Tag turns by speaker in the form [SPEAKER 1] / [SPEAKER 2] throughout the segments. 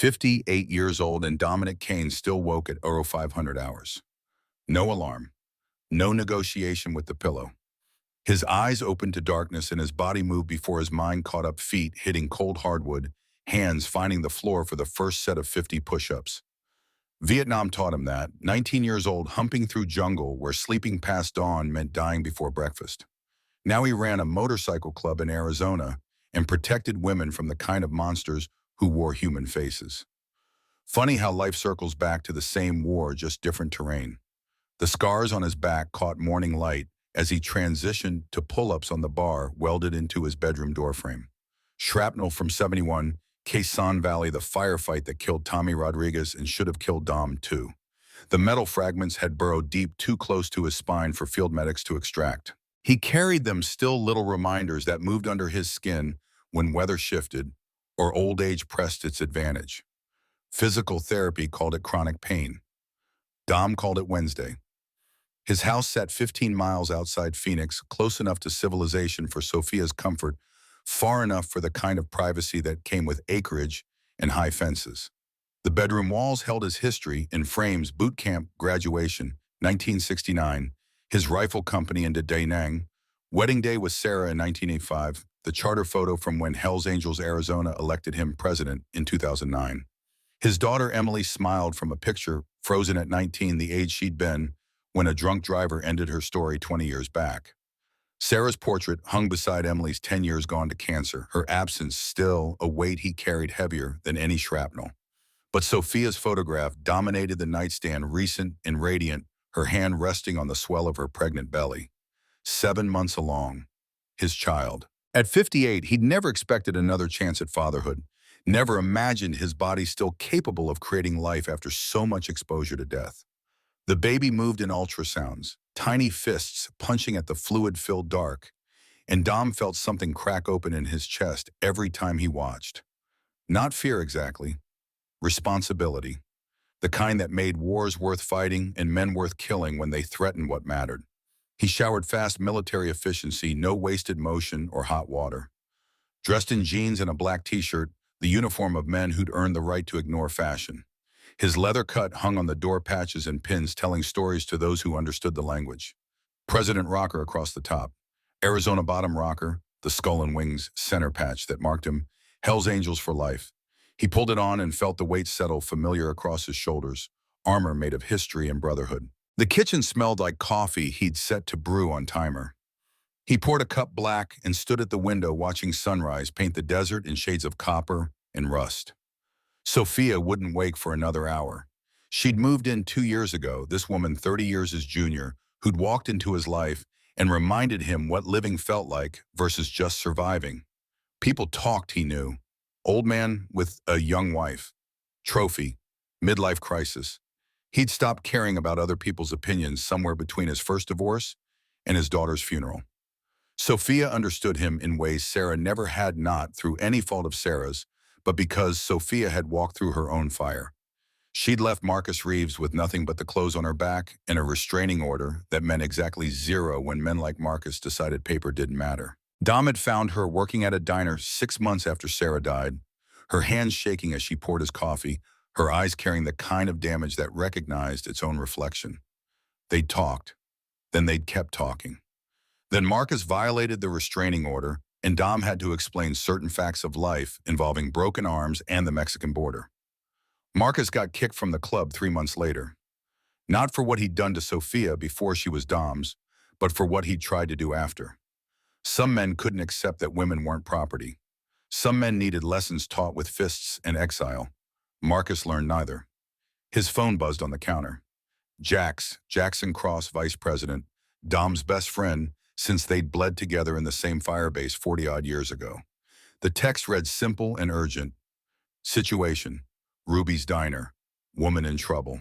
[SPEAKER 1] 58 years old and Dominic Kane still woke at 0500 hours. No alarm, no negotiation with the pillow. His eyes opened to darkness and his body moved before his mind caught up, feet hitting cold hardwood, hands finding the floor for the first set of 50 push-ups. Vietnam taught him that, 19 years old, humping through jungle where sleeping past dawn meant dying before breakfast. Now he ran a motorcycle club in Arizona and protected women from the kind of monsters who wore human faces. Funny how life circles back to the same war, just different terrain. The scars on his back caught morning light as he transitioned to pull-ups on the bar welded into his bedroom doorframe. Shrapnel from 71, Quezon Valley, the firefight that killed Tommy Rodriguez and should have killed Dom too. The metal fragments had burrowed deep, too close to his spine for field medics to extract. He carried them, still little reminders that moved under his skin when weather shifted or old age pressed its advantage. Physical therapy called it chronic pain. Dom called it Wednesday. His house sat 15 miles outside Phoenix, close enough to civilization for Sophia's comfort, far enough for the kind of privacy that came with acreage and high fences. The bedroom walls held his history in frames: boot camp, graduation, 1969, his rifle company in Da Nang, wedding day with Sarah in 1985, the charter photo from when Hells Angels Arizona elected him president in 2009. His daughter Emily smiled from a picture frozen at 19, the age she'd been when a drunk driver ended her story 20 years back. Sarah's portrait hung beside Emily's, 10 years gone to cancer, her absence still a weight he carried heavier than any shrapnel. But Sophia's photograph dominated the nightstand, recent and radiant, her hand resting on the swell of her pregnant belly. 7 months along, his child. At 58, he'd never expected another chance at fatherhood, never imagined his body still capable of creating life after so much exposure to death. The baby moved in ultrasounds, tiny fists punching at the fluid-filled dark, and Dom felt something crack open in his chest every time he watched. Not fear exactly, responsibility. The kind that made wars worth fighting and men worth killing when they threatened what mattered. He showered fast, military efficiency, no wasted motion or hot water. Dressed in jeans and a black t-shirt, the uniform of men who'd earned the right to ignore fashion. His leather cut hung on the door patches and pins, telling stories to those who understood the language. President rocker across the top. Arizona bottom rocker, the skull and wings center patch that marked him Hells Angels for life. He pulled it on and felt the weight settle familiar across his shoulders, armor made of history and brotherhood. The kitchen smelled like coffee he'd set to brew on timer. He poured a cup black and stood at the window watching sunrise paint the desert in shades of copper and rust. Sophia wouldn't wake for another hour. She'd moved in 2 years ago, this woman 30 years his junior, who'd walked into his life and reminded him what living felt like versus just surviving. People talked, he knew. Old man with a young wife. Trophy. Midlife crisis. He'd stopped caring about other people's opinions somewhere between his first divorce and his daughter's funeral. Sophia understood him in ways Sarah never had, not through any fault of Sarah's, but because Sophia had walked through her own fire. She'd left Marcus Reeves with nothing but the clothes on her back and a restraining order that meant exactly zero when men like Marcus decided paper didn't matter. Dom had found her working at a diner 6 months after Sarah died, her hands shaking as she poured his coffee, her eyes carrying the kind of damage that recognized its own reflection. They'd talked. Then they'd kept talking. Then Marcus violated the restraining order, and Dom had to explain certain facts of life involving broken arms and the Mexican border. Marcus got kicked from the club 3 months later. Not for what he'd done to Sophia before she was Dom's, but for what he'd tried to do after. Some men couldn't accept that women weren't property. Some men needed lessons taught with fists and exile. Marcus learned neither. His phone buzzed on the counter. Jackson Cross, vice president, Dom's best friend, since they'd bled together in the same firebase 40-odd years ago. The text read simple and urgent. Situation: Ruby's diner. Woman in trouble.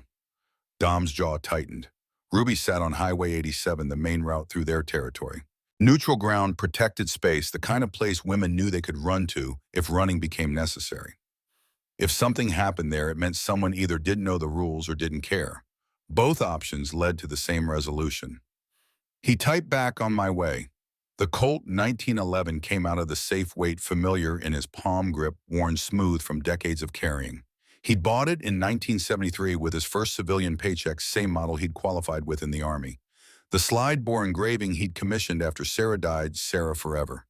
[SPEAKER 1] Dom's jaw tightened. Ruby sat on Highway 87, the main route through their territory. Neutral ground, protected space, the kind of place women knew they could run to if running became necessary. If something happened there, it meant someone either didn't know the rules or didn't care. Both options led to the same resolution. He typed back, on my way. The Colt 1911 came out of the safe weight familiar in his palm grip, worn smooth from decades of carrying. He'd bought it in 1973 with his first civilian paycheck, same model he'd qualified with in the Army. The slide bore engraving he'd commissioned after Sarah died, Sarah forever.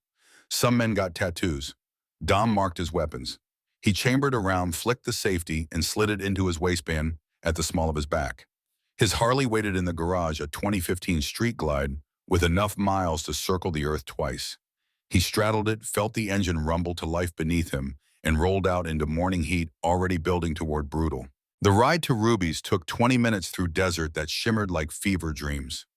[SPEAKER 1] Some men got tattoos. Dom marked his weapons. He chambered a round, flicked the safety, and slid it into his waistband at the small of his back. His Harley waited in the garage, a 2015 Street Glide, with enough miles to circle the earth twice. He straddled it, felt the engine rumble to life beneath him, and rolled out into morning heat, already building toward brutal. The ride to Ruby's took 20 minutes through desert that shimmered like fever dreams.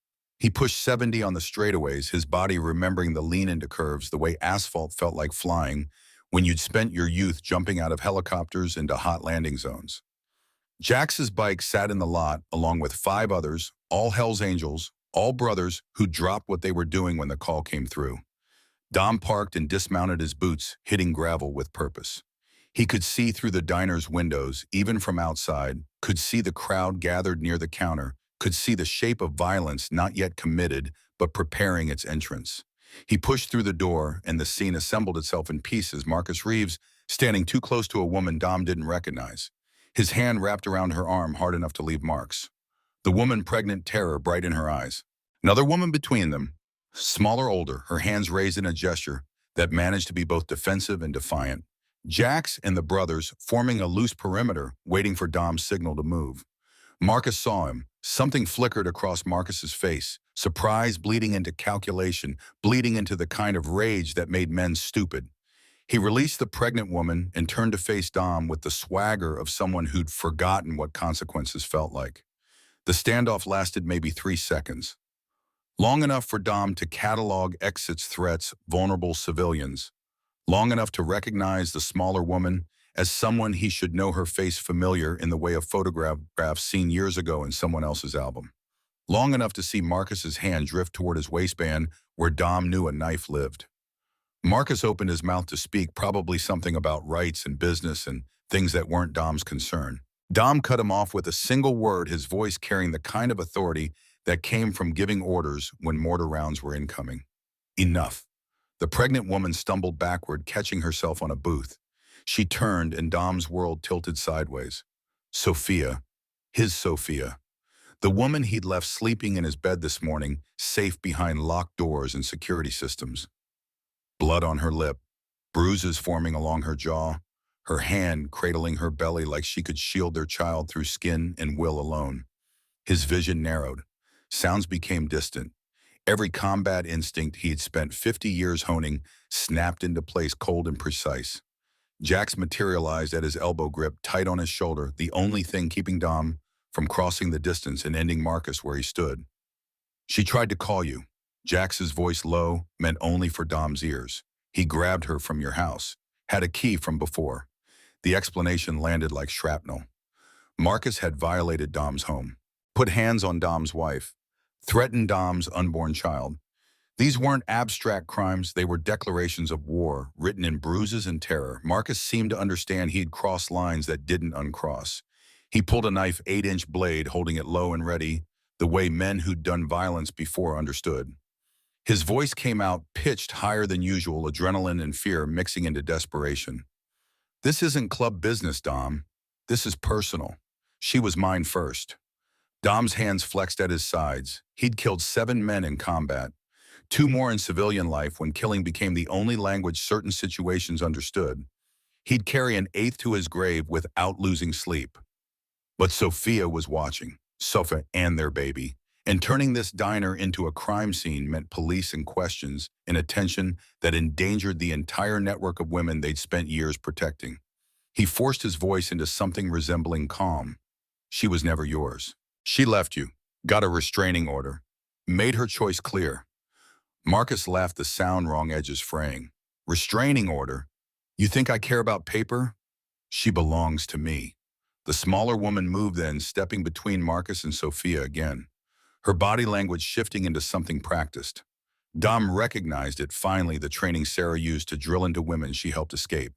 [SPEAKER 1] He pushed 70 on the straightaways, his body remembering the lean into curves, the way asphalt felt like flying when you'd spent your youth jumping out of helicopters into hot landing zones. Jax's bike sat in the lot along with 5 others, all Hell's Angels, all brothers who dropped what they were doing when the call came through. Dom parked and dismounted his boots, hitting gravel with purpose. He could see through the diner's windows, even from outside, could see the crowd gathered near the counter, could see the shape of violence not yet committed, but preparing its entrance. He pushed through the door, and the scene assembled itself in pieces. Marcus Reeves, standing too close to a woman Dom didn't recognize. His hand wrapped around her arm hard enough to leave marks. The woman, pregnant terror bright in her eyes. Another woman between them, smaller, older, her hands raised in a gesture that managed to be both defensive and defiant. Jax and the brothers forming a loose perimeter, waiting for Dom's signal to move. Marcus saw him. Something flickered across Marcus's face. Surprise bleeding into calculation, bleeding into the kind of rage that made men stupid. He released the pregnant woman and turned to face Dom with the swagger of someone who'd forgotten what consequences felt like. The standoff lasted maybe 3 seconds. Long enough for Dom to catalog exits, threats, vulnerable civilians. Long enough to recognize the smaller woman as someone he should know, her face familiar in the way of photographs seen years ago in someone else's album. Long enough to see Marcus's hand drift toward his waistband where Dom knew a knife lived. Marcus opened his mouth to speak, probably something about rights and business and things that weren't Dom's concern. Dom cut him off with a single word, his voice carrying the kind of authority that came from giving orders when mortar rounds were incoming. Enough. The pregnant woman stumbled backward, catching herself on a booth. She turned, and Dom's world tilted sideways. Sophia. His Sophia. The woman he'd left sleeping in his bed this morning, safe behind locked doors and security systems. Blood on her lip, bruises forming along her jaw, her hand cradling her belly like she could shield their child through skin and will alone. His vision narrowed. Sounds became distant. Every combat instinct he had spent 50 years honing snapped into place, cold and precise. Jax materialized at his elbow grip, tight on his shoulder, the only thing keeping Dom from crossing the distance and ending Marcus where he stood. She tried to call you. Jax's voice, low, meant only for Dom's ears. He grabbed her from your house, had a key from before. The explanation landed like shrapnel. Marcus had violated Dom's home, put hands on Dom's wife, threatened Dom's unborn child. These weren't abstract crimes, they were declarations of war, written in bruises and terror. Marcus seemed to understand he'd crossed lines that didn't uncross. He pulled a knife, 8-inch blade, holding it low and ready, the way men who'd done violence before understood. His voice came out, pitched higher than usual, adrenaline and fear mixing into desperation. This isn't club business, Dom. This is personal. She was mine first. Dom's hands flexed at his sides. He'd killed 7 men in combat. 2 more in civilian life when killing became the only language certain situations understood. He'd carry an 8th to his grave without losing sleep. But Sophia was watching, Sophia and their baby, and turning this diner into a crime scene meant police and questions and attention that endangered the entire network of women they'd spent years protecting. He forced his voice into something resembling calm. She was never yours. She left you, got a restraining order, made her choice clear. Marcus laughed, the sound wrong edges fraying. Restraining order? You think I care about paper? She belongs to me. The smaller woman moved then, stepping between Marcus and Sophia again, her body language shifting into something practiced. Dom recognized it, finally, the training Sarah used to drill into women she helped escape.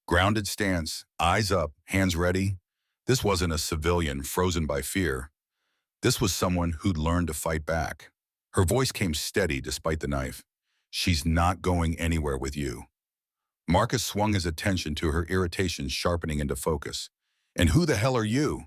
[SPEAKER 1] Grounded stance, eyes up, hands ready. This wasn't a civilian frozen by fear. This was someone who'd learned to fight back. Her voice came steady despite the knife. She's not going anywhere with you. Marcus swung his attention to her, irritation sharpening into focus. And who the hell are you?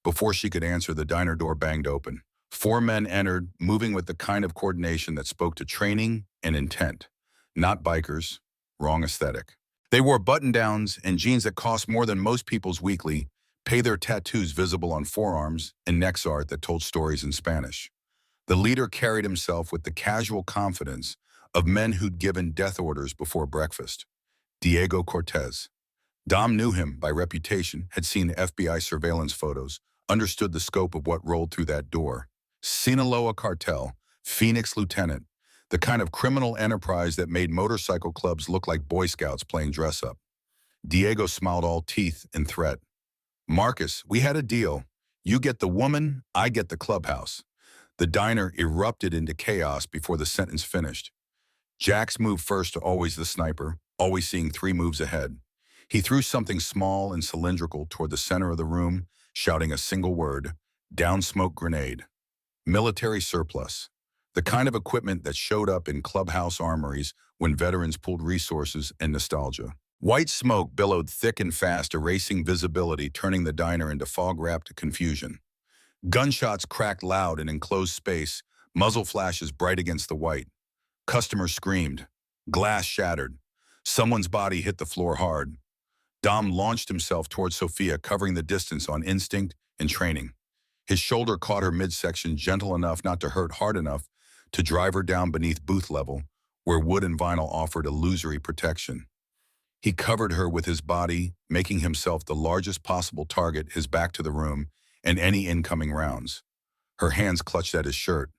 [SPEAKER 1] Before she could answer, the diner door banged open. Four men entered, moving with the kind of coordination that spoke to training and intent. Not bikers, wrong aesthetic. They wore button-downs and jeans that cost more than most people's weekly, pay their tattoos visible on forearms, and necks art that told stories in Spanish. The leader carried himself with the casual confidence of men who'd given death orders before breakfast. Diego Cortez. Dom knew him by reputation, had seen FBI surveillance photos, understood the scope of what rolled through that door. Sinaloa cartel, Phoenix lieutenant, the kind of criminal enterprise that made motorcycle clubs look like Boy Scouts playing dress-up. Diego smiled all teeth in threat. Marcus, we had a deal. You get the woman, I get the clubhouse. The diner erupted into chaos before the sentence finished. Jax moved first, always the sniper, always seeing 3 moves ahead. He threw something small and cylindrical toward the center of the room, shouting a single word, down smoke grenade. Military surplus. The kind of equipment that showed up in clubhouse armories when veterans pulled resources and nostalgia. White smoke billowed thick and fast, erasing visibility, turning the diner into fog-wrapped confusion. Gunshots cracked loud in enclosed space, muzzle flashes bright against the white. Customers screamed. Glass shattered. Someone's body hit the floor hard. Dom launched himself toward Sophia, covering the distance on instinct and training. His shoulder caught her midsection, gentle enough not to hurt, hard enough to drive her down beneath booth level, where wood and vinyl offered illusory protection. He covered her with his body, making himself the largest possible target, his back to the room and any incoming rounds. Her hands clutched at his shirt.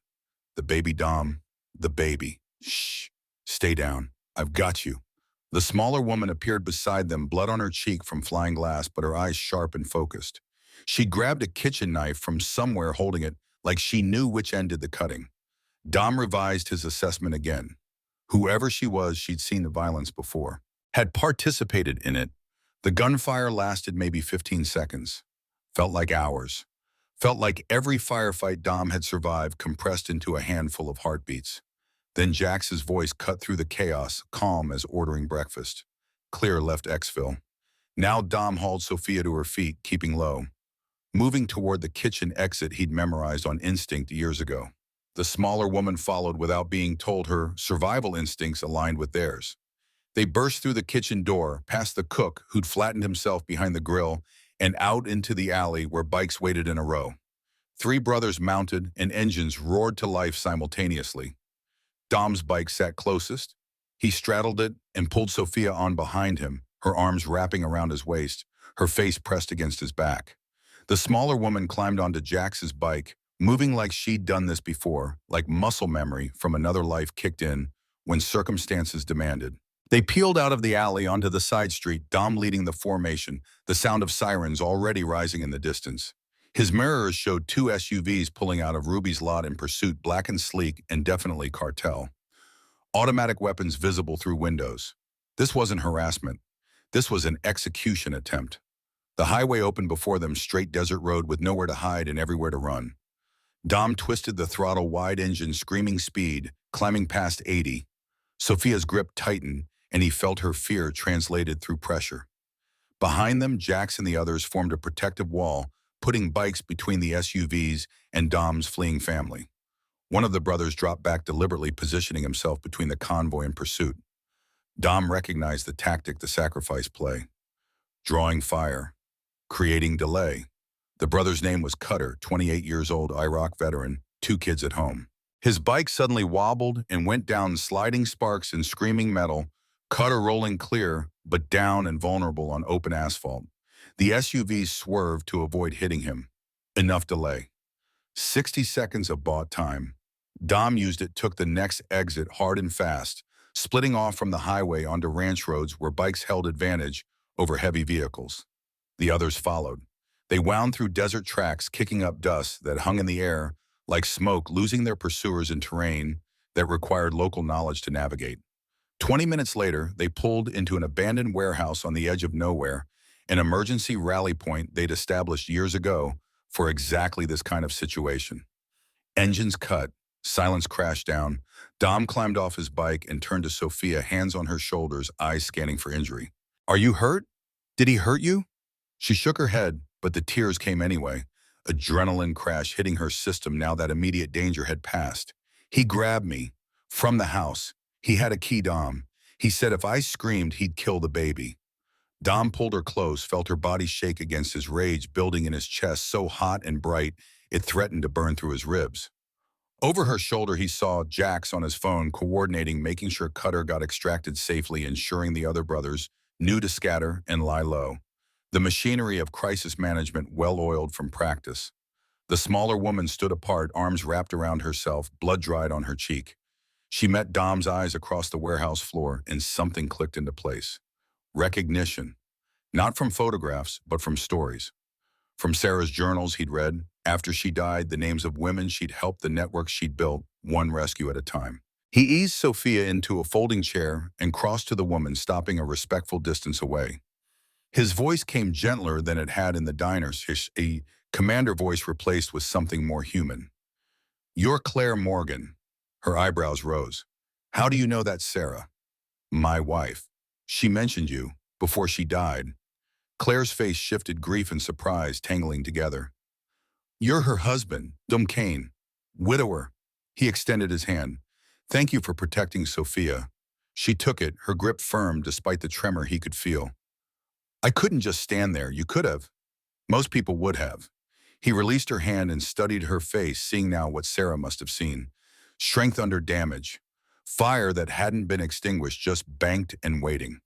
[SPEAKER 1] The baby, Dom. The baby. Shh. Stay down. I've got you. The smaller woman appeared beside them, blood on her cheek from flying glass, but her eyes sharp and focused. She grabbed a kitchen knife from somewhere, holding it like she knew which end did the cutting. Dom revised his assessment again. Whoever she was, she'd seen the violence before, had participated in it. The gunfire lasted maybe 15 seconds. Felt like hours. Felt like every firefight Dom had survived compressed into a handful of heartbeats. Then Jax's voice cut through the chaos, calm as ordering breakfast. Clear left exfil. Now Dom hauled Sophia to her feet, keeping low, moving toward the kitchen exit he'd memorized on instinct years ago. The smaller woman followed without being told. Her survival instincts aligned with theirs. They burst through the kitchen door, past the cook who'd flattened himself behind the grill, and out into the alley where bikes waited in a row. 3 brothers mounted and engines roared to life simultaneously. Dom's bike sat closest. He straddled it and pulled Sophia on behind him, her arms wrapping around his waist, her face pressed against his back. The smaller woman climbed onto Jax's bike, moving like she'd done this before, like muscle memory from another life kicked in when circumstances demanded. They peeled out of the alley onto the side street, Dom leading the formation, the sound of sirens already rising in the distance. His mirrors showed 2 SUVs pulling out of Ruby's lot in pursuit, black and sleek and definitely cartel. Automatic weapons visible through windows. This wasn't harassment. This was an execution attempt. The highway opened before them, straight desert road with nowhere to hide and everywhere to run. Dom twisted the throttle, wide engine, screaming speed, climbing past 80. Sophia's grip tightened, and he felt her fear translated through pressure. Behind them, Jax and the others formed a protective wall, putting bikes between the SUVs and Dom's fleeing family. One of the brothers dropped back deliberately, positioning himself between the convoy and pursuit. Dom recognized the tactic, the sacrifice play. Drawing fire. Creating delay. The brother's name was Cutter, 28 years old, Iraq veteran, 2 kids at home. His bike suddenly wobbled and went down, sliding sparks and screaming metal, Cutter rolling clear, but down and vulnerable on open asphalt. The SUVs swerved to avoid hitting him. Enough delay. 60 seconds of bought time. Dom used it, took the next exit hard and fast, splitting off from the highway onto ranch roads where bikes held advantage over heavy vehicles. The others followed. They wound through desert tracks, kicking up dust that hung in the air like smoke, losing their pursuers in terrain that required local knowledge to navigate. 20 minutes later, they pulled into an abandoned warehouse on the edge of nowhere, an emergency rally point they'd established years ago for exactly this kind of situation. Engines cut, silence crashed down. Dom climbed off his bike and turned to Sophia, hands on her shoulders, eyes scanning for injury. "Are you hurt? Did he hurt you?" She shook her head, but the tears came anyway. Adrenaline crash hitting her system now that immediate danger had passed. He grabbed me. From the house. He had a key, Dom. He said if I screamed, he'd kill the baby. Dom pulled her close, felt her body shake against his rage building in his chest so hot and bright it threatened to burn through his ribs. Over her shoulder, he saw Jax on his phone, coordinating, making sure Cutter got extracted safely, ensuring the other brothers knew to scatter and lie low. The machinery of crisis management well-oiled from practice. The smaller woman stood apart, arms wrapped around herself, blood dried on her cheek. She met Dom's eyes across the warehouse floor, and something clicked into place. Recognition. Not from photographs, but from stories. From Sarah's journals he'd read, after she died, the names of women she'd helped, the network she'd built, one rescue at a time. He eased Sophia into a folding chair and crossed to the woman, stopping a respectful distance away. His voice came gentler than it had in the diners, a commander voice replaced with something more human. "You're Claire Morgan." Her eyebrows rose. "How do you know that's Sarah?" "My wife. She mentioned you before she died." Claire's face shifted, grief and surprise tangling together. "You're her husband, Dom Kane. Widower." He extended his hand. "Thank you for protecting Sophia." She took it, her grip firm despite the tremor he could feel. "I couldn't just stand there. You could have. Most people would have." He released her hand and studied her face, seeing now what Sarah must have seen. Strength under damage. Fire that hadn't been extinguished, just banked and waiting.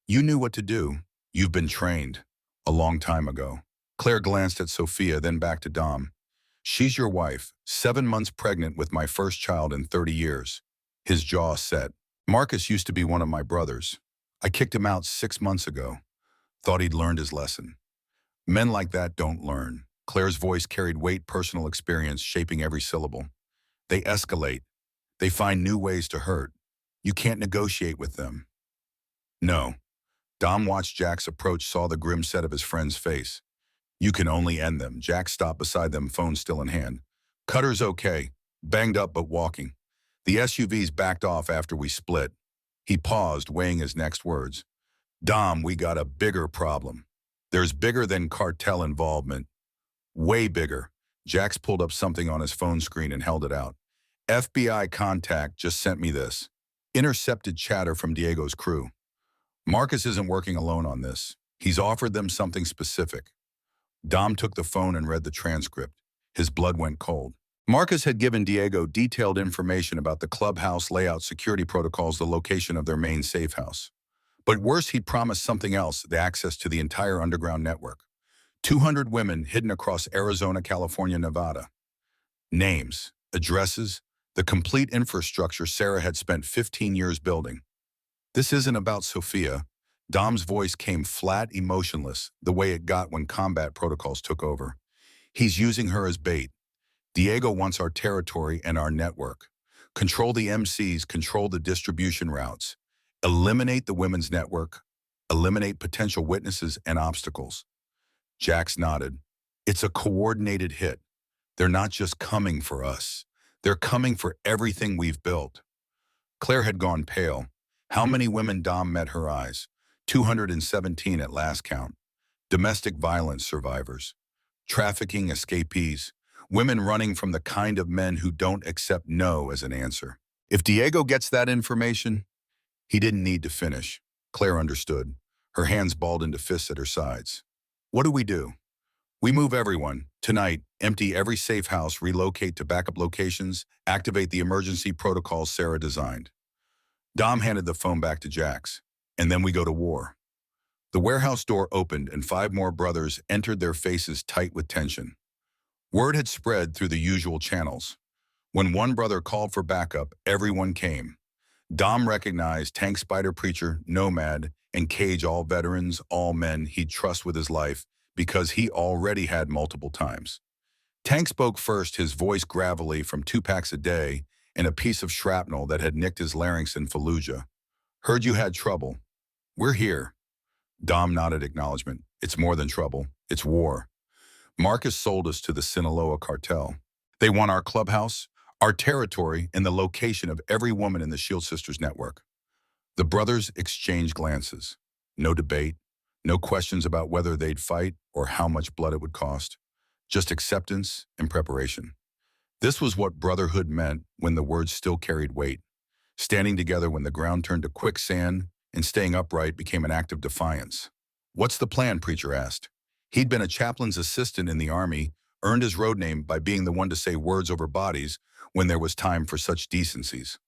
[SPEAKER 1] "You knew what to do. You've been trained. A long time ago." Claire glanced at Sophia, then back to Dom. "She's your wife, 7 months pregnant with my first child in 30 years. His jaw set. "Marcus used to be one of my brothers. I kicked him out 6 months ago. Thought he'd learned his lesson. Men like that don't learn." Claire's voice carried weight, personal experience shaping every syllable. "They escalate. They find new ways to hurt. You can't negotiate with them." "No." Dom watched Jax approach, saw the grim set of his friend's face. "You can only end them." Jax stopped beside them, phone still in hand. "Cutter's okay. Banged up but walking. The SUVs backed off after we split." He paused, weighing his next words. "Dom, we got a bigger problem. There's bigger than cartel involvement. Way bigger." Jax pulled up something on his phone screen and held it out. "FBI contact just sent me this." Intercepted chatter from Diego's crew. "Marcus isn't working alone on this. He's offered them something specific." Dom took the phone and read the transcript. His blood went cold. Marcus had given Diego detailed information about the clubhouse layout, security protocols, the location of their main safe house. But worse, he'd promised something else, the access to the entire underground network. 200 women hidden across Arizona, California, Nevada. Names, addresses, the complete infrastructure Sarah had spent 15 years building. "This isn't about Sophia." Dom's voice came flat, emotionless, the way it got when combat protocols took over. "He's using her as bait. Diego wants our territory and our network. Control the MCs, control the distribution routes. Eliminate the women's network. Eliminate potential witnesses and obstacles." Jax nodded. "It's a coordinated hit. They're not just coming for us. They're coming for everything we've built." Claire had gone pale. How many women? Dom met her eyes. 217 at last count. Domestic violence survivors. Trafficking escapees. Women running from the kind of men who don't accept no as an answer. If Diego gets that information, he didn't need to finish. Claire understood. Her hands balled into fists at her sides. "What do? We move everyone. Tonight, empty every safe house, relocate to backup locations, activate the emergency protocols Sarah designed." Dom handed the phone back to Jax. "And then we go to war." The warehouse door opened and 5 more brothers entered, their faces tight with tension. Word had spread through the usual channels. When one brother called for backup, everyone came. Dom recognized Tank, Spider, Preacher, Nomad, and Cage, all veterans, all men he'd trust with his life because he already had multiple times. Tank spoke first, his voice gravelly from 2 packs a day and a piece of shrapnel that had nicked his larynx in Fallujah. "Heard you had trouble. We're here." Dom nodded acknowledgement. "It's more than trouble. It's war. Marcus sold us to the Sinaloa cartel. They want our clubhouse, our territory, and the location of every woman in the Shield Sisters network." The brothers exchanged glances. No debate, No questions about whether they'd fight or how much blood it would cost. Just acceptance and preparation. This was what brotherhood meant when the words still carried weight. Standing together when the ground turned to quicksand and staying upright became an act of defiance. "What's the plan?" Preacher asked. He'd been a chaplain's assistant in the army, earned his road name by being the one to say words over bodies when there was time for such decencies.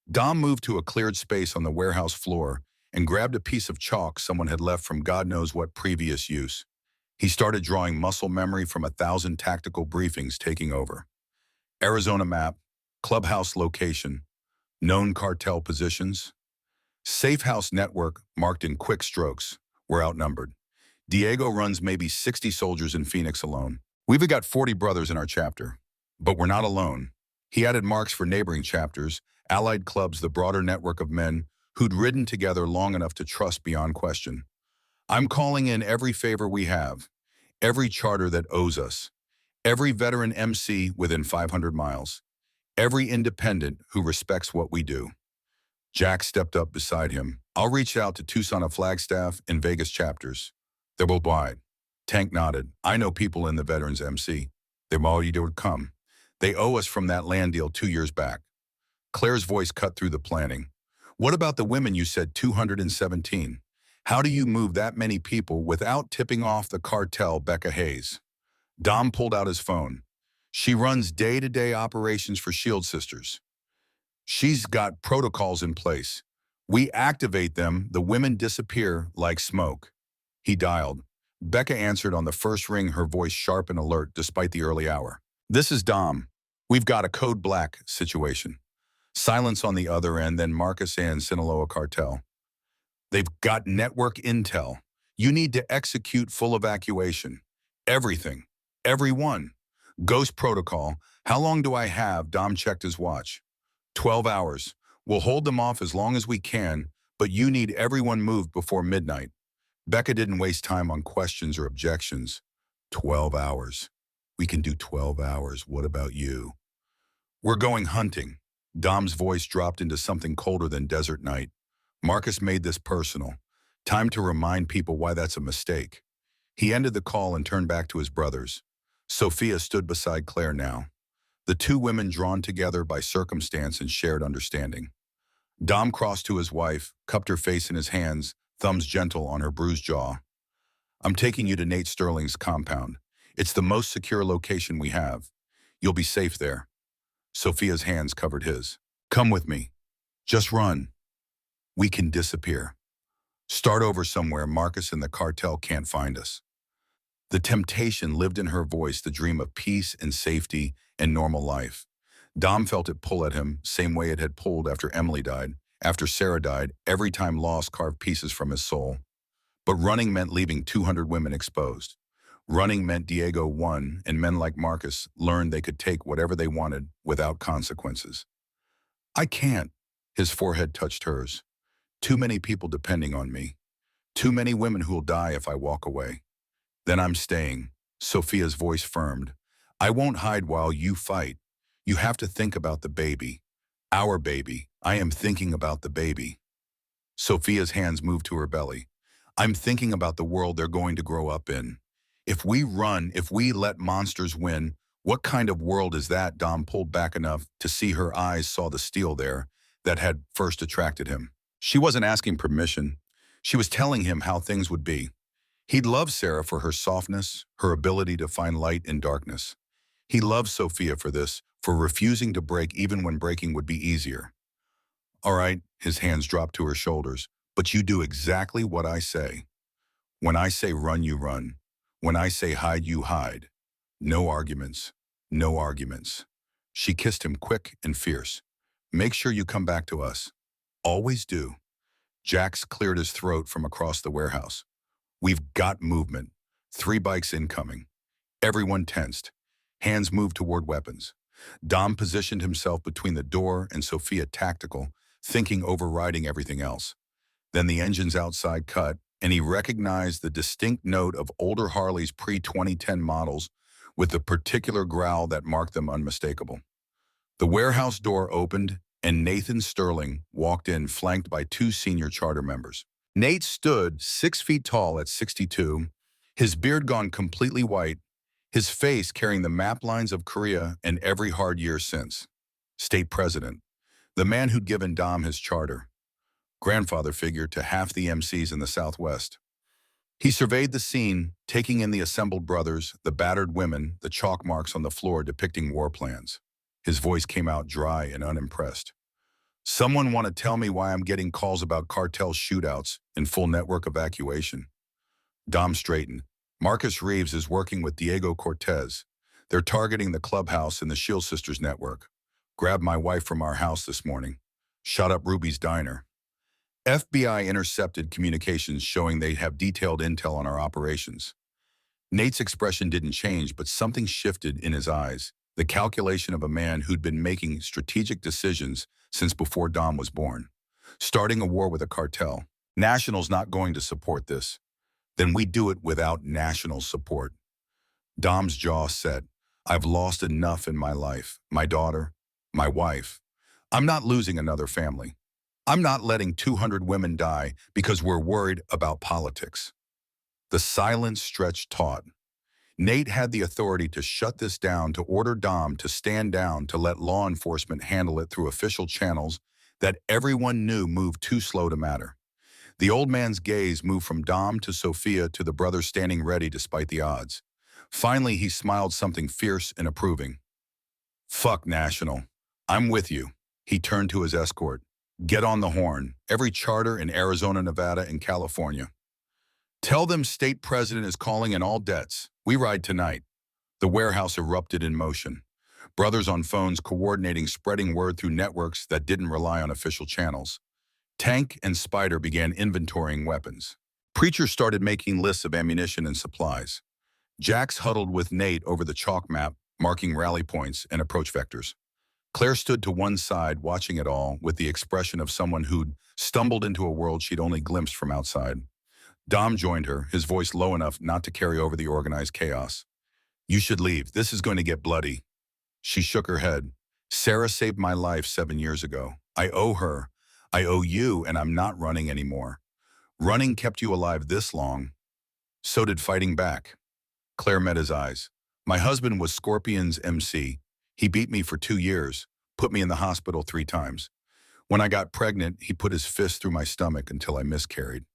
[SPEAKER 1] Dom moved to a cleared space on the warehouse floor and grabbed a piece of chalk someone had left from God knows what previous use. He started drawing muscle memory from 1,000 tactical briefings taking over. Arizona map, clubhouse location, known cartel positions. Safe house network marked in quick strokes. We're outnumbered. Diego runs maybe 60 soldiers in Phoenix alone. We've got 40 brothers in our chapter. But we're not alone. He added marks for neighboring chapters, allied clubs, the broader network of men who'd ridden together long enough to trust beyond question. "I'm calling in every favor we have, every charter that owes us, every veteran MC within 500 miles, every independent who respects what we do." Jack stepped up beside him. "I'll reach out to Tucson of Flagstaff and Vegas chapters. They're worldwide." Tank nodded. "I know people in the Veterans MC. They're already to come. They owe us from that land deal 2 years back." Claire's voice cut through the planning. "What about the women you said 217? How do you move that many people without tipping off the cartel?" Becca Hayes. Dom pulled out his phone. "She runs day-to-day operations for Shield Sisters. She's got protocols in place. We activate them, the women disappear like smoke." He dialed. Becca answered on the first ring, her voice sharp and alert despite the early hour. "This is Dom. We've got a code black situation." Silence on the other end, then Marcus and Sinaloa cartel. "They've got network intel. You need to execute full evacuation. Everything. Everyone. Ghost protocol. How long do I have?" Dom checked his watch. 12 hours. "We'll hold them off as long as we can, but you need everyone moved before midnight." Becca didn't waste time on questions or objections. 12 hours. "We can do 12 hours. What about you?" "We're going hunting." Dom's voice dropped into something colder than desert night. Marcus made this personal. Time to remind people why that's a mistake. He ended the call and turned back to his brothers. Sophia stood beside Claire now. The two women drawn together by circumstance and shared understanding. Dom crossed to his wife, cupped her face in his hands, thumbs gentle on her bruised jaw. "I'm taking you to Nate Sterling's compound. It's the most secure location we have. You'll be safe there." Sophia's hands covered his. "Come with me. Just run. We can disappear. Start over somewhere Marcus and the cartel can't find us." The temptation lived in her voice, the dream of peace and safety and normal life. Dom felt it pull at him, same way it had pulled after Emily died, after Sarah died, every time loss carved pieces from his soul. But running meant leaving 200 women exposed. Running meant Diego won, and men like Marcus learned they could take whatever they wanted without consequences. "I can't." His forehead touched hers. "Too many people depending on me. Too many women who'll die if I walk away." "Then I'm staying." Sophia's voice firmed. "I won't hide while you fight. You have to think about the baby. Our baby. I am thinking about the baby." Sophia's hands moved to her belly. "I'm thinking about the world they're going to grow up in. If we run, if we let monsters win, what kind of world is that?" Dom pulled back enough to see her eyes saw the steel there that had first attracted him. She wasn't asking permission. She was telling him how things would be. He'd love Sarah for her softness, her ability to find light in darkness. He loved Sophia for this, for refusing to break even when breaking would be easier. "All right," his hands dropped to her shoulders, "but you do exactly what I say. When I say run, you run. When I say hide, you hide. No arguments. No arguments." She kissed him quick and fierce. "Make sure you come back to us. Always do." Jax cleared his throat from across the warehouse. "We've got movement. 3 bikes incoming." Everyone tensed. Hands moved toward weapons. Dom positioned himself between the door and Sophia, tactical, thinking overriding everything else. Then the engines outside cut, and he recognized the distinct note of older Harley's pre-2010 models with the particular growl that marked them unmistakable. The warehouse door opened, and Nathan Sterling walked in, flanked by 2 senior charter members. Nate stood 6 feet tall at 62, his beard gone completely white, his face carrying the map lines of Korea and every hard year since. State president, the man who'd given Dom his charter, grandfather figure to half the MCs in the Southwest. He surveyed the scene, taking in the assembled brothers, the battered women, the chalk marks on the floor depicting war plans. His voice came out dry and unimpressed. Someone want to tell me why I'm getting calls about cartel shootouts and full network evacuation? Dom straightened. Marcus Reeves is working with Diego Cortez. They're targeting the clubhouse and the Shield Sisters network. Grabbed my wife from our house this morning. Shot up Ruby's diner. FBI intercepted communications showing they have detailed intel on our operations. Nate's expression didn't change, but something shifted in his eyes. The calculation of a man who'd been making strategic decisions since before Dom was born. Starting a war with a cartel. National's not going to support this. Then we do it without national support. Dom's jaw set. I've lost enough in my life. My daughter, my wife. I'm not losing another family. I'm not letting 200 women die because we're worried about politics. The silence stretched taut. Nate had the authority to shut this down, to order Dom to stand down, to let law enforcement handle it through official channels that everyone knew moved too slow to matter. The old man's gaze moved from Dom to Sophia to the brothers standing ready despite the odds. Finally, he smiled something fierce and approving. Fuck National. I'm with you. He turned to his escort. Get on the horn. Every charter in Arizona, Nevada, and California. Tell them state president is calling in all debts. We ride tonight. The warehouse erupted in motion. Brothers on phones coordinating, spreading word through networks that didn't rely on official channels. Tank and Spider began inventorying weapons. Preacher started making lists of ammunition and supplies. Jax huddled with Nate over the chalk map, marking rally points and approach vectors. Claire stood to one side, watching it all, with the expression of someone who'd stumbled into a world she'd only glimpsed from outside. Dom joined her, his voice low enough not to carry over the organized chaos. You should leave. This is going to get bloody. She shook her head. Sarah saved my life 7 years ago. I owe her. I owe you, and I'm not running anymore. Running kept you alive this long. So did fighting back. Claire met his eyes. My husband was Scorpion's MC. He beat me for 2 years, put me in the hospital 3 times. When I got pregnant, he put his fist through my stomach until I miscarried.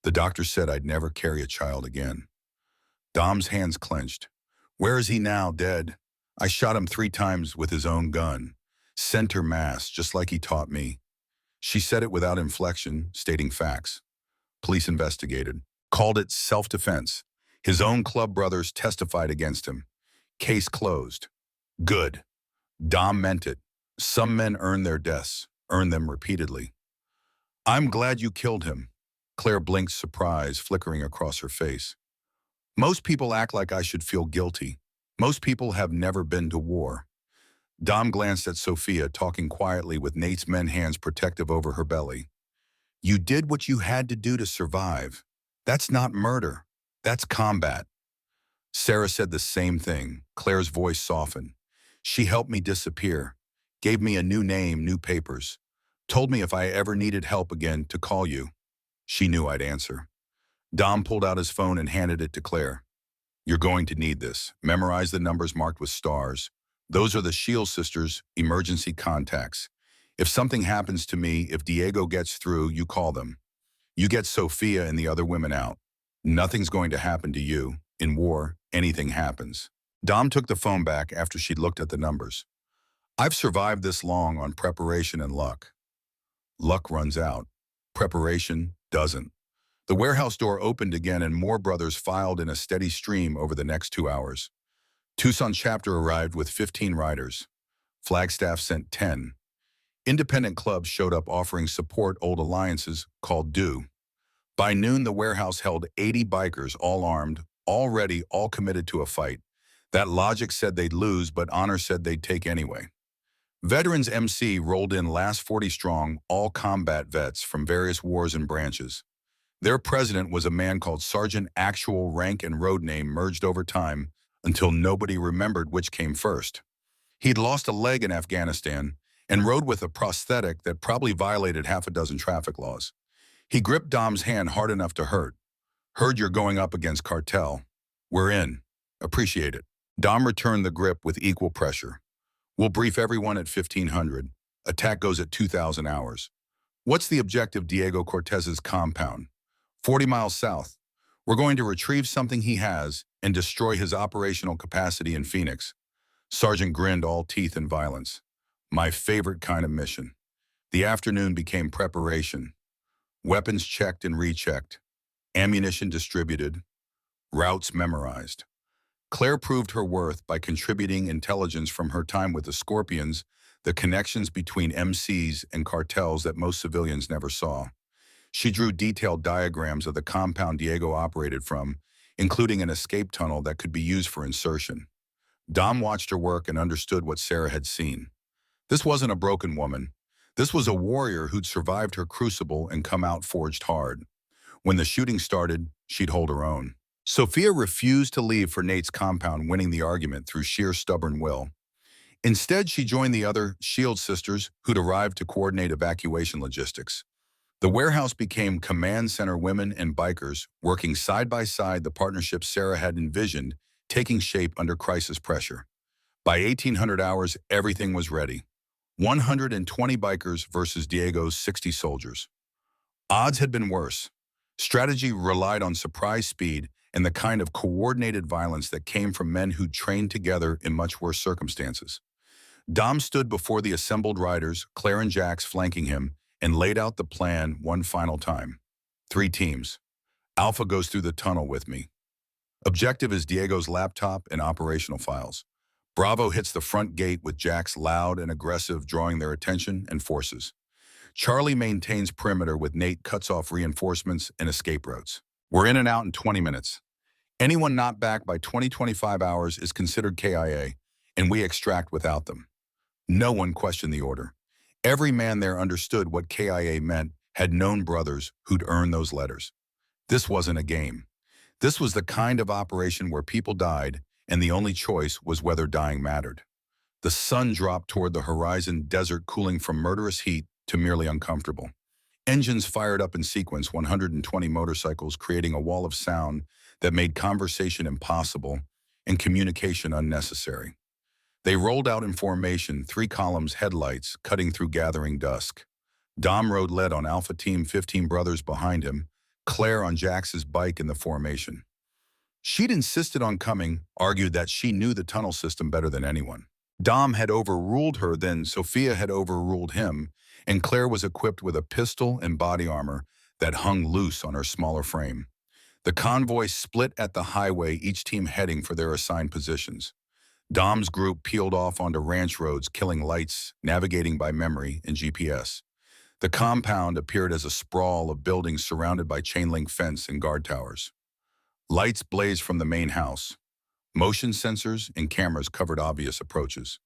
[SPEAKER 1] The doctor said I'd never carry a child again. Dom's hands clenched. Where is he now, dead? I shot him 3 times with his own gun. Center mass, just like he taught me. She said it without inflection, stating facts. Police investigated. Called it self-defense. His own club brothers testified against him. Case closed. Good. Dom meant it. Some men earn their deaths, earn them repeatedly. I'm glad you killed him. Claire blinked, surprise flickering across her face. Most people act like I should feel guilty. Most people have never been to war. Dom glanced at Sophia, talking quietly with Nate's men hands protective over her belly. You did what you had to do to survive. That's not murder. That's combat. Sarah said the same thing. Claire's voice softened. She helped me disappear, gave me a new name, new papers, told me if I ever needed help again to call you. She knew I'd answer. Dom pulled out his phone and handed it to Claire. You're going to need this. Memorize the numbers marked with stars. Those are the Shield Sisters' emergency contacts. If something happens to me, if Diego gets through, you call them. You get Sophia and the other women out. Nothing's going to happen to you. In war, anything happens. Dom took the phone back after she'd looked at the numbers. I've survived this long on preparation and luck. Luck runs out. Preparation doesn't. The warehouse door opened again and more brothers filed in a steady stream over the next 2 hours. Tucson chapter arrived with 15 riders. Flagstaff sent 10. Independent clubs showed up offering support. Old alliances called due. By noon, the warehouse held 80 bikers, all armed, all ready, all committed to a fight. That logic said they'd lose, but honor said they'd take anyway. Veterans MC rolled in last 40 strong, all combat vets from various wars and branches. Their president was a man called Sergeant. Actual rank and road name merged over time until nobody remembered which came first. He'd lost a leg in Afghanistan and rode with a prosthetic that probably violated half a dozen traffic laws. He gripped Dom's hand hard enough to hurt. Heard you're going up against cartel. We're in. Appreciate it. Dom returned the grip with equal pressure. We'll brief everyone at 1500. Attack goes at 2000 hours. What's the objective? Diego Cortez's compound. 40 miles south. We're going to retrieve something he has and destroy his operational capacity in Phoenix. Sergeant grinned, all teeth and violence. My favorite kind of mission. The afternoon became preparation. Weapons checked and rechecked. Ammunition distributed. Routes memorized. Claire proved her worth by contributing intelligence from her time with the Scorpions, the connections between MCs and cartels that most civilians never saw. She drew detailed diagrams of the compound Diego operated from, including an escape tunnel that could be used for insertion. Dom watched her work and understood what Sarah had seen. This wasn't a broken woman. This was a warrior who'd survived her crucible and come out forged hard. When the shooting started, she'd hold her own. Sophia refused to leave for Nate's compound, winning the argument through sheer stubborn will. Instead, she joined the other Shield sisters who'd arrived to coordinate evacuation logistics. The warehouse became command center, women and bikers working side by side, the partnership Sarah had envisioned taking shape under crisis pressure. By 1800 hours, everything was ready. 120 bikers versus Diego's 60 soldiers. Odds had been worse. Strategy relied on surprise speed and the kind of coordinated violence that came from men who'd trained together in much worse circumstances. Dom stood before the assembled riders, Claire and Jax flanking him, and laid out the plan one final time. 3 teams. Alpha goes through the tunnel with me. Objective is Diego's laptop and operational files. Bravo hits the front gate with Jax loud and aggressive, drawing their attention and forces. Charlie maintains perimeter with Nate cuts off reinforcements and escape routes. We're in and out in 20 minutes. Anyone not back by 20-25 hours is considered KIA, and we extract without them. No one questioned the order. Every man there understood what KIA meant, had known brothers who'd earned those letters. This wasn't a game. This was the kind of operation where people died, and the only choice was whether dying mattered. The sun dropped toward the horizon, desert cooling from murderous heat to merely uncomfortable. Engines fired up in sequence, 120 motorcycles creating a wall of sound that made conversation impossible and communication unnecessary. They rolled out in formation, 3 columns, headlights cutting through gathering dusk. Dom rode lead on Alpha Team, 15 brothers behind him, Claire on Jax's bike in the formation. She'd insisted on coming, argued that she knew the tunnel system better than anyone. Dom had overruled her, then Sophia had overruled him, and Claire was equipped with a pistol and body armor that hung loose on her smaller frame. The convoy split at the highway, each team heading for their assigned positions. Dom's group peeled off onto ranch roads, killing lights, navigating by memory and GPS. The compound appeared as a sprawl of buildings surrounded by chain-link fence and guard towers. Lights blazed from the main house. Motion sensors and cameras covered obvious approaches.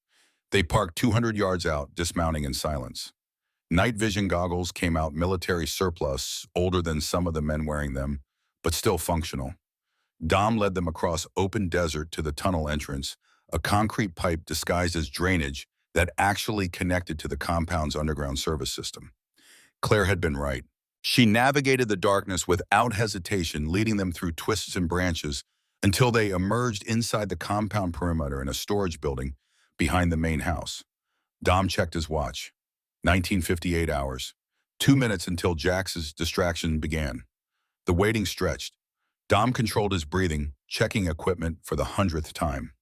[SPEAKER 1] They parked 200 yards out, dismounting in silence. Night vision goggles came out, military surplus, older than some of the men wearing them, but still functional. Dom led them across open desert to the tunnel entrance, a concrete pipe disguised as drainage that actually connected to the compound's underground service system. Claire had been right. She navigated the darkness without hesitation, leading them through twists and branches until they emerged inside the compound perimeter in a storage building behind the main house. Dom checked his watch. 1958 hours. 2 minutes until Jax's distraction began. The waiting stretched. Dom controlled his breathing, checking equipment for the 100th time.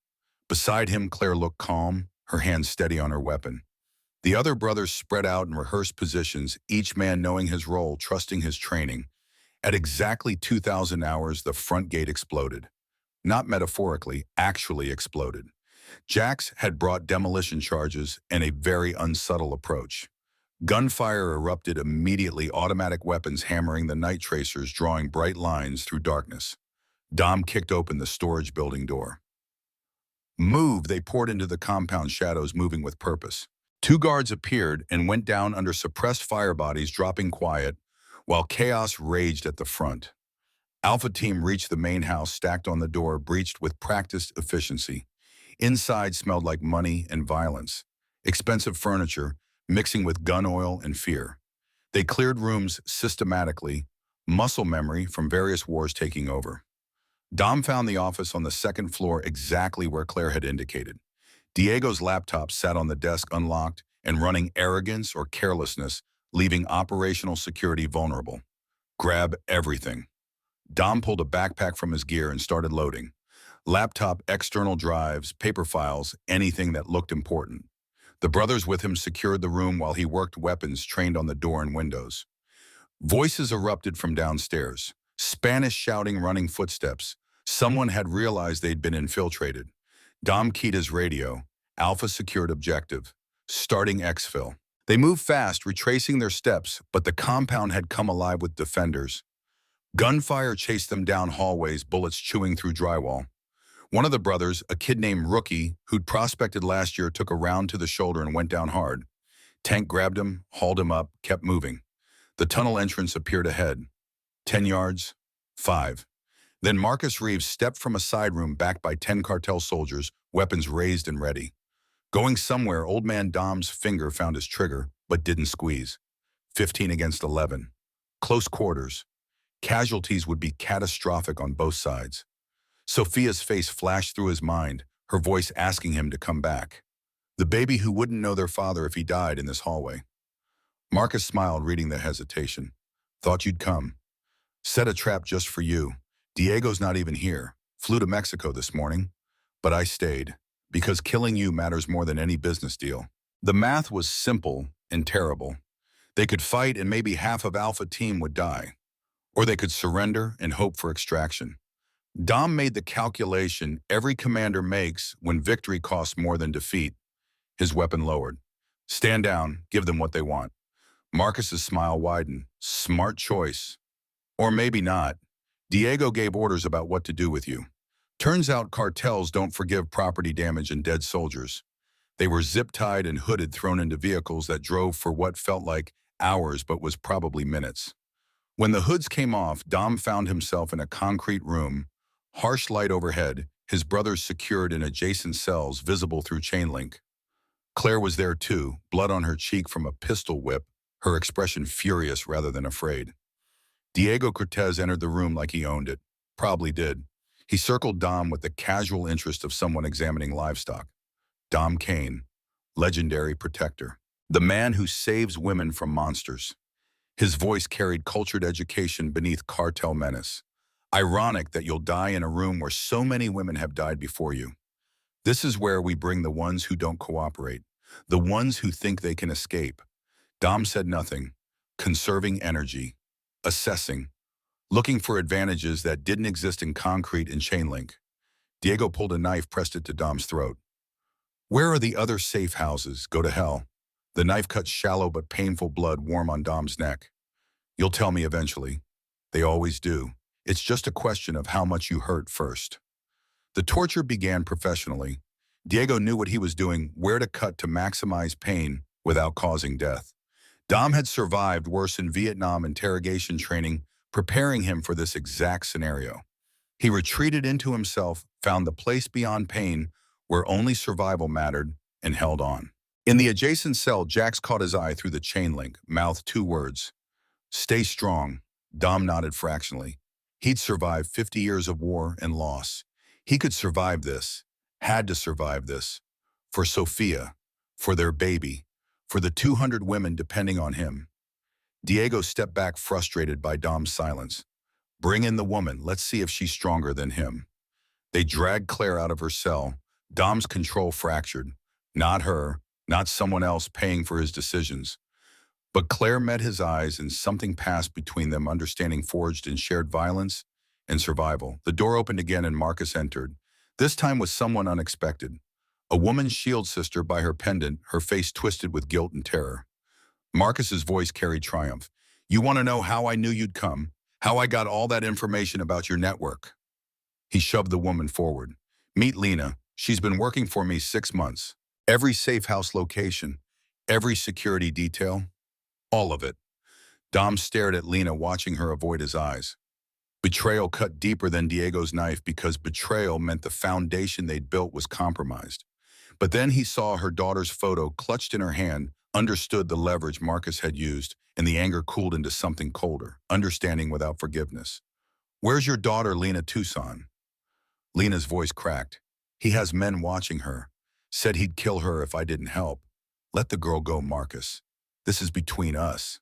[SPEAKER 1] Beside him, Claire looked calm, her hand steady on her weapon. The other brothers spread out in rehearsed positions, each man knowing his role, trusting his training. At exactly 2,000 hours, the front gate exploded. Not metaphorically, actually exploded. Jax had brought demolition charges and a very unsubtle approach. Gunfire erupted immediately, automatic weapons hammering the night tracers, drawing bright lines through darkness. Dom kicked open the storage building door. Move! They poured into the compound, shadows moving with purpose. 2 guards appeared and went down under suppressed fire bodies, dropping quiet, while chaos raged at the front. Alpha Team reached the main house, stacked on the door, breached with practiced efficiency. Inside smelled like money and violence. Expensive furniture, mixing with gun oil and fear. They cleared rooms systematically, muscle memory from various wars taking over. Dom found the office on the second floor exactly where Claire had indicated. Diego's laptop sat on the desk unlocked and running arrogance or carelessness, leaving operational security vulnerable. Grab everything. Dom pulled a backpack from his gear and started loading. Laptop, external drives, paper files, anything that looked important. The brothers with him secured the room while he worked weapons trained on the door and windows. Voices erupted from downstairs. Spanish shouting, running footsteps. Someone had realized they'd been infiltrated. Dom keyed his radio. Alpha secured objective. Starting exfil. They moved fast, retracing their steps, but the compound had come alive with defenders. Gunfire chased them down hallways, bullets chewing through drywall. One of the brothers, a kid named Rookie, who'd prospected last year, took a round to the shoulder and went down hard. Tank grabbed him, hauled him up, kept moving. The tunnel entrance appeared ahead. 10 yards, 5. Then Marcus Reeves stepped from a side room backed by 10 cartel soldiers, weapons raised and ready. Going somewhere, old man Dom's finger found his trigger, but didn't squeeze. 15 against 11. Close quarters. Casualties would be catastrophic on both sides. Sophia's face flashed through his mind, her voice asking him to come back. The baby who wouldn't know their father if he died in this hallway. Marcus smiled, reading the hesitation. Thought you'd come. Set a trap just for you. Diego's not even here. Flew to Mexico this morning. But I stayed, because killing you matters more than any business deal. The math was simple and terrible. They could fight and maybe half of Alpha Team would die. Or they could surrender and hope for extraction. Dom made the calculation every commander makes when victory costs more than defeat. His weapon lowered. Stand down, give them what they want. Marcus's smile widened. Smart choice. Or maybe not. Diego gave orders about what to do with you. Turns out cartels don't forgive property damage and dead soldiers. They were zip-tied and hooded, thrown into vehicles that drove for what felt like hours but was probably minutes. When the hoods came off, Dom found himself in a concrete room, harsh light overhead, his brothers secured in adjacent cells visible through chain link. Claire was there too, blood on her cheek from a pistol whip, her expression furious rather than afraid. Diego Cortez entered the room like he owned it. Probably did. He circled Dom with the casual interest of someone examining livestock. Dom Kane, legendary protector. The man who saves women from monsters. His voice carried cultured education beneath cartel menace. Ironic that you'll die in a room where so many women have died before you. This is where we bring the ones who don't cooperate, the ones who think they can escape. Dom said nothing, conserving energy, assessing, looking for advantages that didn't exist in concrete and chain link. Diego pulled a knife, pressed it to Dom's throat. Where are the other safe houses? Go to hell. The knife cut shallow but painful blood warm on Dom's neck. You'll tell me eventually. They always do. It's just a question of how much you hurt first. The torture began professionally. Diego knew what he was doing, where to cut to maximize pain without causing death. Dom had survived worse in Vietnam interrogation training, preparing him for this exact scenario. He retreated into himself, found the place beyond pain where only survival mattered, and held on. In the adjacent cell, Jax caught his eye through the chain link, mouthed 2 words. Stay strong. Dom nodded fractionally. He'd survived 50 years of war and loss. He could survive this, had to survive this. For Sophia, for their baby, for the 200 women depending on him. Diego stepped back, frustrated by Dom's silence. Bring in the woman, let's see if she's stronger than him. They dragged Claire out of her cell. Dom's control fractured. Not her, not someone else paying for his decisions. But Claire met his eyes and something passed between them, understanding forged in shared violence and survival. The door opened again and Marcus entered. This time with someone unexpected. A woman's shield sister by her pendant, her face twisted with guilt and terror. Marcus's voice carried triumph. You want to know how I knew you'd come? How I got all that information about your network? He shoved the woman forward. Meet Lena. She's been working for me 6 months. Every safe house location, every security detail, all of it. Dom stared at Lena, watching her avoid his eyes. Betrayal cut deeper than Diego's knife because betrayal meant the foundation they'd built was compromised. But then he saw her daughter's photo clutched in her hand, understood the leverage Marcus had used, and the anger cooled into something colder, understanding without forgiveness. "Where's your daughter, Lena Tucson?" Lena's voice cracked. "He has men watching her. Said he'd kill her if I didn't help. Let the girl go, Marcus. This is between us."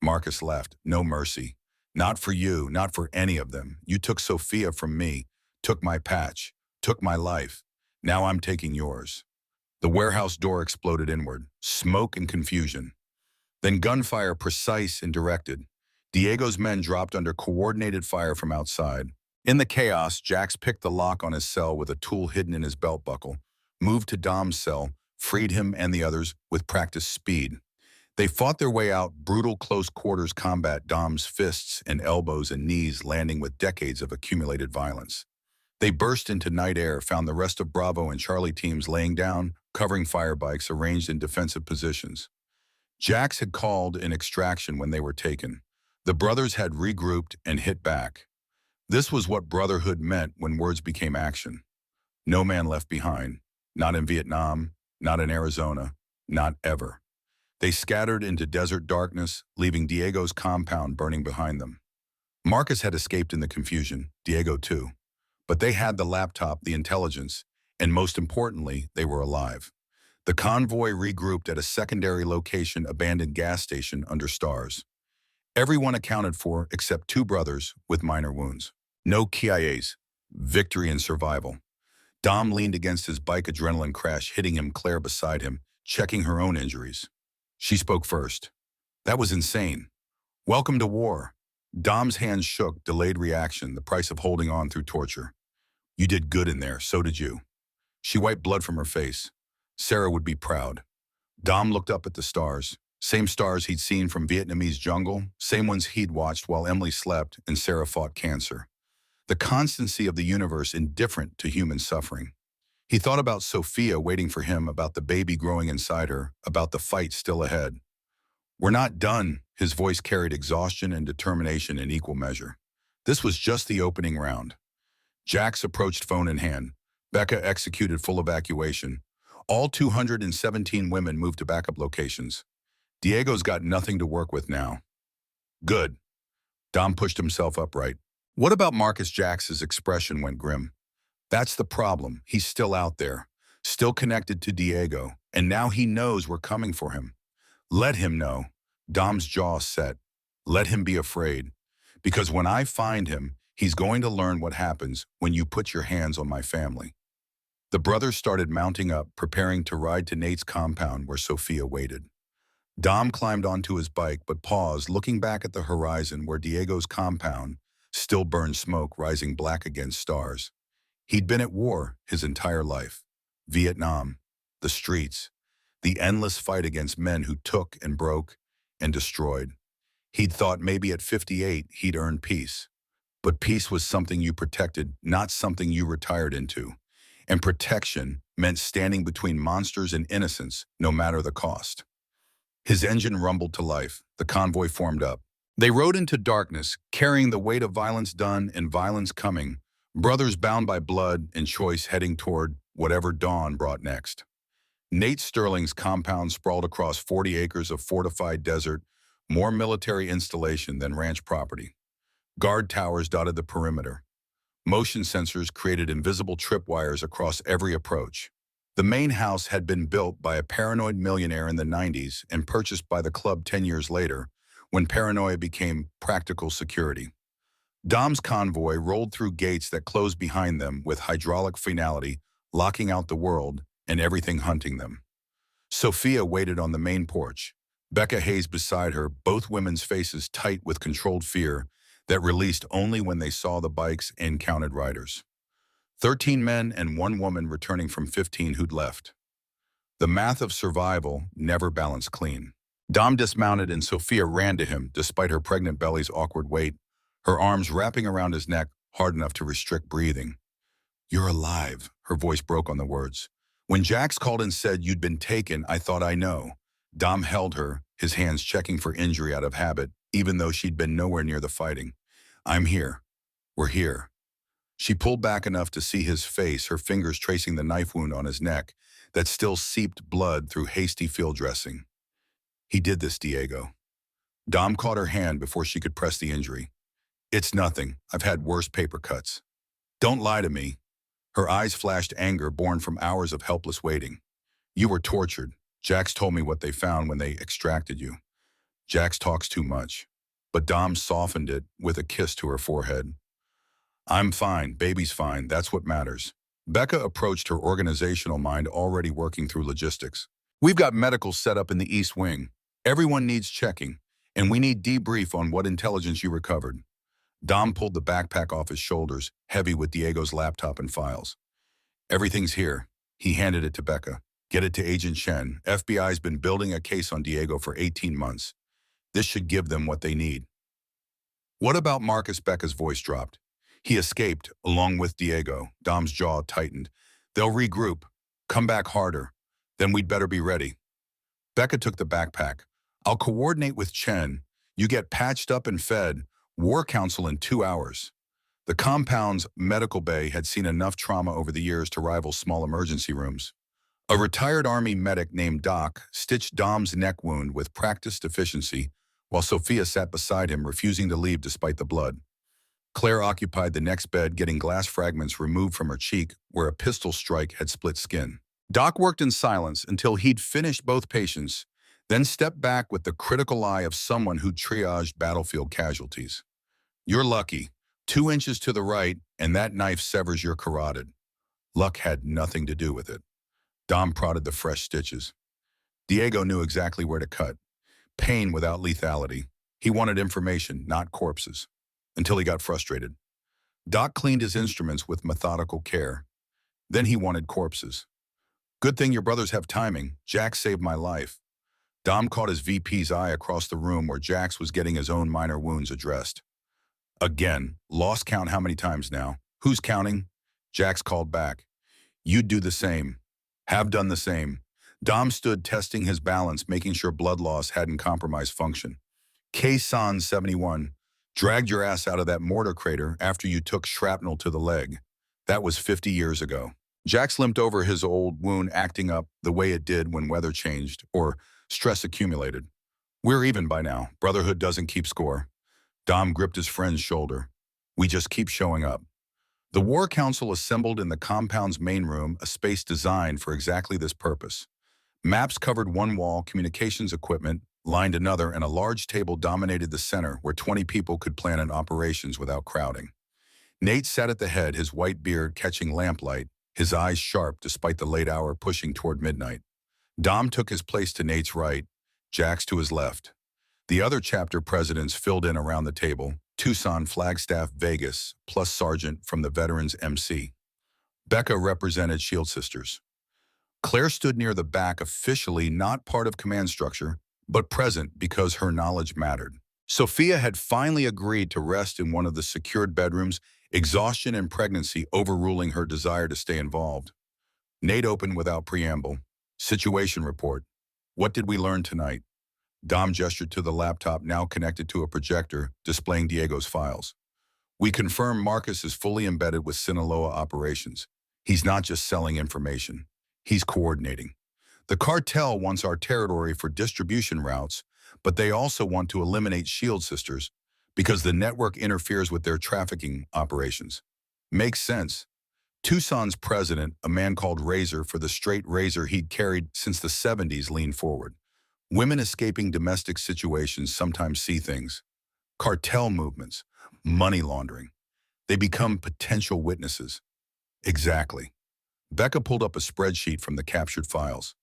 [SPEAKER 1] Marcus left. "No mercy. Not for you, not for any of them. You took Sophia from me, took my patch, took my life. Now I'm taking yours." The warehouse door exploded inward, smoke and confusion. Then gunfire, precise and directed. Diego's men dropped under coordinated fire from outside. In the chaos, Jax picked the lock on his cell with a tool hidden in his belt buckle, moved to Dom's cell, freed him and the others with practiced speed. They fought their way out, brutal close-quarters combat, Dom's fists and elbows and knees landing with decades of accumulated violence. They burst into night air, found the rest of Bravo and Charlie teams laying down, covering fire bikes arranged in defensive positions. Jax had called in extraction when they were taken. The brothers had regrouped and hit back. This was what brotherhood meant when words became action. No man left behind. Not in Vietnam, not in Arizona, not ever. They scattered into desert darkness, leaving Diego's compound burning behind them. Marcus had escaped in the confusion, Diego too. But they had the laptop, the intelligence, and most importantly, they were alive. The convoy regrouped at a secondary location, abandoned gas station under stars. Everyone accounted for except two brothers with minor wounds. No KIAs. Victory and survival. Dom leaned against his bike, adrenaline crash hitting him, Claire beside him, checking her own injuries. She spoke first. "That was insane. Welcome to war." Dom's hands shook, delayed reaction, the price of holding on through torture. "You did good in there, so did you." She wiped blood from her face. Sarah would be proud. Dom looked up at the stars. Same stars he'd seen from Vietnamese jungle, same ones he'd watched while Emily slept and Sarah fought cancer. The constancy of the universe indifferent to human suffering. He thought about Sophia waiting for him, about the baby growing inside her, about the fight still ahead. "We're not done." His voice carried exhaustion and determination in equal measure. This was just the opening round. Jax approached, phone in hand. Becca executed full evacuation. All 217 women moved to backup locations. Diego's got nothing to work with now. "Good." Dom pushed himself upright. "What about Marcus?" Jax's expression went grim. "That's the problem. He's still out there, still connected to Diego, and now he knows we're coming for him. Let him know." Dom's jaw set. "Let him be afraid. Because when I find him, he's going to learn what happens when you put your hands on my family." The brothers started mounting up, preparing to ride to Nate's compound where Sophia waited. Dom climbed onto his bike but paused, looking back at the horizon where Diego's compound still burned smoke rising black against stars. He'd been at war his entire life. Vietnam, the streets, the endless fight against men who took and broke and destroyed. He'd thought maybe at 58 he'd earned peace. But peace was something you protected, not something you retired into. And protection meant standing between monsters and innocence, no matter the cost. His engine rumbled to life. The convoy formed up. They rode into darkness, carrying the weight of violence done and violence coming, brothers bound by blood and choice heading toward whatever dawn brought next. Nate Sterling's compound sprawled across 40 acres of fortified desert, more military installation than ranch property. Guard towers dotted the perimeter. Motion sensors created invisible tripwires across every approach. The main house had been built by a paranoid millionaire in the 90s and purchased by the club 10 years later, when paranoia became practical security. Dom's convoy rolled through gates that closed behind them with hydraulic finality, locking out the world and everything hunting them. Sophia waited on the main porch, Becca Hayes beside her, both women's faces tight with controlled fear that released only when they saw the bikes and counted riders. 13 men and 1 woman returning from 15 who'd left. The math of survival never balanced clean. Dom dismounted and Sophia ran to him, despite her pregnant belly's awkward weight, her arms wrapping around his neck hard enough to restrict breathing. "You're alive," her voice broke on the words. "When Jax called and said you'd been taken, I thought I know." Dom held her, his hands checking for injury out of habit, even though she'd been nowhere near the fighting. "I'm here. We're here." She pulled back enough to see his face, her fingers tracing the knife wound on his neck that still seeped blood through hasty field dressing. He did this, Diego. Dom caught her hand before she could press the injury. It's nothing. I've had worse paper cuts. Don't lie to me. Her eyes flashed anger born from hours of helpless waiting. You were tortured. Jax told me what they found when they extracted you. Jax talks too much. But Dom softened it with a kiss to her forehead. I'm fine. Baby's fine. That's what matters. Becca approached her organizational mind already working through logistics. We've got medical set up in the East Wing. Everyone needs checking, and we need debrief on what intelligence you recovered. Dom pulled the backpack off his shoulders, heavy with Diego's laptop and files. Everything's here. He handed it to Becca. Get it to Agent Shen. FBI's been building a case on Diego for 18 months. This should give them what they need. What about Marcus? Becca's voice dropped. He escaped, along with Diego. Dom's jaw tightened. They'll regroup. Come back harder. Then we'd better be ready. Becca took the backpack. I'll coordinate with Chen. You get patched up and fed. War Council in 2 hours. The compound's medical bay had seen enough trauma over the years to rival small emergency rooms. A retired Army medic named Doc stitched Dom's neck wound with practiced efficiency, while Sophia sat beside him, refusing to leave despite the blood. Claire occupied the next bed, getting glass fragments removed from her cheek where a pistol strike had split skin. Doc worked in silence until he'd finished both patients, then stepped back with the critical eye of someone who triaged battlefield casualties. You're lucky. 2 inches to the right, and that knife severs your carotid. Luck had nothing to do with it. Dom prodded the fresh stitches. Diego knew exactly where to cut. Pain without lethality. He wanted information, not corpses. Until he got frustrated. Doc cleaned his instruments with methodical care. Then he wanted corpses. Good thing your brothers have timing. Jax saved my life. Dom caught his VP's eye across the room where Jax was getting his own minor wounds addressed. Again, lost count how many times now? Who's counting? Jax called back. You'd do the same. Have done the same. Dom stood testing his balance, making sure blood loss hadn't compromised function. K-San 71. Dragged your ass out of that mortar crater after you took shrapnel to the leg. That was 50 years ago. Jax limped over his old wound, acting up the way it did when weather changed or stress accumulated. We're even by now. Brotherhood doesn't keep score. Dom gripped his friend's shoulder. We just keep showing up. The War Council assembled in the compound's main room, a space designed for exactly this purpose. Maps covered one wall, communications equipment lined another, and a large table dominated the center where 20 people could plan an operations without crowding. Nate sat at the head, his white beard catching lamplight, his eyes sharp despite the late hour pushing toward midnight. Dom took his place to Nate's right, Jax to his left. The other chapter presidents filled in around the table, Tucson, Flagstaff, Vegas, plus Sergeant from the Veterans MC. Becca represented Shield Sisters. Claire stood near the back, officially not part of command structure, but present because her knowledge mattered. Sophia had finally agreed to rest in one of the secured bedrooms, exhaustion and pregnancy overruling her desire to stay involved. Nate opened without preamble. Situation report. What did we learn tonight? Dom gestured to the laptop now connected to a projector displaying Diego's files. We confirm Marcus is fully embedded with Sinaloa operations. He's not just selling information. He's coordinating. The cartel wants our territory for distribution routes, but they also want to eliminate Shield Sisters because the network interferes with their trafficking operations. Makes sense. Tucson's president, a man called Razor for the straight razor he'd carried since the 70s, leaned forward. Women escaping domestic situations sometimes see things. Cartel movements, money laundering. They become potential witnesses. Exactly. Becca pulled up a spreadsheet from the captured files.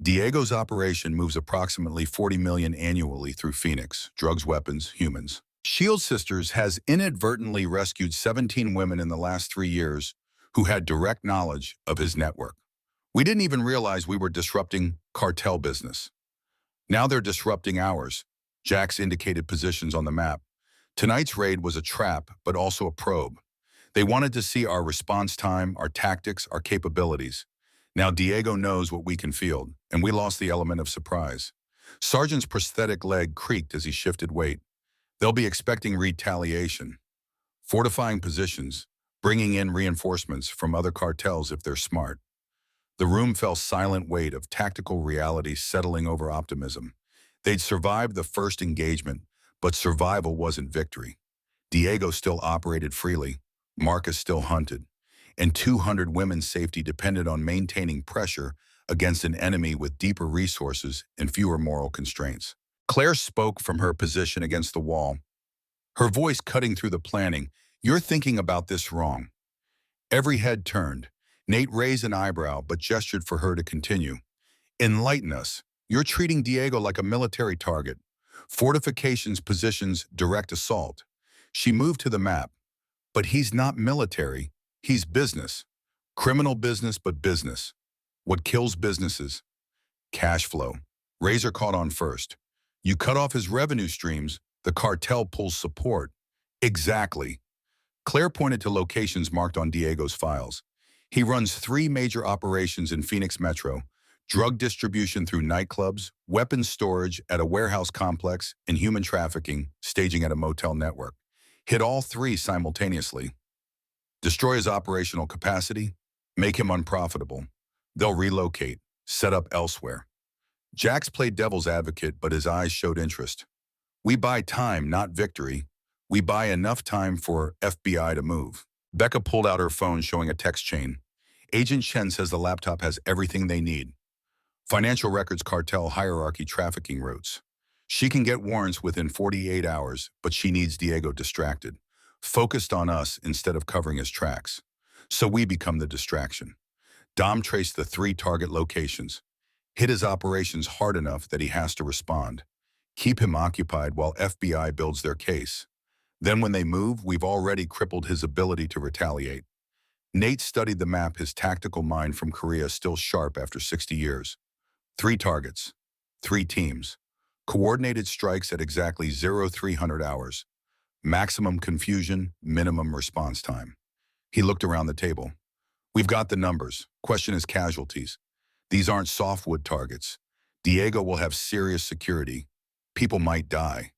[SPEAKER 1] Diego's operation moves approximately $40 million annually through Phoenix, drugs, weapons, humans. Shield Sisters has inadvertently rescued 17 women in the last 3 years who had direct knowledge of his network. We didn't even realize we were disrupting cartel business. Now they're disrupting ours. Jax indicated positions on the map. Tonight's raid was a trap, but also a probe. They wanted to see our response time, our tactics, our capabilities. Now Diego knows what we can field, and we lost the element of surprise. Sergeant's prosthetic leg creaked as he shifted weight. They'll be expecting retaliation. Fortifying positions, bringing in reinforcements from other cartels if they're smart. The room fell silent weight of tactical reality settling over optimism. They'd survived the first engagement, but survival wasn't victory. Diego still operated freely, Marcus still hunted, and 200 women's safety depended on maintaining pressure against an enemy with deeper resources and fewer moral constraints. Claire spoke from her position against the wall, her voice cutting through the planning. "You're thinking about this wrong." Every head turned. Nate raised an eyebrow but gestured for her to continue. "Enlighten us. You're treating Diego like a military target. Fortifications, positions, direct assault." She moved to the map. "But he's not military. He's business. Criminal business, but business. What kills businesses? Cash flow." Razor caught on first. "You cut off his revenue streams, the cartel pulls support." "Exactly." Claire pointed to locations marked on Diego's files. "He runs 3 major operations in Phoenix Metro: drug distribution through nightclubs, weapons storage at a warehouse complex, and human trafficking, staging at a motel network. Hit all 3 simultaneously. Destroy his operational capacity, make him unprofitable. They'll relocate, set up elsewhere." Jax played devil's advocate, but his eyes showed interest. "We buy time, not victory. We buy enough time for FBI to move." Becca pulled out her phone showing a text chain. "Agent Chen says the laptop has everything they need. Financial records, cartel, hierarchy, trafficking routes. She can get warrants within 48 hours, but she needs Diego distracted, focused on us instead of covering his tracks. So we become the distraction." Dom traced the 3 target locations. "Hit his operations hard enough that he has to respond. Keep him occupied while FBI builds their case. Then when they move, we've already crippled his ability to retaliate." Nate studied the map, his tactical mind from Korea still sharp after 60 years. 3 targets, 3 teams, coordinated strikes at exactly 0300 hours, maximum confusion, minimum response time. He looked around the table. "We've got the numbers. Question is casualties. These aren't softwood targets. Diego will have serious security. People might die."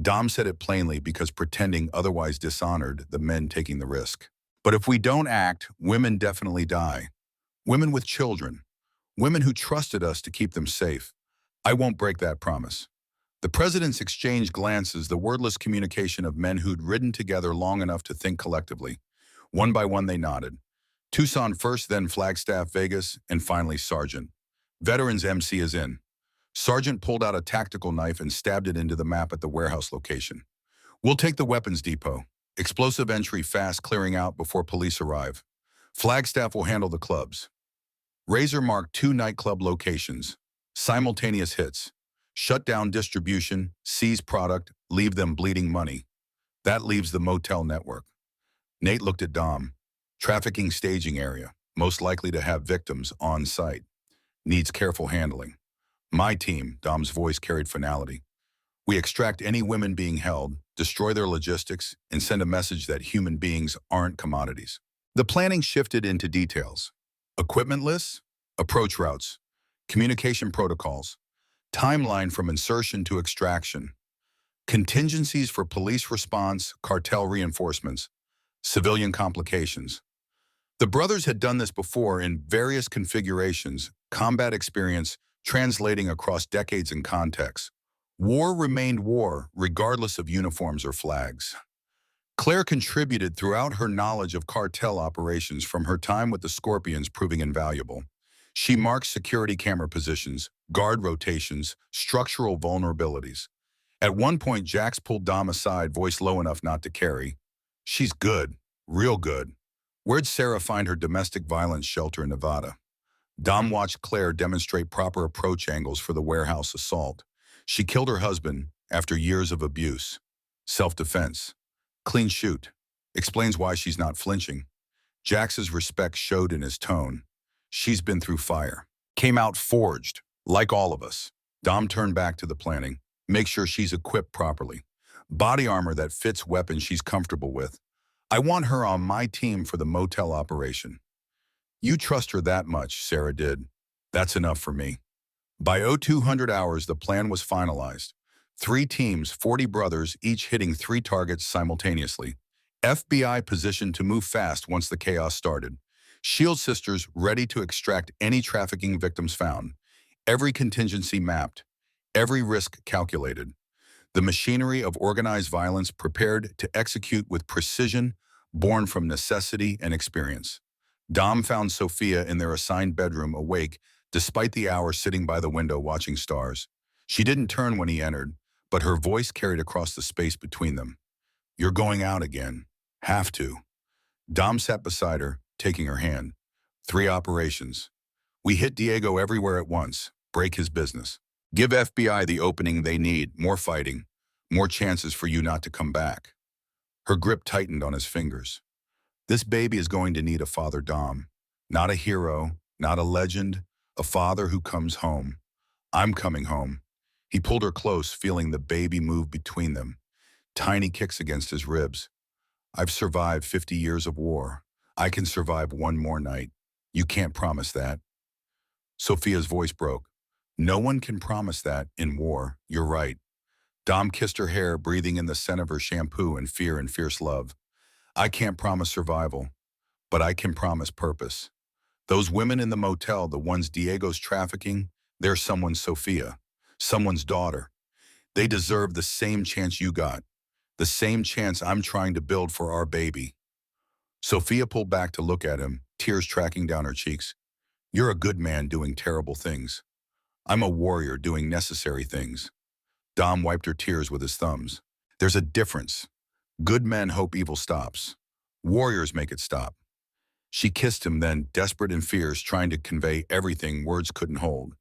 [SPEAKER 1] Dom said it plainly because pretending otherwise dishonored the men taking the risk. "But if we don't act, women definitely die. Women with children. Women who trusted us to keep them safe. I won't break that promise." The presidents exchanged glances, the wordless communication of men who'd ridden together long enough to think collectively. One by one they nodded. Tucson first, then Flagstaff, Vegas, and finally Sergeant. "Veterans MC is in." Sergeant pulled out a tactical knife and stabbed it into the map at the warehouse location. "We'll take the weapons depot. Explosive entry fast, clearing out before police arrive. Flagstaff will handle the clubs." Razor marked 2 nightclub locations. Simultaneous hits. Shut down distribution, seize product, leave them bleeding money. That leaves the motel network. Nate looked at Dom. "Trafficking staging area, most likely to have victims on site. Needs careful handling." "My team," Dom's voice carried finality. "We extract any women being held, destroy their logistics, and send a message that human beings aren't commodities." The planning shifted into details. Equipment lists, approach routes, communication protocols, timeline from insertion to extraction, contingencies for police response, cartel reinforcements, civilian complications. The brothers had done this before in various configurations, combat experience translating across decades and contexts. War remained war, regardless of uniforms or flags. Claire contributed throughout her knowledge of cartel operations from her time with the Scorpions proving invaluable. She marked security camera positions, guard rotations, structural vulnerabilities. At one point, Jax pulled Dom aside, voice low enough not to carry. "She's good, real good. Where'd Sarah find her domestic violence shelter in Nevada?" Dom watched Claire demonstrate proper approach angles for the warehouse assault. "She killed her husband after years of abuse. Self-defense. Clean shoot." Explains why she's not flinching. Jax's respect showed in his tone. "She's been through fire. Came out forged, like all of us." Dom turned back to the planning. "Make sure she's equipped properly. Body armor that fits weapons she's comfortable with. I want her on my team for the motel operation." "You trust her that much," Sarah did. "That's enough for me." By 0200 hours, the plan was finalized. 3 teams, 40 brothers, each hitting 3 targets simultaneously. FBI positioned to move fast once the chaos started. Shield sisters ready to extract any trafficking victims found. Every contingency mapped. every risk calculated. The machinery of organized violence prepared to execute with precision, born from necessity and experience. Dom found Sophia in their assigned bedroom awake, despite the hour sitting by the window watching stars. She didn't turn when he entered, but her voice carried across the space between them. "You're going out again. Have to." Dom sat beside her, taking her hand. "3 operations. We hit Diego everywhere at once. Break his business. Give FBI the opening they need, more fighting, more chances for you not to come back." Her grip tightened on his fingers. "This baby is going to need a father, Dom. Not a hero, not a legend, a father who comes home. I'm coming home." He pulled her close, feeling the baby move between them. Tiny kicks against his ribs. "I've survived 50 years of war. I can survive one more night. You can't promise that." Sophia's voice broke. "No one can promise that in war. You're right." Dom kissed her hair, breathing in the scent of her shampoo and fear and fierce love. "I can't promise survival, but I can promise purpose. Those women in the motel, the ones Diego's trafficking, they're someone's Sophia, someone's daughter. They deserve the same chance you got, the same chance I'm trying to build for our baby." Sophia pulled back to look at him, tears tracking down her cheeks. "You're a good man doing terrible things. I'm a warrior doing necessary things." Dom wiped her tears with his thumbs. "There's a difference. Good men hope evil stops. Warriors make it stop." She kissed him then, desperate and fierce, trying to convey everything words couldn't hold.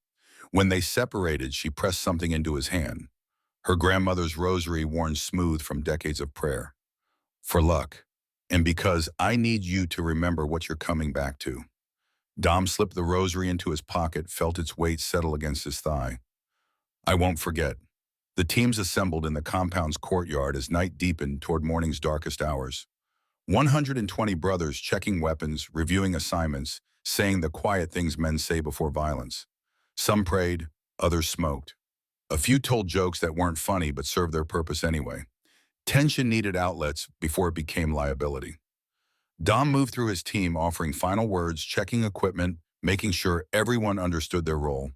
[SPEAKER 1] When they separated, she pressed something into his hand. Her grandmother's rosary worn smooth from decades of prayer. "For luck. And because I need you to remember what you're coming back to." Dom slipped the rosary into his pocket, felt its weight settle against his thigh. "I won't forget." The teams assembled in the compound's courtyard as night deepened toward morning's darkest hours. 120 brothers checking weapons, reviewing assignments, saying the quiet things men say before violence. Some prayed, others smoked. A few told jokes that weren't funny but served their purpose anyway. Tension needed outlets before it became liability. Dom moved through his team, offering final words, checking equipment, making sure everyone understood their role.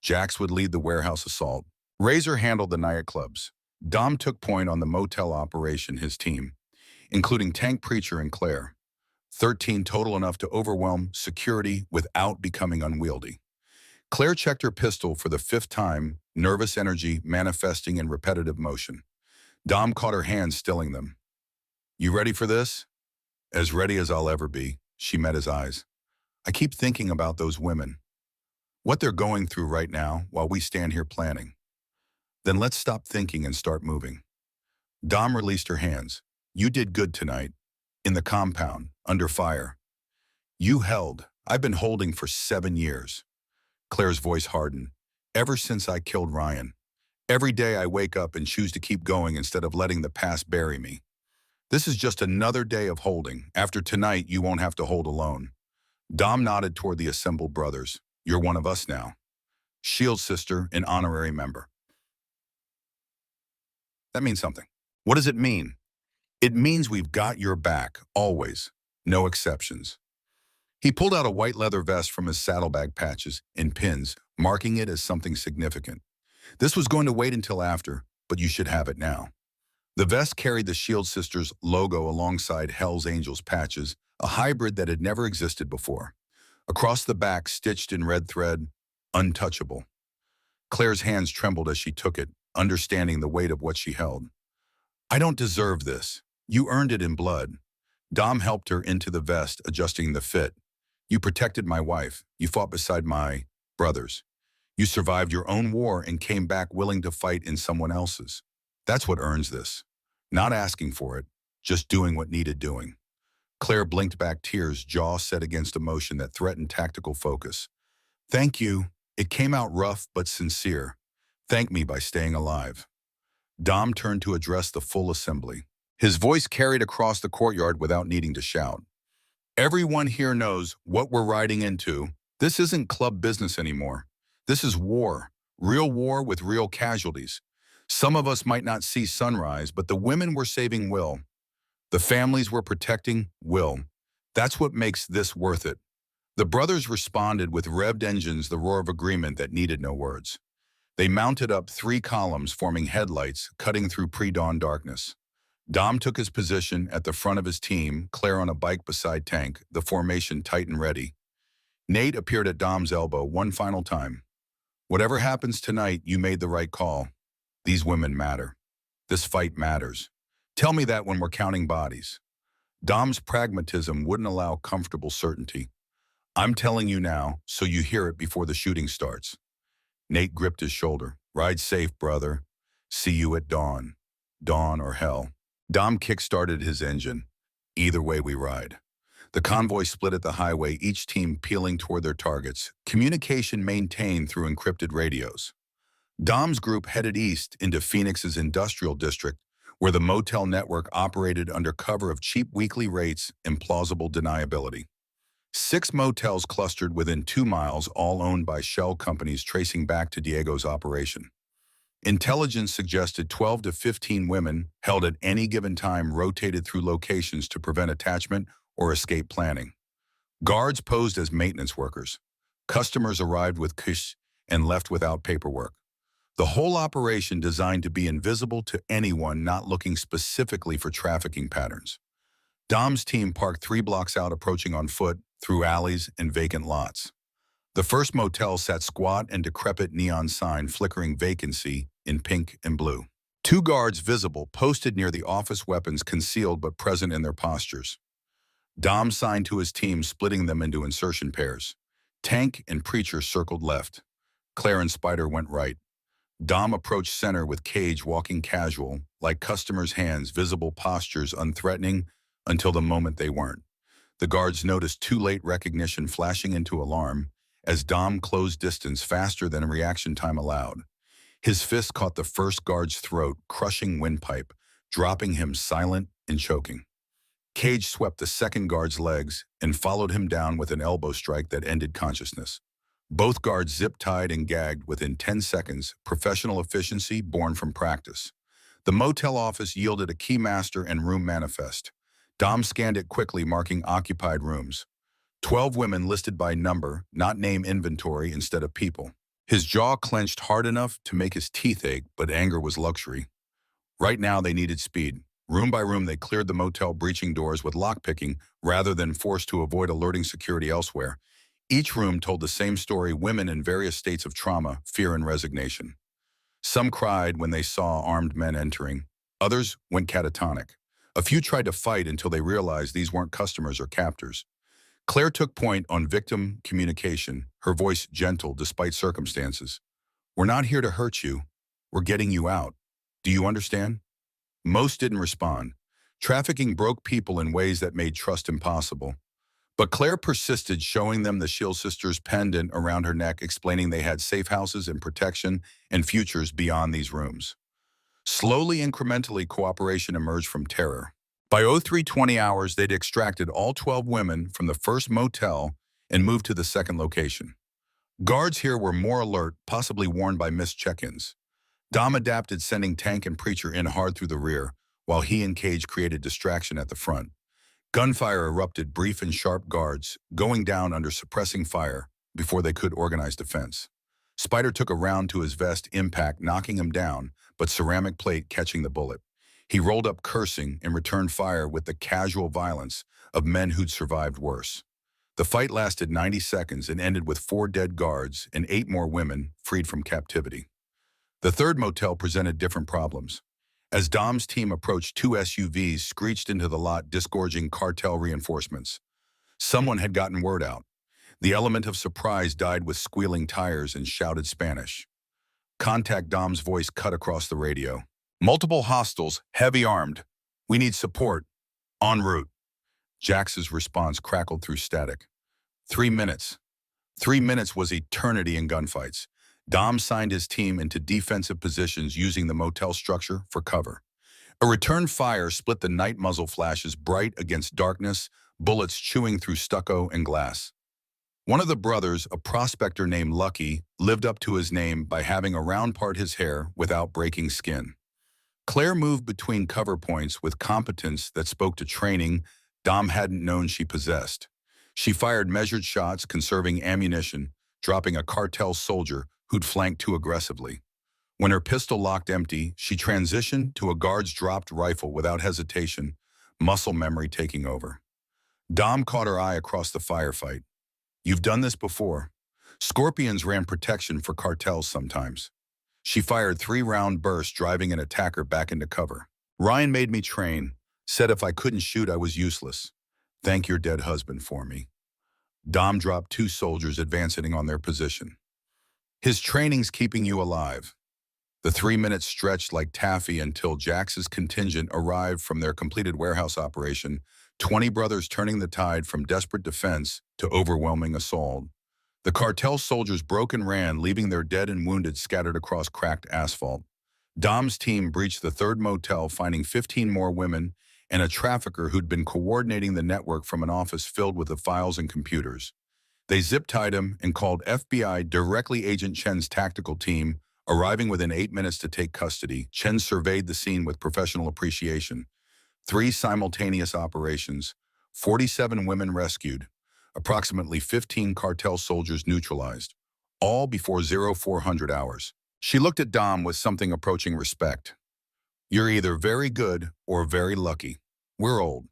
[SPEAKER 1] Jax would lead the warehouse assault. Razor handled the nightclubs. Dom took point on the motel operation, his team, including Tank Preacher and Claire. 13 total, enough to overwhelm security without becoming unwieldy. Claire checked her pistol for the 5th time, nervous energy manifesting in repetitive motion. Dom caught her hands, stilling them. "You ready for this?" "As ready as I'll ever be." She met his eyes. "I keep thinking about those women. What they're going through right now while we stand here planning. Then let's stop thinking and start moving." Dom released her hands. "You did good tonight. In the compound, under fire. You held. I've been holding for 7 years." Claire's voice hardened. "Ever since I killed Ryan. Every day I wake up and choose to keep going instead of letting the past bury me. This is just another day of holding. After tonight, you won't have to hold alone." Dom nodded toward the assembled brothers. "You're one of us now. Shield sister, an honorary member." That means something. What does it mean? It means we've got your back, always. No exceptions. He pulled out a white leather vest from his saddlebag patches and pins, marking it as something significant. "This was going to wait until after, but you should have it now." The vest carried the Shield Sisters logo alongside Hell's Angels patches, a hybrid that had never existed before. Across the back, stitched in red thread, "Untouchable." Claire's hands trembled as she took it, understanding the weight of what she held. "I don't deserve this. You earned it in blood." Dom helped her into the vest, adjusting the fit. "You protected my wife. You fought beside my brothers. You survived your own war and came back willing to fight in someone else's. That's what earns this. Not asking for it, just doing what needed doing." Claire blinked back, tears, jaw set against emotion that threatened tactical focus. "Thank you. It came out rough but sincere. Thank me by staying alive." Dom turned to address the full assembly. His voice carried across the courtyard without needing to shout. "Everyone here knows what we're riding into. This isn't club business anymore. This is war. Real war with real casualties. Some of us might not see sunrise, but the women we're saving will. The families we're protecting will. That's what makes this worth it." The brothers responded with revved engines, the roar of agreement that needed no words. They mounted up 3 columns forming headlights, cutting through pre-dawn darkness. Dom took his position at the front of his team, Claire on a bike beside Tank, the formation tight and ready. Nate appeared at Dom's elbow one final time. Whatever happens tonight, you made the right call. These women matter. This fight matters. Tell me that when we're counting bodies. Dom's pragmatism wouldn't allow comfortable certainty. I'm telling you now, so you hear it before the shooting starts. Nate gripped his shoulder. Ride safe, brother. See you at dawn. Dawn or hell. Dom kick-started his engine. Either way we ride. The convoy split at the highway, each team peeling toward their targets, communication maintained through encrypted radios. Dom's group headed east into Phoenix's industrial district, where the motel network operated under cover of cheap weekly rates and plausible deniability. 6 motels clustered within 2 miles, all owned by shell companies tracing back to Diego's operation. Intelligence suggested 12 to 15 women held at any given time rotated through locations to prevent attachment or escape planning. Guards posed as maintenance workers. Customers arrived with cash and left without paperwork. The whole operation designed to be invisible to anyone not looking specifically for trafficking patterns. Dom's team parked 3 blocks out, approaching on foot through alleys and vacant lots. The first motel sat squat and decrepit, neon sign flickering vacancy in pink and blue. 2 guards visible, posted near the office, weapons concealed but present in their postures. Dom signed to his team, splitting them into insertion pairs. Tank and Preacher circled left. Claire and Spider went right. Dom approached center with Cage walking casual, like customers' hands, visible postures unthreatening until the moment they weren't. The guards noticed too late recognition, flashing into alarm as Dom closed distance faster than reaction time allowed. His fist caught the first guard's throat, crushing windpipe, dropping him silent and choking. Cage swept the second guard's legs and followed him down with an elbow strike that ended consciousness. Both guards zip-tied and gagged within 10 seconds, professional efficiency born from practice. The motel office yielded a keymaster and room manifest. Dom scanned it quickly, marking occupied rooms. 12 women listed by number, not name inventory instead of people. His jaw clenched hard enough to make his teeth ache, but anger was luxury. Right now they needed speed. Room by room they cleared the motel, breaching doors with lockpicking rather than forced to avoid alerting security elsewhere. Each room told the same story: women in various states of trauma, fear, and resignation. Some cried when they saw armed men entering. Others went catatonic. A few tried to fight until they realized these weren't customers or captors. Claire took point on victim communication, her voice gentle despite circumstances. We're not here to hurt you. We're getting you out. Do you understand? Most didn't respond. Trafficking broke people in ways that made trust impossible. But Claire persisted, showing them the Shield Sisters pendant around her neck, explaining they had safe houses and protection and futures beyond these rooms. Slowly, incrementally, cooperation emerged from terror. By 03:20 hours, they'd extracted all 12 women from the first motel and moved to the second location. Guards here were more alert, possibly warned by missed check-ins. Dom adapted, sending Tank and Preacher in hard through the rear, while he and Cage created distraction at the front. Gunfire erupted, brief and sharp, guards going down under suppressing fire before they could organize defense. Spider took a round to his vest, impact knocking him down, but ceramic plate catching the bullet. He rolled up cursing and returned fire with the casual violence of men who'd survived worse. The fight lasted 90 seconds and ended with 4 dead guards and 8 more women freed from captivity. The third motel presented different problems. As Dom's team approached, 2 SUVs screeched into the lot, disgorging cartel reinforcements. Someone had gotten word out. The element of surprise died with squealing tires and shouted Spanish. Contact. Dom's voice cut across the radio. Multiple hostiles, heavy armed. We need support. En route. Jax's response crackled through static. 3 minutes. 3 minutes was eternity in gunfights. Dom signed his team into defensive positions, using the motel structure for cover. A return fire split the night, muzzle flashes bright against darkness, bullets chewing through stucco and glass. One of the brothers, a prospector named Lucky, lived up to his name by having a round part his hair without breaking skin. Claire moved between cover points with competence that spoke to training Dom hadn't known she possessed. She fired measured shots, conserving ammunition, dropping a cartel soldier who'd flanked too aggressively. When her pistol locked empty, she transitioned to a guard's dropped rifle without hesitation, muscle memory taking over. Dom caught her eye across the firefight. You've done this before. Scorpions ran protection for cartels sometimes. She fired 3-round bursts, driving an attacker back into cover. Ryan made me train, said if I couldn't shoot, I was useless. Thank your dead husband for me. Dom dropped 2 soldiers advancing on their position. His training's keeping you alive. The 3 minutes stretched like taffy until Jax's contingent arrived from their completed warehouse operation, 20 brothers turning the tide from desperate defense to overwhelming assault. The cartel soldiers broke and ran, leaving their dead and wounded scattered across cracked asphalt. Dom's team breached the 3rd motel, finding 15 more women and a trafficker who'd been coordinating the network from an office filled with the files and computers. They zip-tied him and called FBI directly Agent Chen's tactical team, arriving within 8 minutes to take custody. Chen surveyed the scene with professional appreciation. 3 simultaneous operations, 47 women rescued, approximately 15 cartel soldiers neutralized, all before 0400 hours. She looked at Dom with something approaching respect. You're either very good or very lucky. We're old.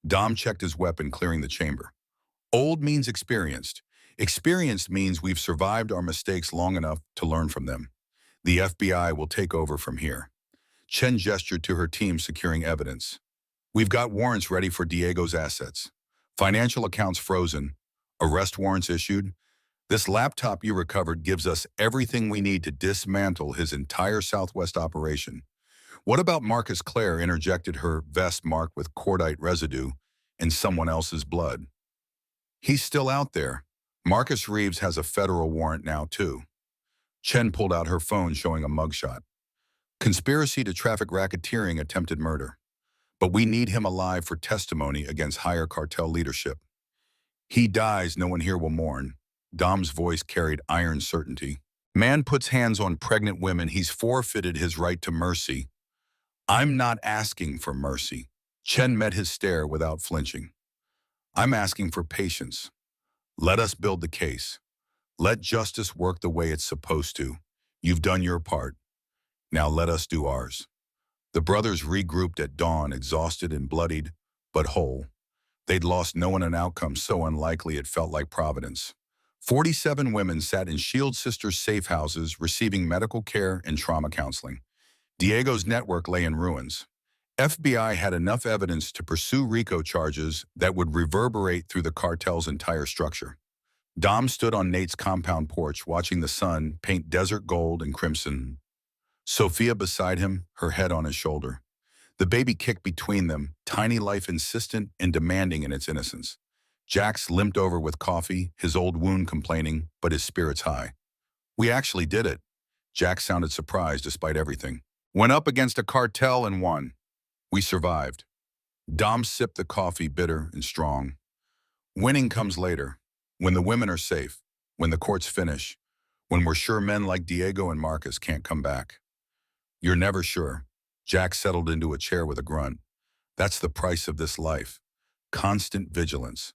[SPEAKER 1] Dom checked his weapon, clearing the chamber. Old means experienced. Experienced means we've survived our mistakes long enough to learn from them. The FBI will take over from here. Chen gestured to her team, securing evidence. We've got warrants ready for Diego's assets. Financial accounts frozen. Arrest warrants issued. This laptop you recovered gives us everything we need to dismantle his entire Southwest operation. What about Marcus? Claire interjected, her vest marked with cordite residue and someone else's blood. He's still out there. Marcus Reeves has a federal warrant now, too. Chen pulled out her phone, showing a mugshot. Conspiracy to traffic, racketeering, attempted murder. But we need him alive for testimony against higher cartel leadership. He dies, no one here will mourn. Dom's voice carried iron certainty. Man puts hands on pregnant women, he's forfeited his right to mercy. I'm not asking for mercy. Chen met his stare without flinching. I'm asking for patience. Let us build the case. Let justice work the way it's supposed to. You've done your part. Now let us do ours. The brothers regrouped at dawn, exhausted and bloodied, but whole. They'd lost no one, an outcome so unlikely it felt like providence. 47 women sat in Shield Sisters safe houses, receiving medical care and trauma counseling. Diego's network lay in ruins. FBI had enough evidence to pursue RICO charges that would reverberate through the cartel's entire structure. Dom stood on Nate's compound porch, watching the sun paint desert gold and crimson. Sophia beside him, her head on his shoulder. The baby kicked between them, tiny life insistent and demanding in its innocence. Jax limped over with coffee, his old wound complaining, but his spirits high. We actually did it. Jax sounded surprised despite everything. Went up against a cartel and won. We survived. Dom sipped the coffee, bitter and strong. Winning comes later, when the women are safe, when the courts finish, when we're sure men like Diego and Marcus can't come back. You're never sure. Jack settled into a chair with a grunt. That's the price of this life. Constant vigilance.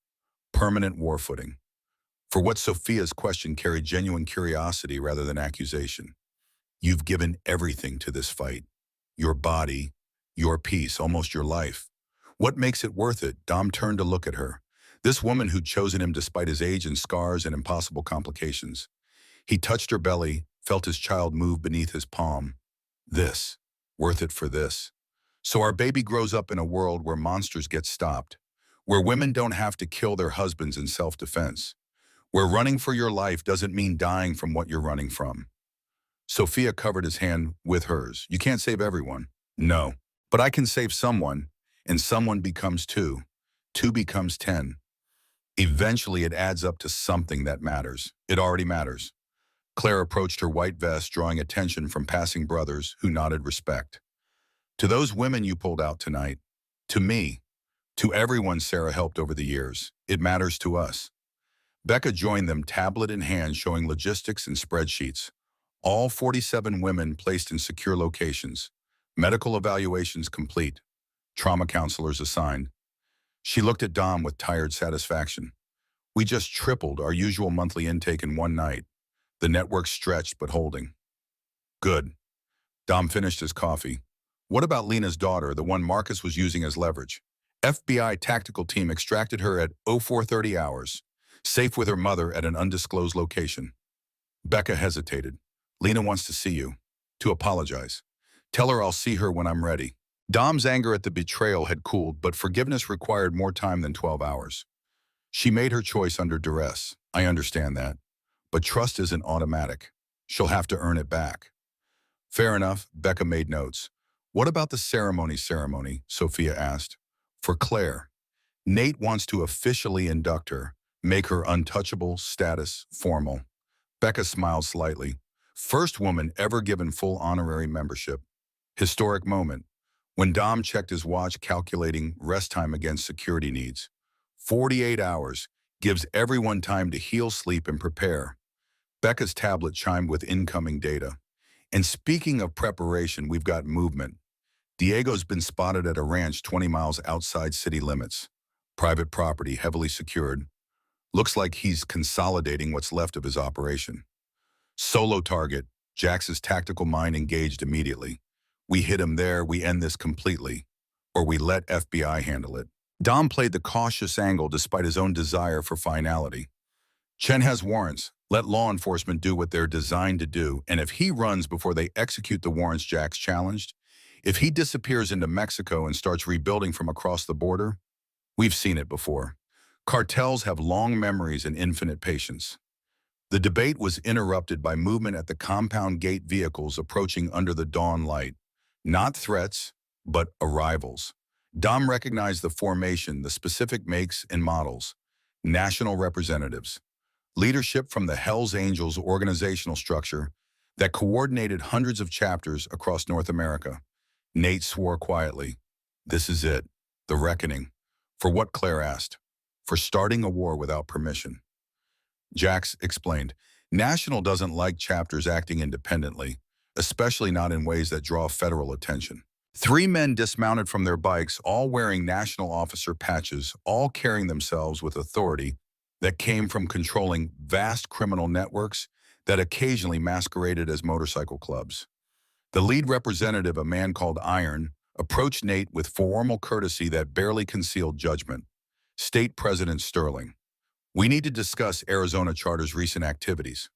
[SPEAKER 1] Permanent war footing. For what Sophia's question carried genuine curiosity rather than accusation. You've given everything to this fight. Your body, your peace, almost your life. What makes it worth it? Dom turned to look at her. This woman who'd chosen him despite his age and scars and impossible complications. He touched her belly, felt his child move beneath his palm. This. Worth it for this. So our baby grows up in a world where monsters get stopped. Where women don't have to kill their husbands in self-defense. Where running for your life doesn't mean dying from what you're running from. Sophia covered his hand with hers. You can't save everyone. No. But I can save someone, and someone becomes 2. 2 becomes 10. Eventually it adds up to something that matters. It already matters. Claire approached her white vest, drawing attention from passing brothers who nodded respect. To those women you pulled out tonight, to me, to everyone Sarah helped over the years, it matters to us. Becca joined them, tablet in hand, showing logistics and spreadsheets. All 47 women placed in secure locations. Medical evaluations complete. Trauma counselors assigned. She looked at Dom with tired satisfaction. We just tripled our usual monthly intake in one night. The network stretched but holding. Good. Dom finished his coffee. What about Lena's daughter, the one Marcus was using as leverage? FBI tactical team extracted her at 0430 hours, safe with her mother at an undisclosed location. Becca hesitated. Lena wants to see you. To apologize. Tell her I'll see her when I'm ready. Dom's anger at the betrayal had cooled, but forgiveness required more time than 12 hours. She made her choice under duress. I understand that. But trust isn't automatic. She'll have to earn it back. Fair enough, Becca made notes. What about the ceremony, Sophia asked. For Claire. Nate wants to officially induct her, make her untouchable status formal. Becca smiled slightly. First woman ever given full honorary membership. Historic moment. When Dom checked his watch calculating rest time against security needs. 48 hours gives everyone time to heal, sleep, and prepare. Becca's tablet chimed with incoming data. And speaking of preparation, we've got movement. Diego's been spotted at a ranch 20 miles outside city limits. Private property, heavily secured. Looks like he's consolidating what's left of his operation. Solo target. Jax's tactical mind engaged immediately. We hit him there, we end this completely. Or we let FBI handle it. Dom played the cautious angle despite his own desire for finality. Chen has warrants. Let law enforcement do what they're designed to do, and if he runs before they execute the warrants Jax challenged, if he disappears into Mexico and starts rebuilding from across the border, we've seen it before. Cartels have long memories and infinite patience. The debate was interrupted by movement at the compound gate, vehicles approaching under the dawn light. Not threats, but arrivals. Dom recognized the formation, the specific makes and models. National representatives. Leadership from the Hells Angels organizational structure that coordinated hundreds of chapters across North America. Nate swore quietly. This is it. The reckoning. For what, Claire asked. For starting a war without permission. Jax explained. National doesn't like chapters acting independently, especially not in ways that draw federal attention. 3 men dismounted from their bikes, all wearing national officer patches, all carrying themselves with authority that came from controlling vast criminal networks that occasionally masqueraded as motorcycle clubs. The lead representative, a man called Iron, approached Nate with formal courtesy that barely concealed judgment. State President Sterling. We need to discuss Arizona Charter's recent activities.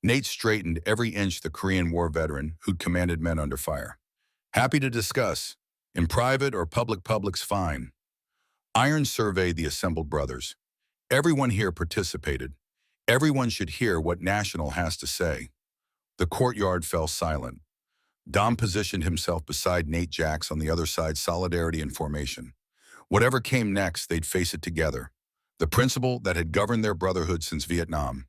[SPEAKER 1] Nate straightened every inch, the Korean War veteran who'd commanded men under fire. Happy to discuss. In private or public's fine. Iron surveyed the assembled brothers. Everyone here participated. Everyone should hear what National has to say. The courtyard fell silent. Dom positioned himself beside Nate Jax on the other side, solidarity and formation. Whatever came next, they'd face it together. The principle that had governed their brotherhood since Vietnam.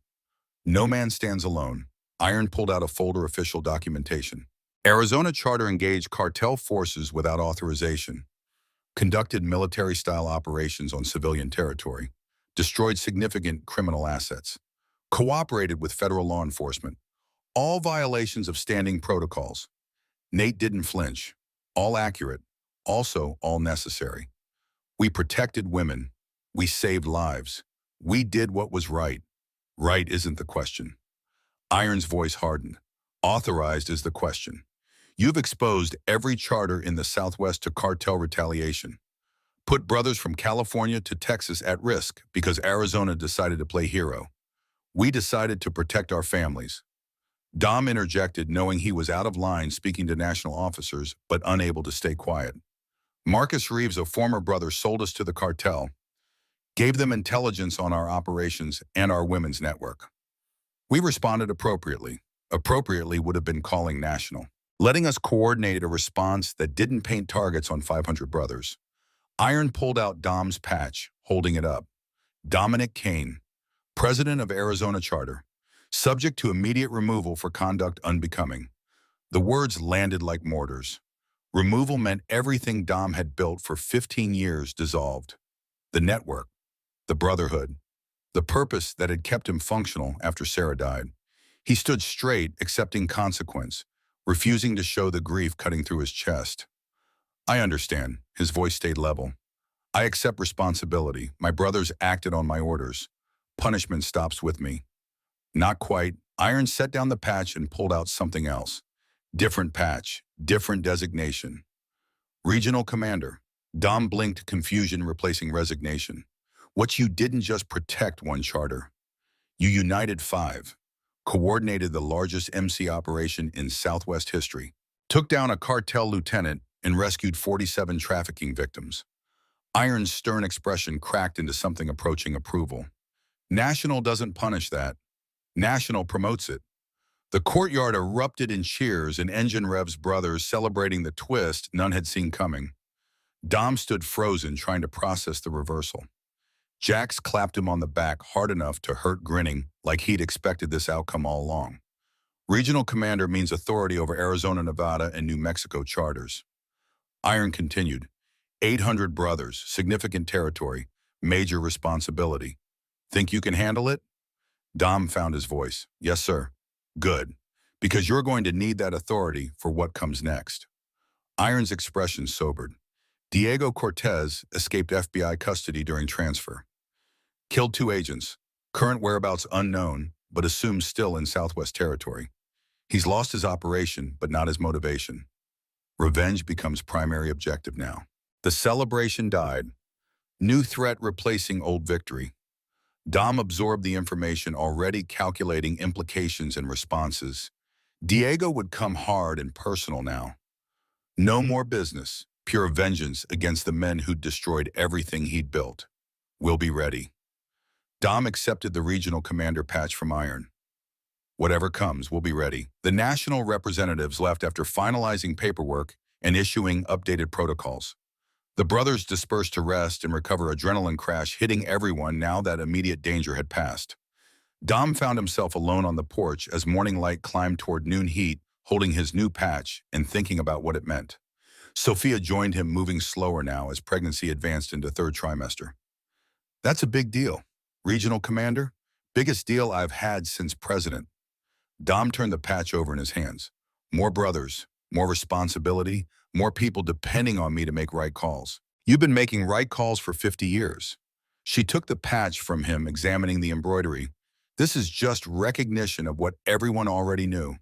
[SPEAKER 1] No man stands alone. Iron pulled out a folder of official documentation. Arizona Charter engaged cartel forces without authorization, conducted military-style operations on civilian territory, destroyed significant criminal assets, cooperated with federal law enforcement, all violations of standing protocols. Nate didn't flinch. All accurate, also all necessary. We protected women. We saved lives. We did what was right. Right isn't the question. Iron's voice hardened. Authorized is the question. You've exposed every charter in the Southwest to cartel retaliation. Put brothers from California to Texas at risk because Arizona decided to play hero. We decided to protect our families. Dom interjected, knowing he was out of line speaking to national officers, but unable to stay quiet. Marcus Reeves, a former brother, sold us to the cartel, gave them intelligence on our operations and our women's network. We responded appropriately. Appropriately would have been calling National, letting us coordinate a response that didn't paint targets on 500 brothers. Iron pulled out Dom's patch, holding it up. Dominic Kane, president of Arizona Charter, subject to immediate removal for conduct unbecoming. The words landed like mortars. Removal meant everything Dom had built for 15 years dissolved. The network, the brotherhood, the purpose that had kept him functional after Sarah died. He stood straight, accepting consequence, refusing to show the grief cutting through his chest. I understand. His voice stayed level. I accept responsibility. My brothers acted on my orders. Punishment stops with me. Not quite. Iron set down the patch and pulled out something else. Different patch, different designation. Regional Commander. Dom blinked, confusion replacing resignation. What you didn't just protect one charter. You united 5. Coordinated the largest MC operation in Southwest history. Took down a cartel lieutenant and rescued 47 trafficking victims. Iron's stern expression cracked into something approaching approval. National doesn't punish that. National promotes it. The courtyard erupted in cheers and engine revs brothers celebrating the twist none had seen coming. Dom stood frozen, trying to process the reversal. Jax clapped him on the back hard enough to hurt, grinning like he'd expected this outcome all along. Regional Commander means authority over Arizona, Nevada, and New Mexico charters. Iron continued. 800 brothers, significant territory, major responsibility. Think you can handle it? Dom found his voice. Yes, sir. Good. Because you're going to need that authority for what comes next. Iron's expression sobered. Diego Cortez escaped FBI custody during transfer. Killed 2 agents. Current whereabouts unknown, but assumed still in Southwest territory. He's lost his operation, but not his motivation. Revenge becomes primary objective now. The celebration died. New threat replacing old victory. Dom absorbed the information, already calculating implications and responses. Diego would come hard and personal now. No more business, pure vengeance against the men who'd destroyed everything he'd built. We'll be ready. Dom accepted the regional commander patch from Iron. Whatever comes, we'll be ready. The national representatives left after finalizing paperwork and issuing updated protocols. The brothers dispersed to rest and recover, adrenaline crash hitting everyone now that immediate danger had passed. Dom found himself alone on the porch as morning light climbed toward noon heat, holding his new patch and thinking about what it meant. Sophia joined him, moving slower now as pregnancy advanced into 3rd trimester. That's a big deal. Regional Commander? Biggest deal I've had since president. Dom turned the patch over in his hands. More brothers, more responsibility, more people depending on me to make right calls. You've been making right calls for 50 years. She took the patch from him, examining the embroidery. This is just recognition of what everyone already knew.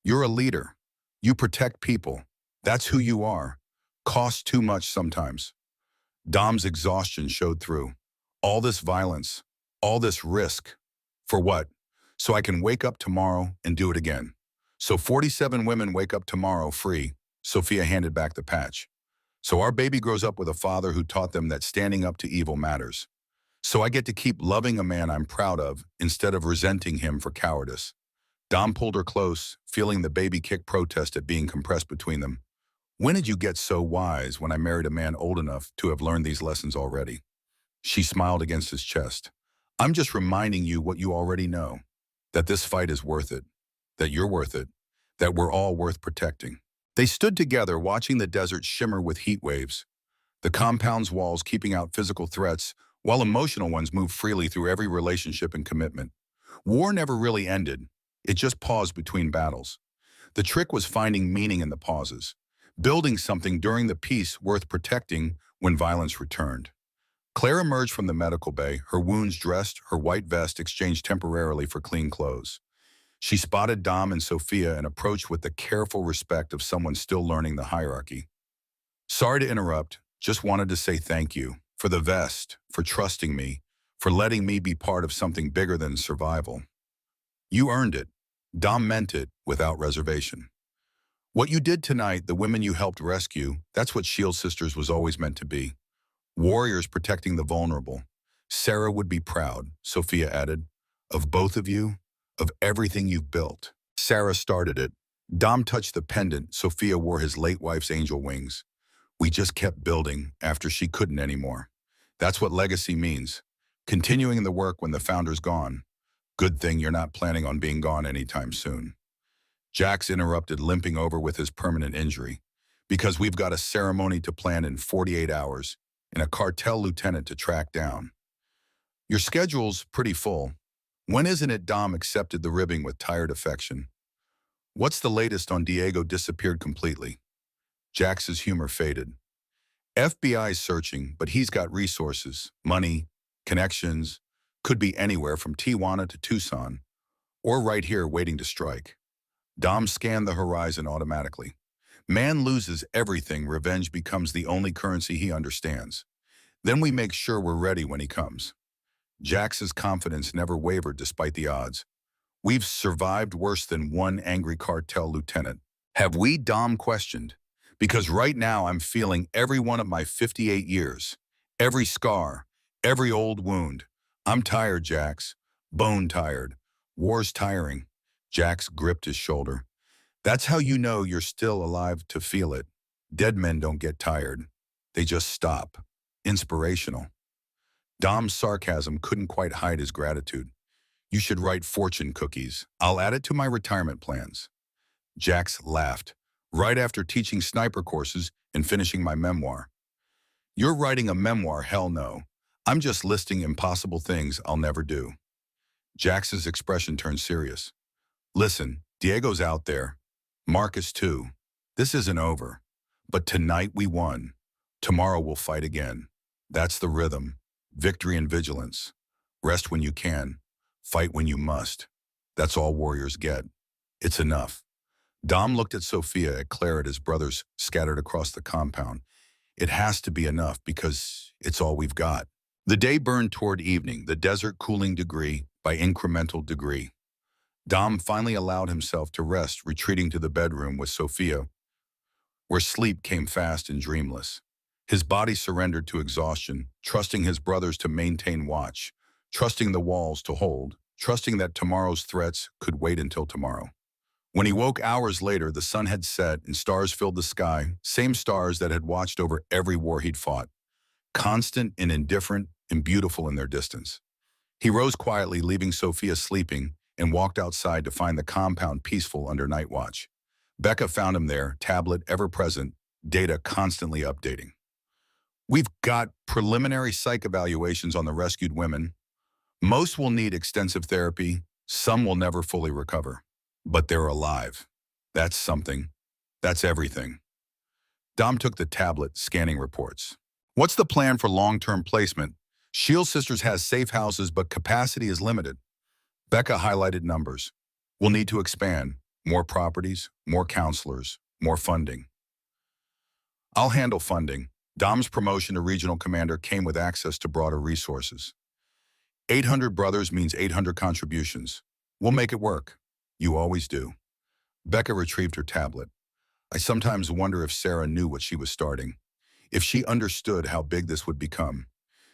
[SPEAKER 1] You're a leader. You protect people. That's who you are. Costs too much sometimes. Dom's exhaustion showed through. All this violence, all this risk. For what? So I can wake up tomorrow and do it again. So 47 women wake up tomorrow free. Sophia handed back the patch. So our baby grows up with a father who taught them that standing up to evil matters. So I get to keep loving a man I'm proud of instead of resenting him for cowardice. Dom pulled her close, feeling the baby kick protest at being compressed between them. When did you get so wise? When I married a man old enough to have learned these lessons already. She smiled against his chest. I'm just reminding you what you already know. That this fight is worth it. That you're worth it. That we're all worth protecting. They stood together, watching the desert shimmer with heat waves. The compound's walls keeping out physical threats, while emotional ones moved freely through every relationship and commitment. War never really ended. It just paused between battles. The trick was finding meaning in the pauses. Building something during the peace worth protecting when violence returned. Claire emerged from the medical bay, her wounds dressed, her white vest exchanged temporarily for clean clothes. She spotted Dom and Sophia and approached with the careful respect of someone still learning the hierarchy. Sorry to interrupt, just wanted to say thank you for the vest, for trusting me, for letting me be part of something bigger than survival. You earned it. Dom meant it without reservation. What you did tonight, the women you helped rescue, that's what Shield Sisters was always meant to be. Warriors protecting the vulnerable. Sarah would be proud, Sophia added, of both of you, of everything you've built. Sarah started it. Dom touched the pendant. Sophia wore his late wife's angel wings. We just kept building after she couldn't anymore. That's what legacy means. Continuing the work when the founder's gone. Good thing you're not planning on being gone anytime soon. Jax interrupted, limping over with his permanent injury. Because we've got a ceremony to plan in 48 hours and a cartel lieutenant to track down. Your schedule's pretty full. When isn't it? Dom accepted the ribbing with tired affection. What's the latest on Diego? Disappeared completely. Jax's humor faded. FBI's searching, but he's got resources, money, connections, could be anywhere from Tijuana to Tucson, or right here waiting to strike. Dom scanned the horizon automatically. Man loses everything, revenge becomes the only currency he understands. Then we make sure we're ready when he comes. Jax's confidence never wavered despite the odds. We've survived worse than one angry cartel lieutenant. Have we? Dom questioned. Because right now I'm feeling every one of my 58 years. Every scar, every old wound. I'm tired, Jax. Bone tired. War's tiring. Jax gripped his shoulder. That's how you know you're still alive to feel it. Dead men don't get tired. They just stop. Inspirational. Dom's sarcasm couldn't quite hide his gratitude. You should write fortune cookies. I'll add it to my retirement plans. Jax laughed. Right after teaching sniper courses and finishing my memoir. You're writing a memoir? Hell no. I'm just listing impossible things I'll never do. Jax's expression turned serious. Listen, Diego's out there. Marcus too. This isn't over. But tonight we won. Tomorrow we'll fight again. That's the rhythm. Victory and vigilance. Rest when you can. Fight when you must. That's all warriors get. It's enough. Dom looked at Sophia, at Claire, at his brothers scattered across the compound. It has to be enough because it's all we've got. The day burned toward evening, the desert cooling degree by incremental degree. Dom finally allowed himself to rest, retreating to the bedroom with Sophia, where sleep came fast and dreamless. His body surrendered to exhaustion, trusting his brothers to maintain watch, trusting the walls to hold, trusting that tomorrow's threats could wait until tomorrow. When he woke hours later, the sun had set and stars filled the sky, same stars that had watched over every war he'd fought, constant and indifferent and beautiful in their distance. He rose quietly, leaving Sophia sleeping, and walked outside to find the compound peaceful under night watch. Becca found him there, tablet ever present, data constantly updating. We've got preliminary psych evaluations on the rescued women. Most will need extensive therapy, some will never fully recover. But they're alive. That's something. That's everything. Dom took the tablet, scanning reports. What's the plan for long-term placement? Shield Sisters has safe houses, but capacity is limited. Becca highlighted numbers. We'll need to expand. More properties, more counselors, more funding. I'll handle funding. Dom's promotion to regional commander came with access to broader resources. 800 brothers means 800 contributions. We'll make it work. You always do. Becca retrieved her tablet. I sometimes wonder if Sarah knew what she was starting. If she understood how big this would become.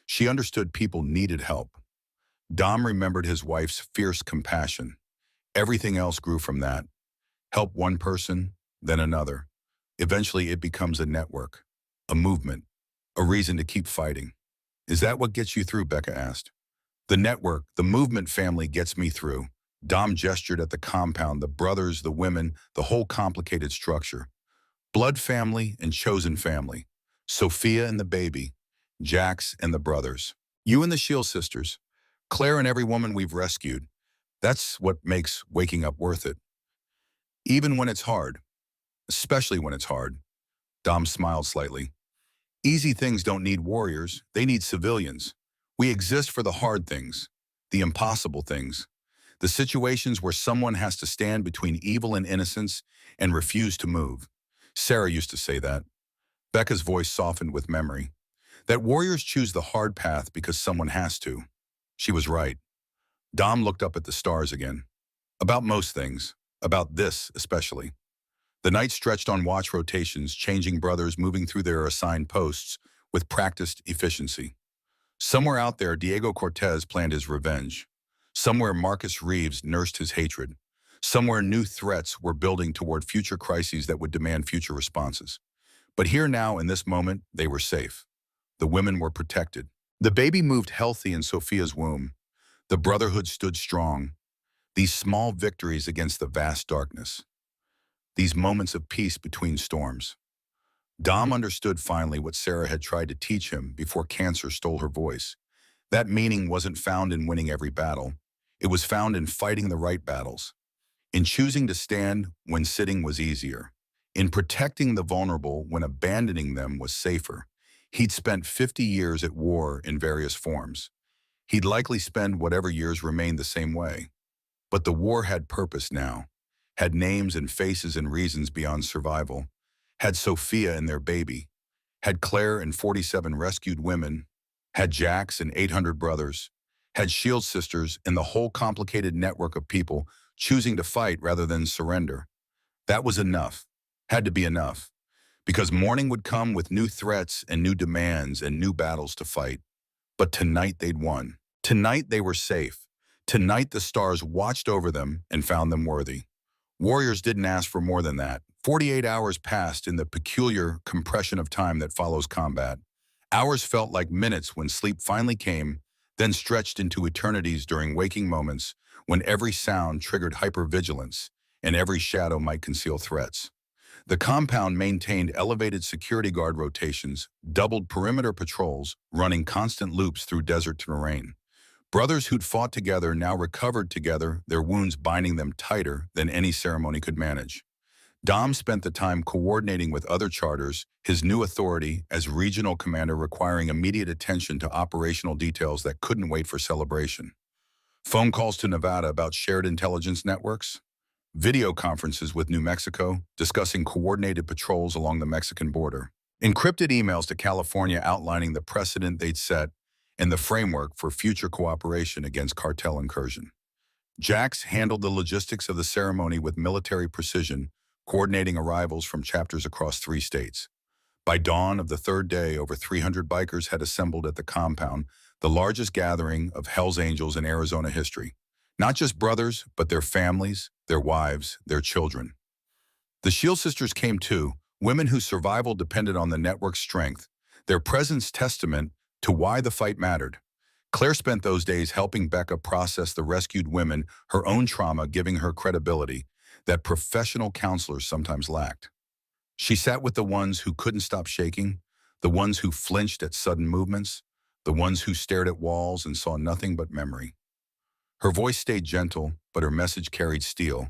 [SPEAKER 1] She understood people needed help. Dom remembered his wife's fierce compassion. Everything else grew from that. Help one person, then another. Eventually it becomes a network, a movement, a reason to keep fighting. Is that what gets you through? Becca asked. The network, the movement family gets me through. Dom gestured at the compound, the brothers, the women, the whole complicated structure. Blood family and chosen family. Sophia and the baby. Jax and the brothers. You and the Shield Sisters. Claire and every woman we've rescued. That's what makes waking up worth it. Even when it's hard. Especially when it's hard. Dom smiled slightly. Easy things don't need warriors. They need civilians. We exist for the hard things. The impossible things. The situations where someone has to stand between evil and innocence and refuse to move. Sarah used to say that. Becca's voice softened with memory. That warriors choose the hard path because someone has to. She was right. Dom looked up at the stars again. About most things. About this, especially. The night stretched on watch rotations, changing brothers moving through their assigned posts with practiced efficiency. Somewhere out there, Diego Cortez planned his revenge. Somewhere Marcus Reeves nursed his hatred. Somewhere new threats were building toward future crises that would demand future responses. But here now, in this moment, they were safe. The women were protected. The baby moved healthy in Sophia's womb. The brotherhood stood strong. These small victories against the vast darkness. These moments of peace between storms. Dom understood finally what Sarah had tried to teach him before cancer stole her voice. That meaning wasn't found in winning every battle. It was found in fighting the right battles, in choosing to stand when sitting was easier, in protecting the vulnerable when abandoning them was safer. He'd spent 50 years at war in various forms. He'd likely spend whatever years remained the same way. But the war had purpose now, had names and faces and reasons beyond survival, had Sophia and their baby, had Claire and 47 rescued women, had Jax and 800 brothers, had Shield sisters and the whole complicated network of people choosing to fight rather than surrender. That was enough, had to be enough, because morning would come with new threats and new demands and new battles to fight. But tonight they'd won. Tonight they were safe. Tonight the stars watched over them and found them worthy. Warriors didn't ask for more than that. 48 hours passed in the peculiar compression of time that follows combat. Hours felt like minutes when sleep finally came, then stretched into eternities during waking moments when every sound triggered hypervigilance and every shadow might conceal threats. The compound maintained elevated security guard rotations, doubled perimeter patrols, running constant loops through desert terrain. Brothers who'd fought together now recovered together, their wounds binding them tighter than any ceremony could manage. Dom spent the time coordinating with other charters, his new authority as regional commander requiring immediate attention to operational details that couldn't wait for celebration. Phone calls to Nevada about shared intelligence networks, video conferences with New Mexico discussing coordinated patrols along the Mexican border, encrypted emails to California outlining the precedent they'd set and the framework for future cooperation against cartel incursion. Jax handled the logistics of the ceremony with military precision, coordinating arrivals from chapters across 3 states. By dawn of the 3rd day, over 300 bikers had assembled at the compound, the largest gathering of Hell's Angels in Arizona history. Not just brothers, but their families, their wives, their children. The Shield sisters came too, women whose survival depended on the network's strength, their presence testament to why the fight mattered. Claire spent those days helping Becca process the rescued women, her own trauma giving her credibility that professional counselors sometimes lacked. She sat with the ones who couldn't stop shaking, the ones who flinched at sudden movements, the ones who stared at walls and saw nothing but memory. Her voice stayed gentle, but her message carried steel.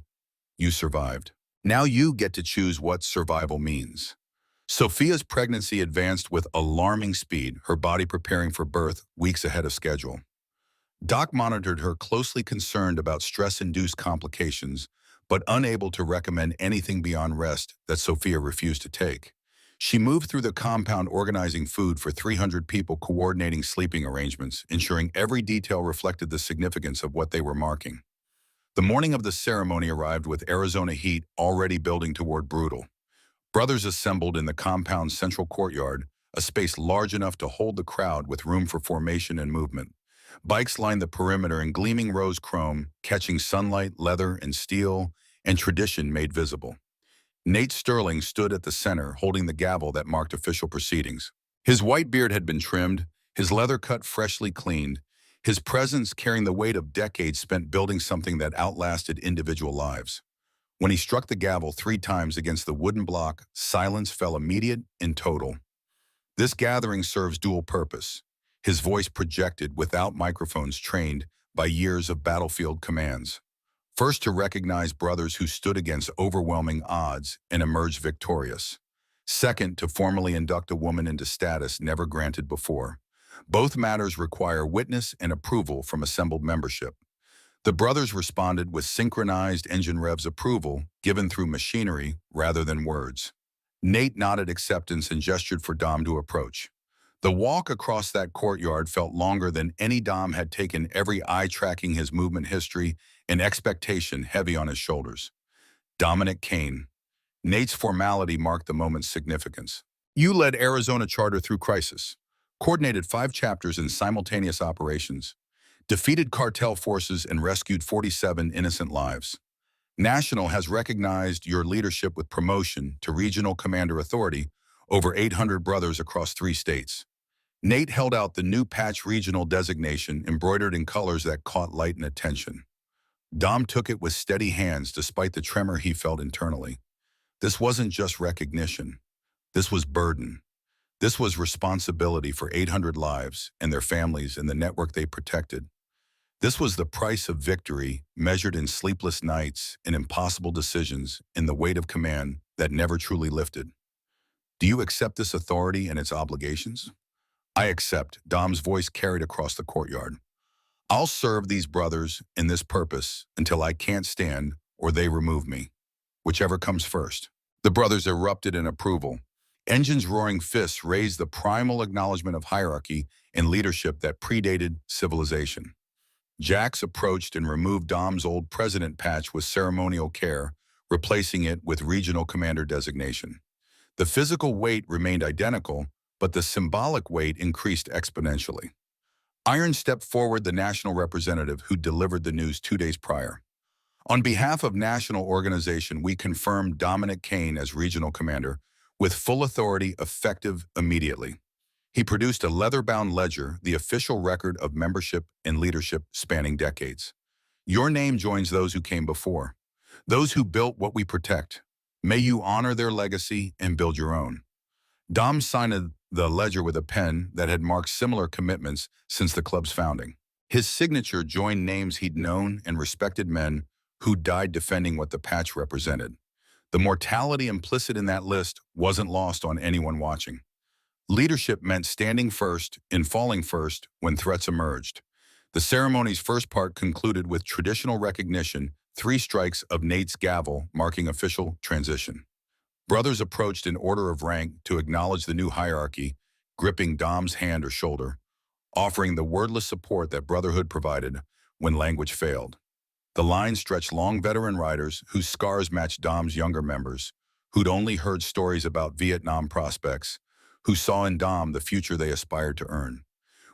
[SPEAKER 1] You survived. Now you get to choose what survival means. Sophia's pregnancy advanced with alarming speed, her body preparing for birth weeks ahead of schedule. Doc monitored her, closely concerned about stress-induced complications, but unable to recommend anything beyond rest that Sophia refused to take. She moved through the compound organizing food for 300 people, coordinating sleeping arrangements, ensuring every detail reflected the significance of what they were marking. The morning of the ceremony arrived with Arizona heat already building toward brutal. Brothers assembled in the compound's central courtyard, a space large enough to hold the crowd with room for formation and movement. Bikes lined the perimeter in gleaming rose chrome, catching sunlight, leather, and steel, and tradition made visible. Nate Sterling stood at the center, holding the gavel that marked official proceedings. His white beard had been trimmed, his leather cut freshly cleaned, his presence carrying the weight of decades spent building something that outlasted individual lives. When he struck the gavel 3 times against the wooden block, silence fell immediate and total. This gathering serves dual purpose. His voice projected without microphones trained by years of battlefield commands. First, to recognize brothers who stood against overwhelming odds and emerged victorious. Second, to formally induct a woman into status never granted before. Both matters require witness and approval from assembled membership. The brothers responded with synchronized engine revs approval given through machinery rather than words. Nate nodded acceptance and gestured for Dom to approach. The walk across that courtyard felt longer than any Dom had taken, every eye tracking his movement history and expectation heavy on his shoulders. Dominic Kane. Nate's formality marked the moment's significance. You led Arizona Charter through crisis, coordinated 5 chapters in simultaneous operations, defeated cartel forces and rescued 47 innocent lives. National has recognized your leadership with promotion to regional commander authority over 800 brothers across 3 states. Nate held out the new patch regional designation embroidered in colors that caught light and attention. Dom took it with steady hands despite the tremor he felt internally. This wasn't just recognition. This was burden. This was responsibility for 800 lives and their families and the network they protected. This was the price of victory, measured in sleepless nights and impossible decisions, in the weight of command that never truly lifted. Do you accept this authority and its obligations? I accept, Dom's voice carried across the courtyard. I'll serve these brothers in this purpose until I can't stand or they remove me, whichever comes first. The brothers erupted in approval. Engine's roaring fists raised the primal acknowledgement of hierarchy and leadership that predated civilization. Jax approached and removed Dom's old president patch with ceremonial care, replacing it with regional commander designation. The physical weight remained identical, but the symbolic weight increased exponentially. Iron stepped forward, the national representative who delivered the news 2 days prior. On behalf of national organization, we confirmed Dominic Kane as regional commander, with full authority effective immediately. He produced a leather-bound ledger, the official record of membership and leadership spanning decades. Your name joins those who came before, those who built what we protect. May you honor their legacy and build your own. Dom signed the ledger with a pen that had marked similar commitments since the club's founding. His signature joined names he'd known and respected, men who died defending what the patch represented. The mortality implicit in that list wasn't lost on anyone watching. Leadership meant standing first and falling first when threats emerged. The ceremony's first part concluded with traditional recognition, 3 strikes of Nate's gavel marking official transition. Brothers approached in order of rank to acknowledge the new hierarchy, gripping Dom's hand or shoulder, offering the wordless support that brotherhood provided when language failed. The line stretched long, veteran riders whose scars matched Dom's younger members, who'd only heard stories about Vietnam prospects, who saw in Dom the future they aspired to earn.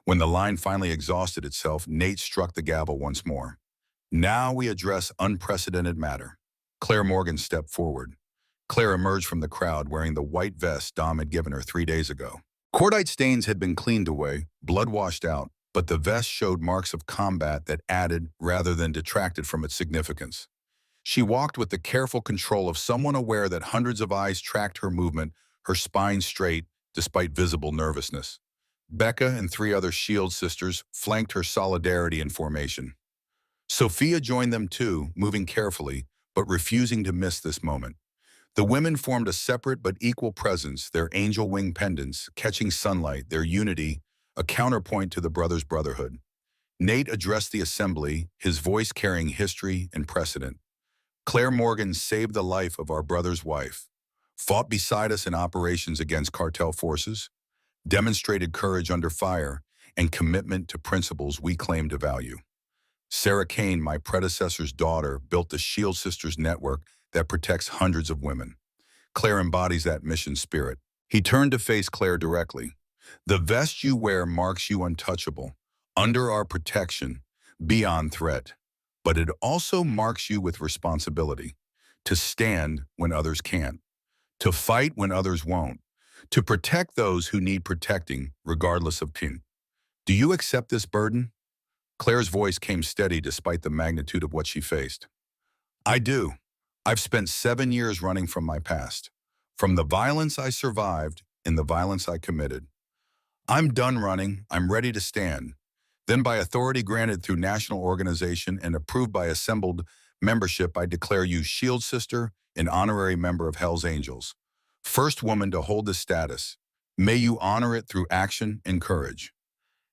[SPEAKER 1] When the line finally exhausted itself, Nate struck the gavel once more. Now we address unprecedented matter. Claire Morgan stepped forward. Claire emerged from the crowd wearing the white vest Dom had given her 3 days ago. Cordite stains had been cleaned away, blood washed out, but the vest showed marks of combat that added rather than detracted from its significance. She walked with the careful control of someone aware that hundreds of eyes tracked her movement, her spine straight despite visible nervousness. Becca and 3 other Shield sisters flanked her solidarity and formation. Sophia joined them too, moving carefully, but refusing to miss this moment. The women formed a separate but equal presence, their angel wing pendants catching sunlight, their unity, a counterpoint to the brothers' brotherhood. Nate addressed the assembly, his voice carrying history and precedent. Claire Morgan saved the life of our brother's wife, fought beside us in operations against cartel forces, demonstrated courage under fire, and commitment to principles we claim to value. Sarah Kane, my predecessor's daughter, built the Shield Sisters network that protects hundreds of women. Claire embodies that mission spirit. He turned to face Claire directly. The vest you wear marks you untouchable, under our protection, beyond threat. But it also marks you with responsibility, to stand when others can't, to fight when others won't, to protect those who need protecting, regardless of kin. Do you accept this burden? Claire's voice came steady despite the magnitude of what she faced. I do. I've spent 7 years running from my past, from the violence I survived and the violence I committed. I'm done running. I'm ready to stand. Then by authority granted through national organization and approved by assembled membership, I declare you Shield Sister and honorary member of Hell's Angels. First woman to hold this status. May you honor it through action and courage.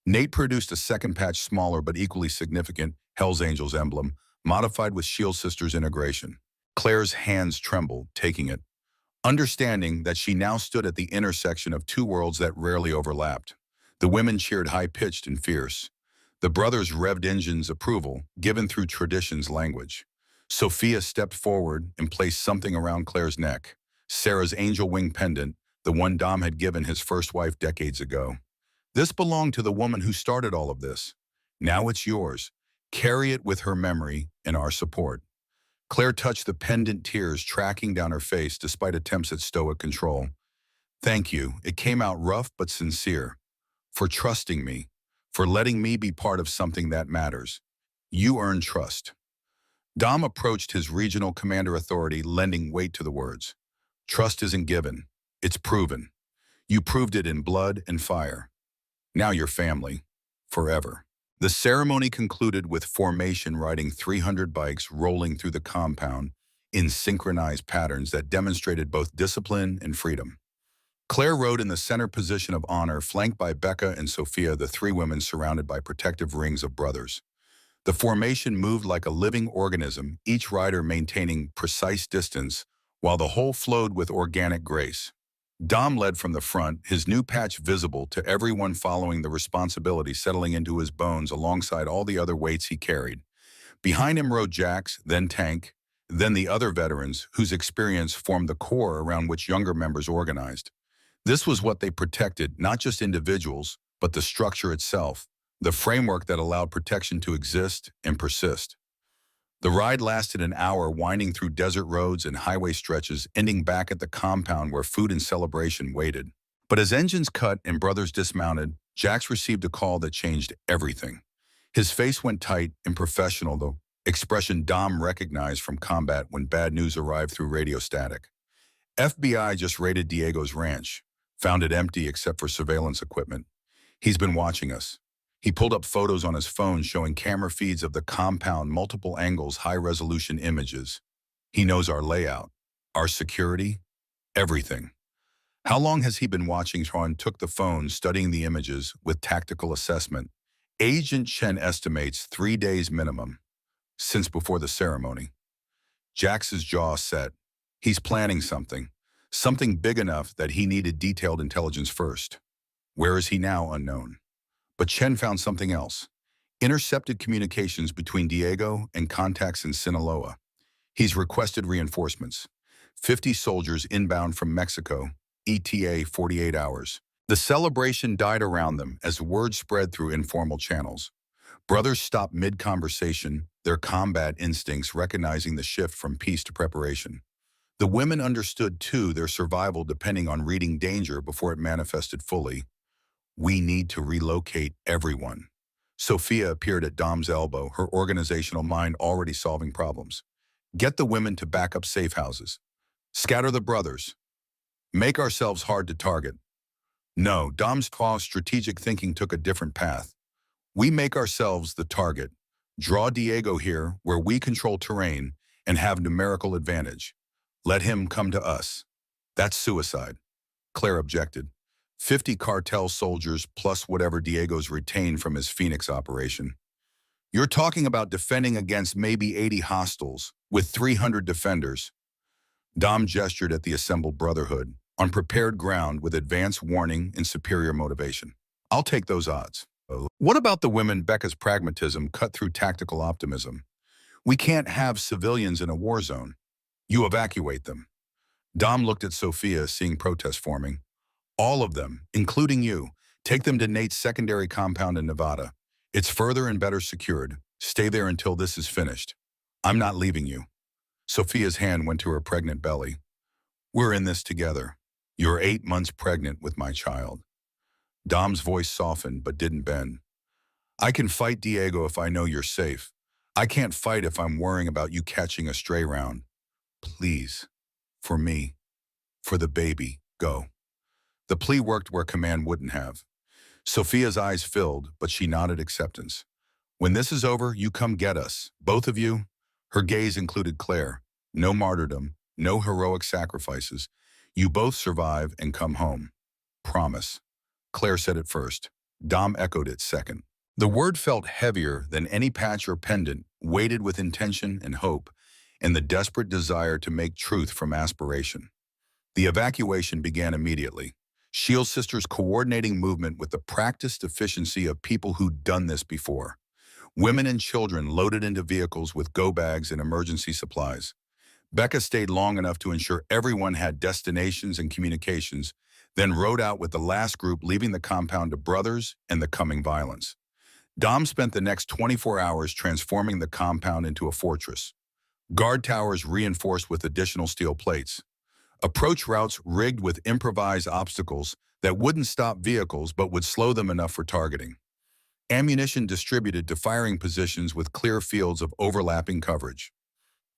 [SPEAKER 1] Nate produced a second patch, smaller but equally significant, Hell's Angels emblem, modified with Shield Sisters integration. Claire's hands trembled, taking it, understanding that she now stood at the intersection of 2 worlds that rarely overlapped. The women cheered high-pitched and fierce. The brothers revved engines approval, given through tradition's language. Sophia stepped forward and placed something around Claire's neck, Sarah's angel wing pendant, the one Dom had given his first wife decades ago. This belonged to the woman who started all of this. Now it's yours. Carry it with her memory and our support. Claire touched the pendant, tears tracking down her face despite attempts at stoic control. Thank you. It came out rough but sincere. For trusting me. For letting me be part of something that matters. You earn trust. Dom approached his regional commander authority, lending weight to the words. Trust isn't given. It's proven. You proved it in blood and fire. Now you're family. Forever. The ceremony concluded with formation riding 300 bikes rolling through the compound in synchronized patterns that demonstrated both discipline and freedom. Claire rode in the center position of honor, flanked by Becca and Sophia, the three women surrounded by protective rings of brothers. The formation moved like a living organism, each rider maintaining precise distance, while the whole flowed with organic grace. Dom led from the front, his new patch visible to everyone, following the responsibility settling into his bones alongside all the other weights he carried. Behind him rode Jax, then Tank, then the other veterans, whose experience formed the core around which younger members organized. This was what they protected, not just individuals, but the structure itself, the framework that allowed protection to exist and persist. The ride lasted an hour, winding through desert roads and highway stretches, ending back at the compound where food and celebration waited. But as engines cut and brothers dismounted, Jax received a call that changed everything. His face went tight and professional, the expression Dom recognized from combat when bad news arrived through radio static. FBI just raided Diego's ranch, found it empty except for surveillance equipment. He's been watching us. He pulled up photos on his phone showing camera feeds of the compound, multiple angles, high-resolution images. He knows our layout, our security, everything. How long has he been watching? Tron took the phone, studying the images with tactical assessment. Agent Chen estimates 3 days minimum, since before the ceremony. Jax's jaw set. He's planning something big enough that he needed detailed intelligence first. Where is he now? Unknown. But Chen found something else. Intercepted communications between Diego and contacts in Sinaloa. He's requested reinforcements. 50 soldiers inbound from Mexico, ETA 48 hours. The celebration died around them as word spread through informal channels. Brothers stopped mid-conversation, their combat instincts recognizing the shift from peace to preparation. The women understood, too, their survival depending on reading danger before it manifested fully. We need to relocate everyone. Sophia appeared at Dom's elbow, her organizational mind already solving problems. Get the women to back up safe houses. Scatter the brothers. Make ourselves hard to target. No, Dom's strategic thinking took a different path. We make ourselves the target. Draw Diego here, where we control terrain and have numerical advantage. Let him come to us. That's suicide. Claire objected. 50 cartel soldiers plus whatever Diego's retained from his Phoenix operation. You're talking about defending against maybe 80 hostiles with 300 defenders. Dom gestured at the assembled brotherhood, on prepared ground with advance warning and superior motivation. I'll take those odds. What about the women? Becca's pragmatism cut through tactical optimism. We can't have civilians in a war zone. You evacuate them. Dom looked at Sophia, seeing protests forming. All of them, including you. Take them to Nate's secondary compound in Nevada. It's further and better secured. Stay there until this is finished. I'm not leaving you. Sophia's hand went to her pregnant belly. We're in this together. You're 8 months pregnant with my child. Dom's voice softened but didn't bend. I can fight Diego if I know you're safe. I can't fight if I'm worrying about you catching a stray round. Please. For me. For the baby. Go. The plea worked where command wouldn't have. Sophia's eyes filled, but she nodded acceptance. When this is over, you come get us, both of you. Her gaze included Claire. No martyrdom, no heroic sacrifices. You both survive and come home. Promise. Claire said it first. Dom echoed it second. The word felt heavier than any patch or pendant, weighted with intention and hope, and the desperate desire to make truth from aspiration. The evacuation began immediately. Shield sisters coordinating movement with the practiced efficiency of people who'd done this before. Women and children loaded into vehicles with go bags and emergency supplies. Becca stayed long enough to ensure everyone had destinations and communications, then rode out with the last group, leaving the compound to brothers and the coming violence. Dom spent the next 24 hours transforming the compound into a fortress. Guard towers reinforced with additional steel plates. Approach routes rigged with improvised obstacles that wouldn't stop vehicles but would slow them enough for targeting. Ammunition distributed to firing positions with clear fields of overlapping coverage.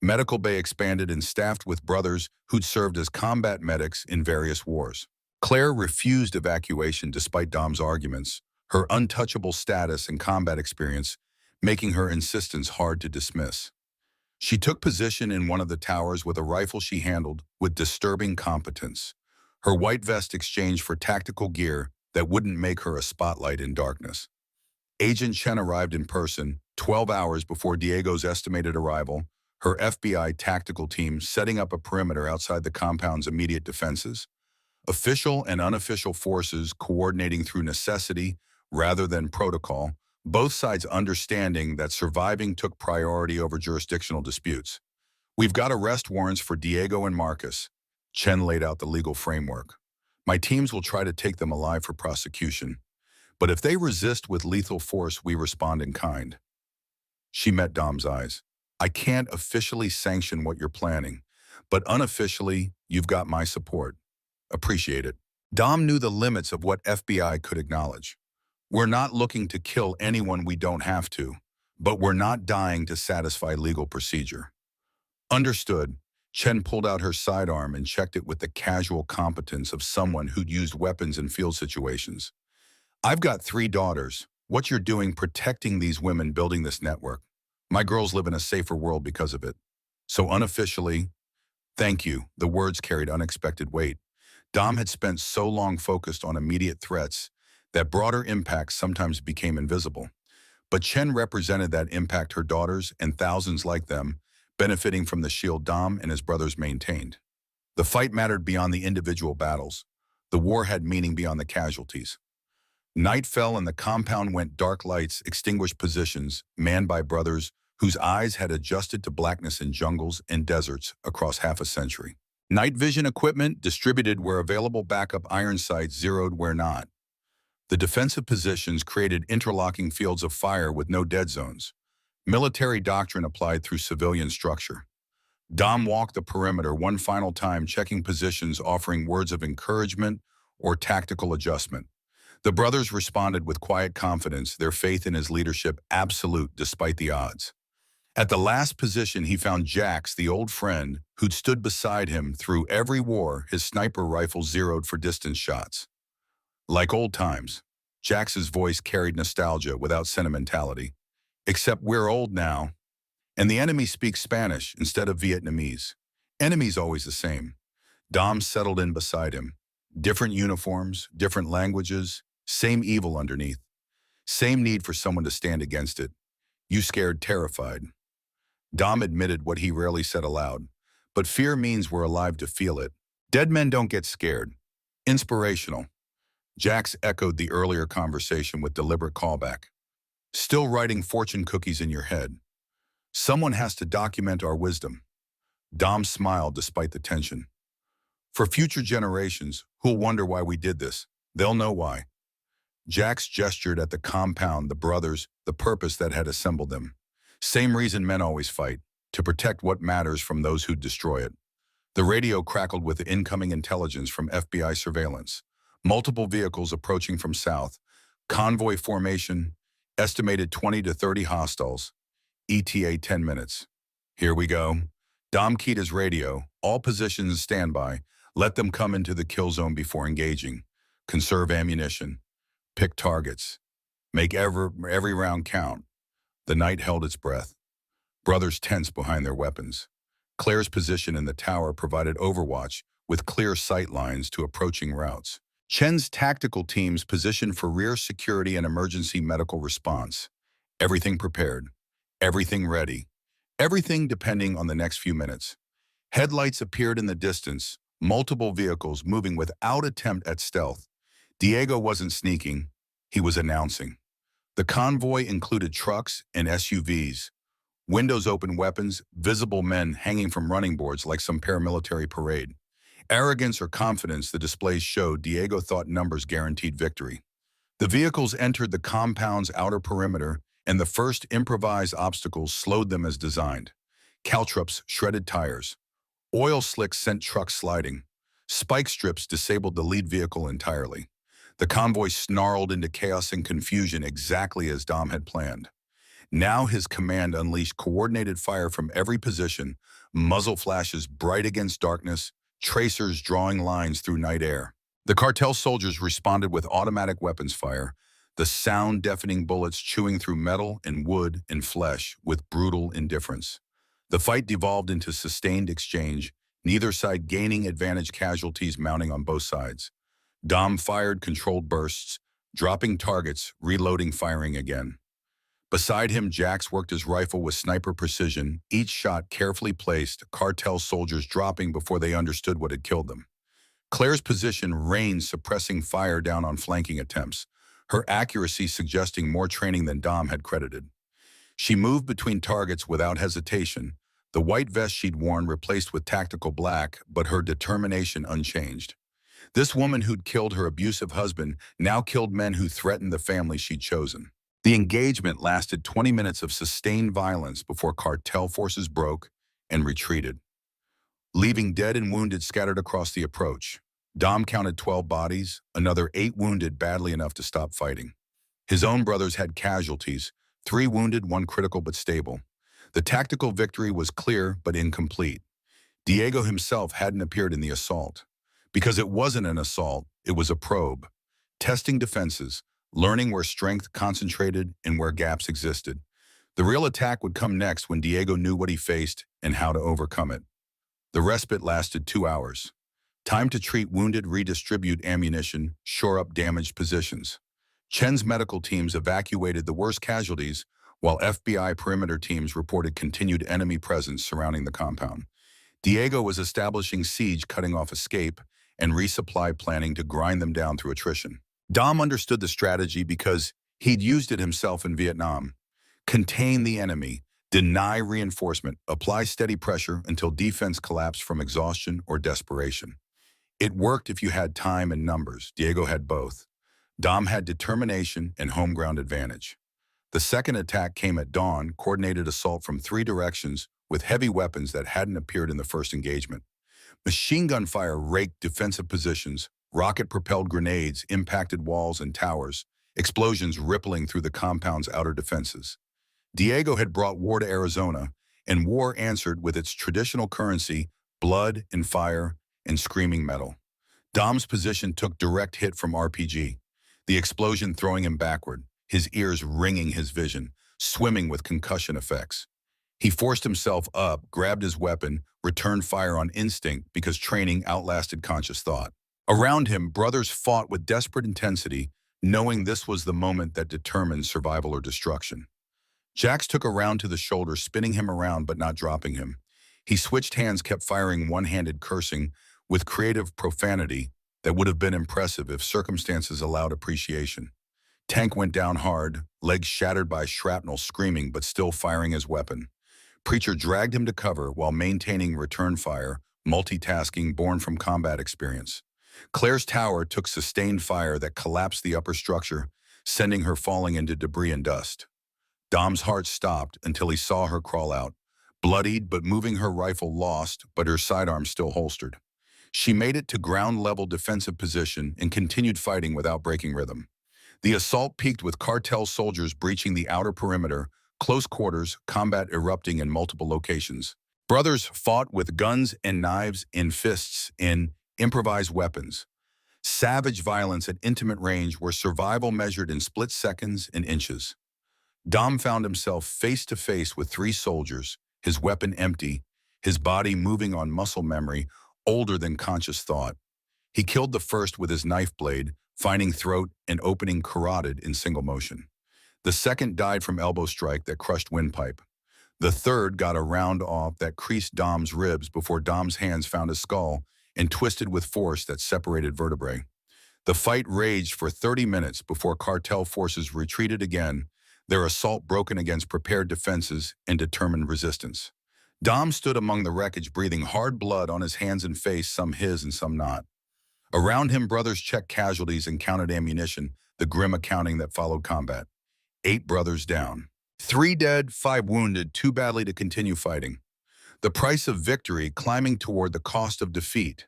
[SPEAKER 1] Medical bay expanded and staffed with brothers who'd served as combat medics in various wars. Claire refused evacuation despite Dom's arguments, her untouchable status and combat experience making her insistence hard to dismiss. She took position in one of the towers with a rifle she handled with disturbing competence. Her white vest exchanged for tactical gear that wouldn't make her a spotlight in darkness. Agent Chen arrived in person 12 hours before Diego's estimated arrival, her FBI tactical team setting up a perimeter outside the compound's immediate defenses. Official and unofficial forces coordinating through necessity rather than protocol, both sides understanding that surviving took priority over jurisdictional disputes. We've got arrest warrants for Diego and Marcus. Chen laid out the legal framework. My teams will try to take them alive for prosecution. But if they resist with lethal force, we respond in kind. She met Dom's eyes. I can't officially sanction what you're planning, but unofficially, you've got my support. Appreciate it. Dom knew the limits of what FBI could acknowledge. We're not looking to kill anyone we don't have to, but we're not dying to satisfy legal procedure. Understood. Chen pulled out her sidearm and checked it with the casual competence of someone who'd used weapons in field situations. I've got 3 daughters. What you're doing protecting these women building this network. My girls live in a safer world because of it. So unofficially, thank you. The words carried unexpected weight. Dom had spent so long focused on immediate threats that broader impacts sometimes became invisible. But Chen represented that impact her daughters and thousands like them, benefiting from the shield Dom and his brothers maintained. The fight mattered beyond the individual battles. The war had meaning beyond the casualties. Night fell and the compound went dark lights, extinguished positions, manned by brothers whose eyes had adjusted to blackness in jungles and deserts across half a century. Night vision equipment distributed where available, backup iron sights zeroed where not. The defensive positions created interlocking fields of fire with no dead zones. Military doctrine applied through civilian structure. Dom walked the perimeter one final time, checking positions, offering words of encouragement or tactical adjustment. The brothers responded with quiet confidence, their faith in his leadership absolute despite the odds. At the last position, he found Jax, the old friend, who'd stood beside him through every war, his sniper rifle zeroed for distance shots. Like old times, Jax's voice carried nostalgia without sentimentality. Except we're old now, and the enemy speaks Spanish instead of Vietnamese. Enemy's always the same. Dom settled in beside him. Different uniforms, different languages, same evil underneath. Same need for someone to stand against it. You scared, terrified. Dom admitted what he rarely said aloud. But fear means we're alive to feel it. Dead men don't get scared. Inspirational. Jax echoed the earlier conversation with deliberate callback. Still writing fortune cookies in your head. Someone has to document our wisdom. Dom smiled despite the tension. For future generations, who'll wonder why we did this, they'll know why. Jax gestured at the compound, the brothers, the purpose that had assembled them. Same reason men always fight, to protect what matters from those who destroy it. The radio crackled with incoming intelligence from FBI surveillance. Multiple vehicles approaching from south. Convoy formation, estimated 20 to 30 hostiles. ETA 10 minutes. Here we go. Dom keyed his radio, all positions standby. Let them come into the kill zone before engaging. Conserve ammunition. Pick targets. Make every round count. The night held its breath. Brothers tensed behind their weapons. Claire's position in the tower provided overwatch with clear sight lines to approaching routes. Chen's tactical teams positioned for rear security and emergency medical response. Everything prepared. Everything ready. Everything depending on the next few minutes. Headlights appeared in the distance, multiple vehicles moving without attempt at stealth. Diego wasn't sneaking, he was announcing. The convoy included trucks and SUVs, windows open, weapons, visible men hanging from running boards like some paramilitary parade. Arrogance or confidence the displays showed, Diego thought numbers guaranteed victory. The vehicles entered the compound's outer perimeter, and the first improvised obstacles slowed them as designed. Caltrops shredded tires. Oil slicks sent trucks sliding. Spike strips disabled the lead vehicle entirely. The convoy snarled into chaos and confusion exactly as Dom had planned. Now his command unleashed coordinated fire from every position, muzzle flashes bright against darkness, tracers drawing lines through night air. The cartel soldiers responded with automatic weapons fire, the sound-deafening bullets chewing through metal and wood and flesh with brutal indifference. The fight devolved into sustained exchange, neither side gaining advantage, casualties mounting on both sides. Dom fired controlled bursts, dropping targets, reloading, firing again. Beside him, Jax worked his rifle with sniper precision, each shot carefully placed, cartel soldiers dropping before they understood what had killed them. Claire's position reigned, suppressing fire down on flanking attempts, her accuracy suggesting more training than Dom had credited. She moved between targets without hesitation, the white vest she'd worn replaced with tactical black, but her determination unchanged. This woman who'd killed her abusive husband now killed men who threatened the family she'd chosen. The engagement lasted 20 minutes of sustained violence before cartel forces broke and retreated, leaving dead and wounded scattered across the approach. Dom counted 12 bodies, another 8 wounded badly enough to stop fighting. His own brothers had casualties, 3 wounded, 1 critical but stable. The tactical victory was clear but incomplete. Diego himself hadn't appeared in the assault. Because it wasn't an assault, it was a probe, testing defenses, learning where strength concentrated and where gaps existed. The real attack would come next when Diego knew what he faced and how to overcome it. The respite lasted 2 hours. Time to treat wounded, redistribute ammunition, shore up damaged positions. Chen's medical teams evacuated the worst casualties, while FBI perimeter teams reported continued enemy presence surrounding the compound. Diego was establishing siege, cutting off escape, and resupply planning to grind them down through attrition. Dom understood the strategy because he'd used it himself in Vietnam. Contain the enemy, deny reinforcement, apply steady pressure until defense collapsed from exhaustion or desperation. It worked if you had time and numbers. Diego had both. Dom had determination and home ground advantage. The second attack came at dawn, coordinated assault from 3 directions with heavy weapons that hadn't appeared in the first engagement. Machine gun fire raked defensive positions, rocket-propelled grenades impacted walls and towers, explosions rippling through the compound's outer defenses. Diego had brought war to Arizona, and war answered with its traditional currency, blood and fire and screaming metal. Dom's position took direct hit from RPG, the explosion throwing him backward, his ears ringing his vision, swimming with concussion effects. He forced himself up, grabbed his weapon, returned fire on instinct because training outlasted conscious thought. Around him, brothers fought with desperate intensity, knowing this was the moment that determined survival or destruction. Jax took a round to the shoulder, spinning him around but not dropping him. He switched hands, kept firing one-handed, cursing with creative profanity that would have been impressive if circumstances allowed appreciation. Tank went down hard, legs shattered by shrapnel, screaming but still firing his weapon. Preacher dragged him to cover while maintaining return fire, multitasking born from combat experience. Claire's tower took sustained fire that collapsed the upper structure, sending her falling into debris and dust. Dom's heart stopped until he saw her crawl out, bloodied but moving, her rifle lost but her sidearm still holstered. She made it to ground-level defensive position and continued fighting without breaking rhythm. The assault peaked with cartel soldiers breaching the outer perimeter, close quarters, combat erupting in multiple locations. Brothers fought with guns and knives in fists, in improvised weapons. Savage violence at intimate range where survival measured in split seconds and inches. Dom found himself face to face with 3 soldiers, his weapon empty, his body moving on muscle memory, older than conscious thought. He killed the first with his knife blade, finding throat and opening carotid in single motion. The second died from elbow strike that crushed windpipe. The third got a round off that creased Dom's ribs before Dom's hands found his skull and twisted with force that separated vertebrae. The fight raged for 30 minutes before cartel forces retreated again, their assault broken against prepared defenses and determined resistance. Dom stood among the wreckage, breathing hard blood on his hands and face, some his and some not. Around him, brothers checked casualties and counted ammunition, the grim accounting that followed combat. 8 brothers down. 3 dead, 5 wounded, too badly to continue fighting. The price of victory climbing toward the cost of defeat.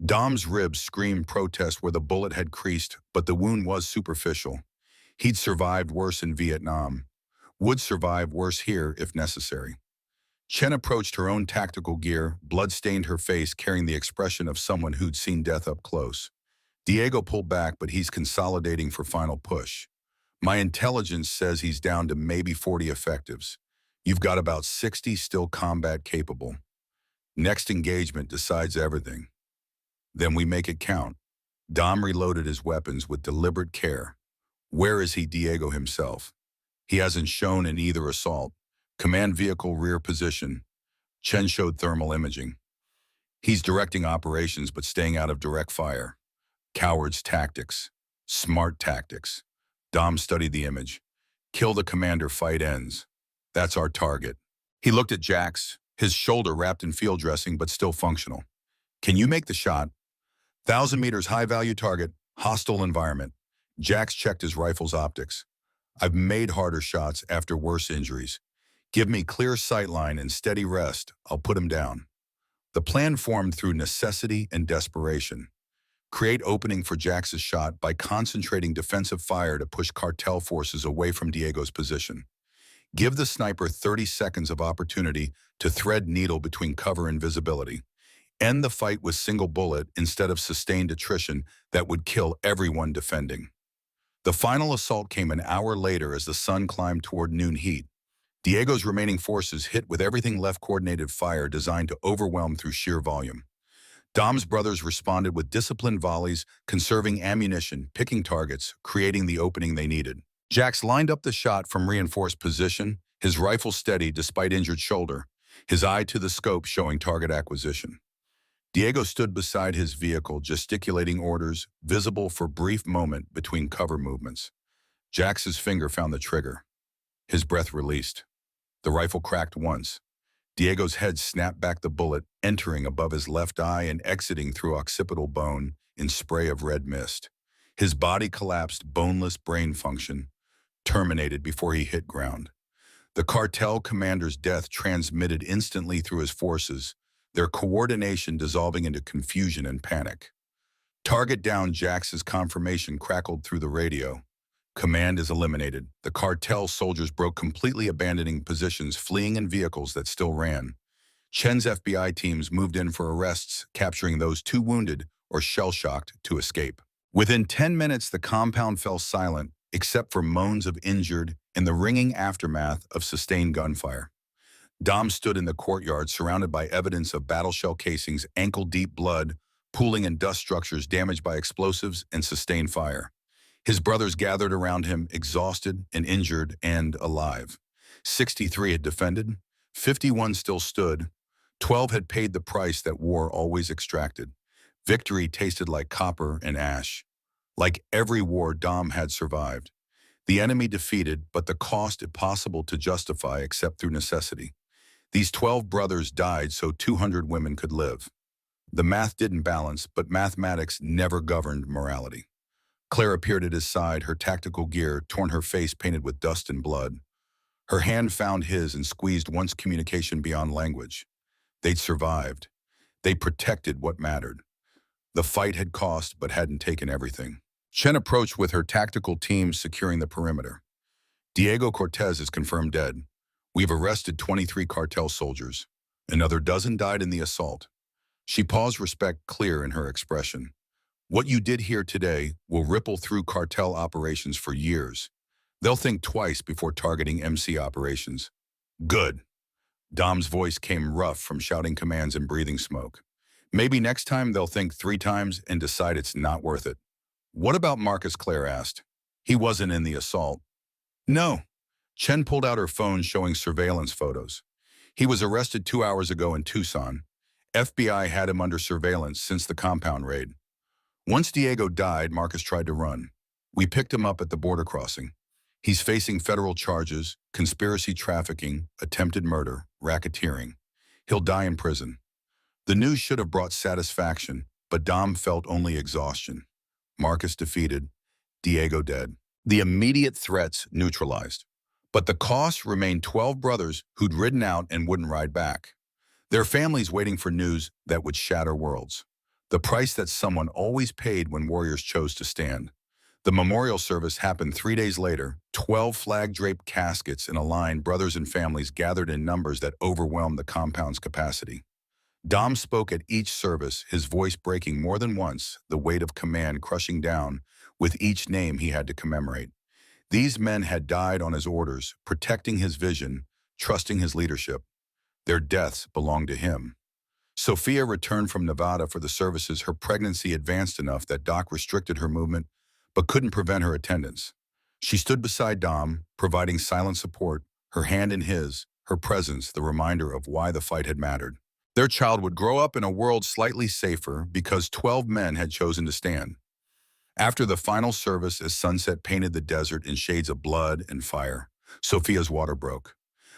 [SPEAKER 1] Dom's ribs screamed protest where the bullet had creased, but the wound was superficial. He'd survived worse in Vietnam. Would survive worse here if necessary. Chen approached her own tactical gear, blood stained her face, carrying the expression of someone who'd seen death up close. Diego pulled back, but he's consolidating for final push. My intelligence says he's down to maybe 40 effectives. You've got about 60 still combat capable. Next engagement decides everything. Then we make it count. Dom reloaded his weapons with deliberate care. Where is he, Diego himself? He hasn't shown in either assault. Command vehicle rear position. Chen showed thermal imaging. He's directing operations but staying out of direct fire. Coward's tactics. Smart tactics. Dom studied the image. Kill the commander, fight ends. That's our target. He looked at Jax, his shoulder wrapped in field dressing but still functional. Can you make the shot? 1,000 meters high-value target, hostile environment. Jax checked his rifle's optics. I've made harder shots after worse injuries. Give me clear sightline and steady rest. I'll put him down. The plan formed through necessity and desperation. Create opening for Jax's shot by concentrating defensive fire to push cartel forces away from Diego's position. Give the sniper 30 seconds of opportunity to thread needle between cover and visibility. End the fight with single bullet instead of sustained attrition that would kill everyone defending. The final assault came an hour later as the sun climbed toward noon heat. Diego's remaining forces hit with everything left coordinated fire designed to overwhelm through sheer volume. Dom's brothers responded with disciplined volleys, conserving ammunition, picking targets, creating the opening they needed. Jax lined up the shot from reinforced position, his rifle steady despite injured shoulder, his eye to the scope showing target acquisition. Diego stood beside his vehicle, gesticulating orders, visible for brief moment between cover movements. Jax's finger found the trigger. His breath released. The rifle cracked once. Diego's head snapped back, the bullet entering above his left eye and exiting through occipital bone in spray of red mist. His body collapsed, boneless brain function terminated before he hit ground. The cartel commander's death transmitted instantly through his forces, their coordination dissolving into confusion and panic. Target down, Jax's confirmation crackled through the radio. Command is eliminated. The cartel soldiers broke, completely abandoning positions, fleeing in vehicles that still ran. Chen's FBI teams moved in for arrests, capturing those too wounded or shell-shocked to escape. Within 10 minutes, the compound fell silent, except for moans of injured and the ringing aftermath of sustained gunfire. Dom stood in the courtyard, surrounded by evidence of battle shell casings, ankle-deep blood, pooling in dust structures damaged by explosives and sustained fire. His brothers gathered around him, exhausted and injured and alive. 63 had defended, 51 still stood, 12 had paid the price that war always extracted. Victory tasted like copper and ash. Like every war, Dom had survived. The enemy defeated, but the cost impossible to justify except through necessity. These 12 brothers died so 200 women could live. The math didn't balance, but mathematics never governed morality. Claire appeared at his side, her tactical gear torn, her face painted with dust and blood. Her hand found his and squeezed once, communication beyond language. They'd survived. They protected what mattered. The fight had cost, but hadn't taken everything. Chen approached with her tactical team securing the perimeter. Diego Cortez is confirmed dead. We've arrested 23 cartel soldiers. Another dozen died in the assault. She paused, respect clear in her expression. What you did here today will ripple through cartel operations for years. They'll think twice before targeting MC operations. Good. Dom's voice came rough from shouting commands and breathing smoke. Maybe next time they'll think 3 times and decide it's not worth it. What about Marcus? Claire asked. He wasn't in the assault. No. Chen pulled out her phone showing surveillance photos. He was arrested 2 hours ago in Tucson. FBI had him under surveillance since the compound raid. Once Diego died, Marcus tried to run. We picked him up at the border crossing. He's facing federal charges, conspiracy, trafficking, attempted murder, racketeering. He'll die in prison. The news should have brought satisfaction, but Dom felt only exhaustion. Marcus defeated, Diego dead. The immediate threats neutralized. But the cost remained 12 brothers who'd ridden out and wouldn't ride back. Their families waiting for news that would shatter worlds. The price that someone always paid when warriors chose to stand. The memorial service happened 3 days later. 12 flag-draped caskets in a line, brothers and families gathered in numbers that overwhelmed the compound's capacity. Dom spoke at each service, his voice breaking more than once, the weight of command crushing down with each name he had to commemorate. These men had died on his orders, protecting his vision, trusting his leadership. Their deaths belonged to him. Sophia returned from Nevada for the services. Her pregnancy advanced enough that Doc restricted her movement, but couldn't prevent her attendance. She stood beside Dom, providing silent support, her hand in his, her presence the reminder of why the fight had mattered. Their child would grow up in a world slightly safer because 12 men had chosen to stand. After the final service, as sunset painted the desert in shades of blood and fire, Sophia's water broke.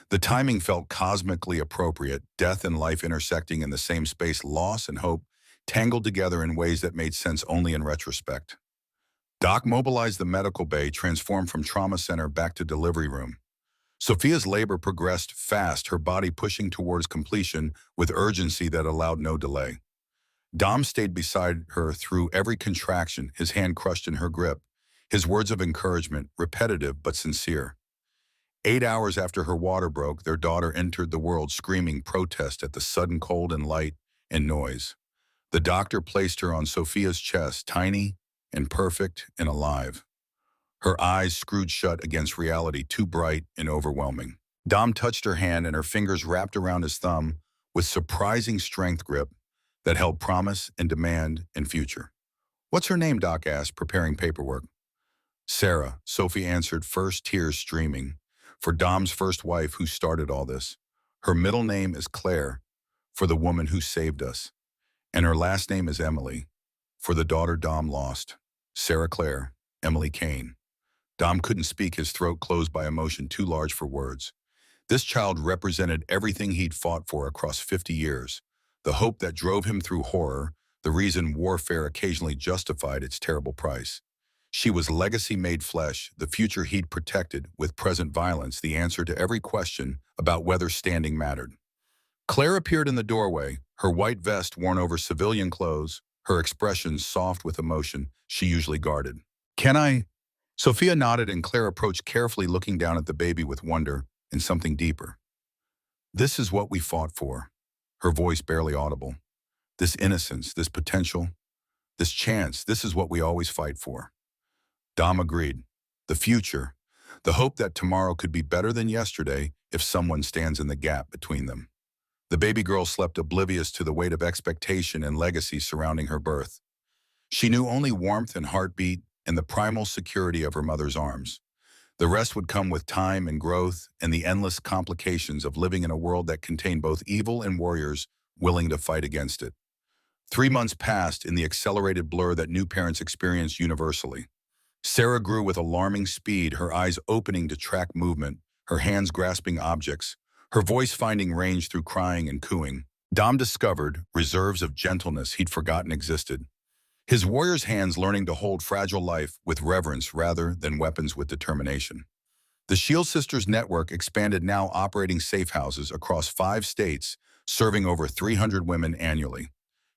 [SPEAKER 1] The timing felt cosmically appropriate, death and life intersecting in the same space, loss and hope tangled together in ways that made sense only in retrospect. Doc mobilized the medical bay, transformed from trauma center back to delivery room. Sophia's labor progressed fast, her body pushing towards completion with urgency that allowed no delay. Dom stayed beside her through every contraction, his hand crushed in her grip, his words of encouragement, repetitive but sincere. 8 hours after her water broke, their daughter entered the world screaming protest at the sudden cold and light and noise. The doctor placed her on Sophia's chest, tiny and perfect and alive. Her eyes screwed shut against reality, too bright and overwhelming. Dom touched her hand and her fingers wrapped around his thumb with surprising strength grip that held promise and demand and future. "What's her name?" Doc asked, preparing paperwork. "Sarah," Sophie answered, first tears streaming. For Dom's first wife who started all this. Her middle name is Claire, for the woman who saved us. And her last name is Emily, for the daughter Dom lost. Sarah Claire, Emily Kane. Dom couldn't speak, his throat closed by emotion too large for words. This child represented everything he'd fought for across 50 years. The hope that drove him through horror, the reason warfare occasionally justified its terrible price. She was legacy made flesh, the future he'd protected with present violence, the answer to every question about whether standing mattered. Claire appeared in the doorway, her white vest worn over civilian clothes, her expression soft with emotion she usually guarded. "Can I?" Sophia nodded and Claire approached carefully, looking down at the baby with wonder and something deeper. "This is what we fought for," her voice barely audible. "This innocence, this potential, this chance, this is what we always fight for." Dom agreed. The future, the hope that tomorrow could be better than yesterday if someone stands in the gap between them. The baby girl slept oblivious to the weight of expectation and legacy surrounding her birth. She knew only warmth and heartbeat and the primal security of her mother's arms. The rest would come with time and growth and the endless complications of living in a world that contained both evil and warriors willing to fight against it. 3 months passed in the accelerated blur that new parents experience universally. Sarah grew with alarming speed, her eyes opening to track movement, her hands grasping objects, her voice finding range through crying and cooing. Dom discovered reserves of gentleness he'd forgotten existed. His warrior's hands learning to hold fragile life with reverence rather than weapons with determination. The Shield Sisters network expanded, now operating safe houses across 5 states, serving over 300 women annually.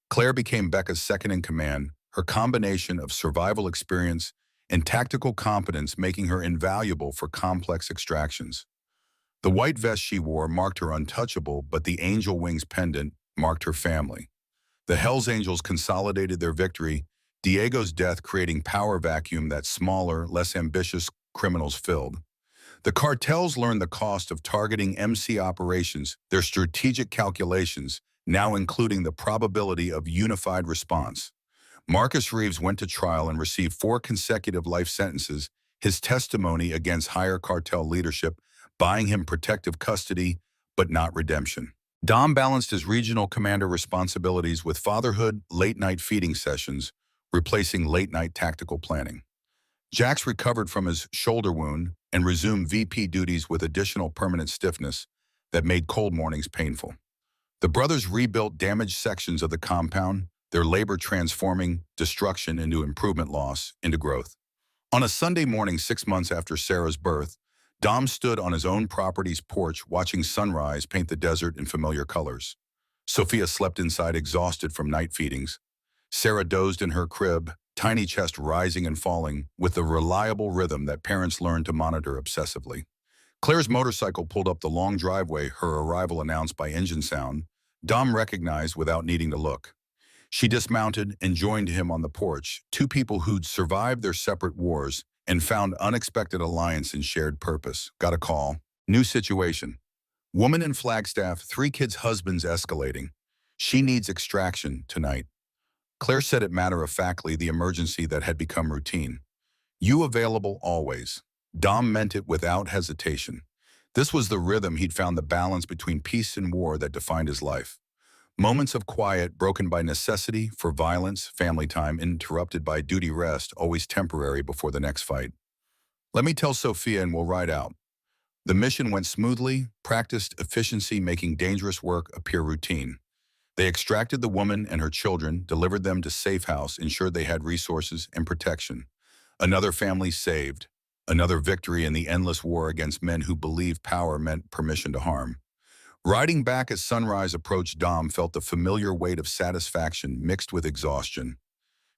[SPEAKER 1] Claire became Becca's second in command, her combination of survival experience and tactical competence making her invaluable for complex extractions. The white vest she wore marked her untouchable, but the angel wings pendant marked her family. The Hells Angels consolidated their victory, Diego's death creating power vacuum that smaller, less ambitious criminals filled. The cartels learned the cost of targeting MC operations, their strategic calculations, now including the probability of unified response. Marcus Reeves went to trial and received 4 consecutive life sentences, his testimony against higher cartel leadership, buying him protective custody, but not redemption. Dom balanced his regional commander responsibilities with fatherhood, late-night feeding sessions, replacing late-night tactical planning. Jax recovered from his shoulder wound and resumed VP duties with additional permanent stiffness that made cold mornings painful. The brothers rebuilt damaged sections of the compound, their labor transforming destruction into improvement, loss into growth. On a Sunday morning 6 months after Sarah's birth, Dom stood on his own property's porch watching sunrise paint the desert in familiar colors. Sophia slept inside, exhausted from night feedings. Sarah dozed in her crib, tiny chest rising and falling with the reliable rhythm that parents learn to monitor obsessively. Claire's motorcycle pulled up the long driveway, her arrival announced by engine sound. Dom recognized without needing to look. She dismounted and joined him on the porch, 2 people who'd survived their separate wars and found unexpected alliance and shared purpose. Got a call. New situation. Woman in Flagstaff, 3 kids' husbands escalating. She needs extraction tonight. Claire said it matter-of-factly, the emergency that had become routine. You available always. Dom meant it without hesitation. This was the rhythm he'd found, the balance between peace and war that defined his life. Moments of quiet broken by necessity for violence, family time interrupted by duty rest, always temporary before the next fight. Let me tell Sophia and we'll ride out. The mission went smoothly, practiced efficiency making dangerous work appear routine. They extracted the woman and her children, delivered them to safe house, ensured they had resources and protection. Another family saved. Another victory in the endless war against men who believed power meant permission to harm. Riding back as sunrise approached, Dom felt the familiar weight of satisfaction mixed with exhaustion.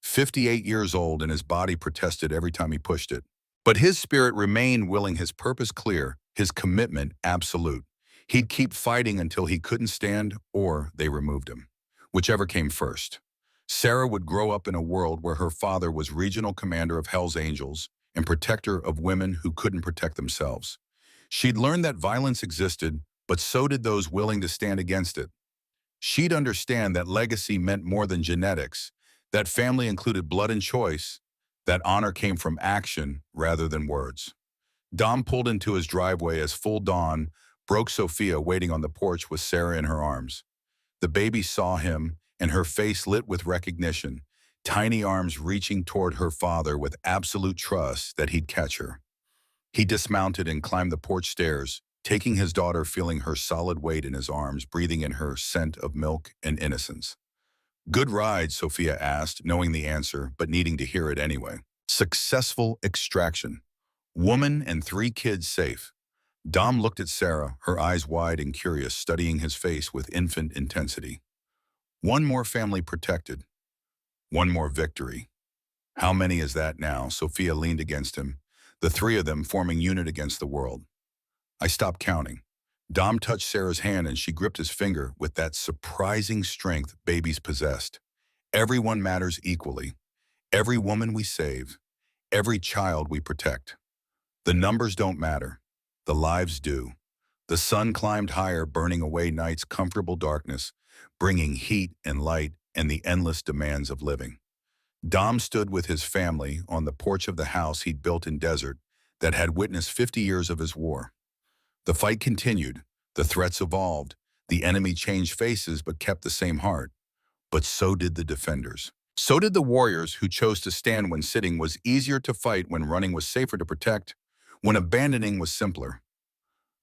[SPEAKER 1] 58 years old and his body protested every time he pushed it. But his spirit remained willing, his purpose clear, his commitment absolute. He'd keep fighting until he couldn't stand or they removed him, whichever came first. Sarah would grow up in a world where her father was regional commander of Hell's Angels and protector of women who couldn't protect themselves. She'd learned that violence existed, but so did those willing to stand against it. She'd understand that legacy meant more than genetics, that family included blood and choice, that honor came from action rather than words. Dom pulled into his driveway as full dawn broke. Sophia waiting on the porch with Sarah in her arms. The baby saw him, and her face lit with recognition, tiny arms reaching toward her father with absolute trust that he'd catch her. He dismounted and climbed the porch stairs, taking his daughter, feeling her solid weight in his arms, breathing in her scent of milk and innocence. Good ride, Sophia asked, knowing the answer, but needing to hear it anyway. Successful extraction. Woman and 3 kids safe. Dom looked at Sarah, her eyes wide and curious, studying his face with infant intensity. One more family protected. One more victory. How many is that now? Sophia leaned against him, the 3 of them forming unit against the world. I stopped counting. Dom touched Sarah's hand and she gripped his finger with that surprising strength babies possessed. Everyone matters equally. Every woman we save. Every child we protect. The numbers don't matter. The lives do. The sun climbed higher, burning away night's comfortable darkness, bringing heat and light and the endless demands of living. Dom stood with his family on the porch of the house he'd built in desert that had witnessed 50 years of his war. The fight continued, the threats evolved, the enemy changed faces but kept the same heart. But so did the defenders. So did the warriors who chose to stand when sitting was easier to fight, when running was safer to protect, when abandoning was simpler.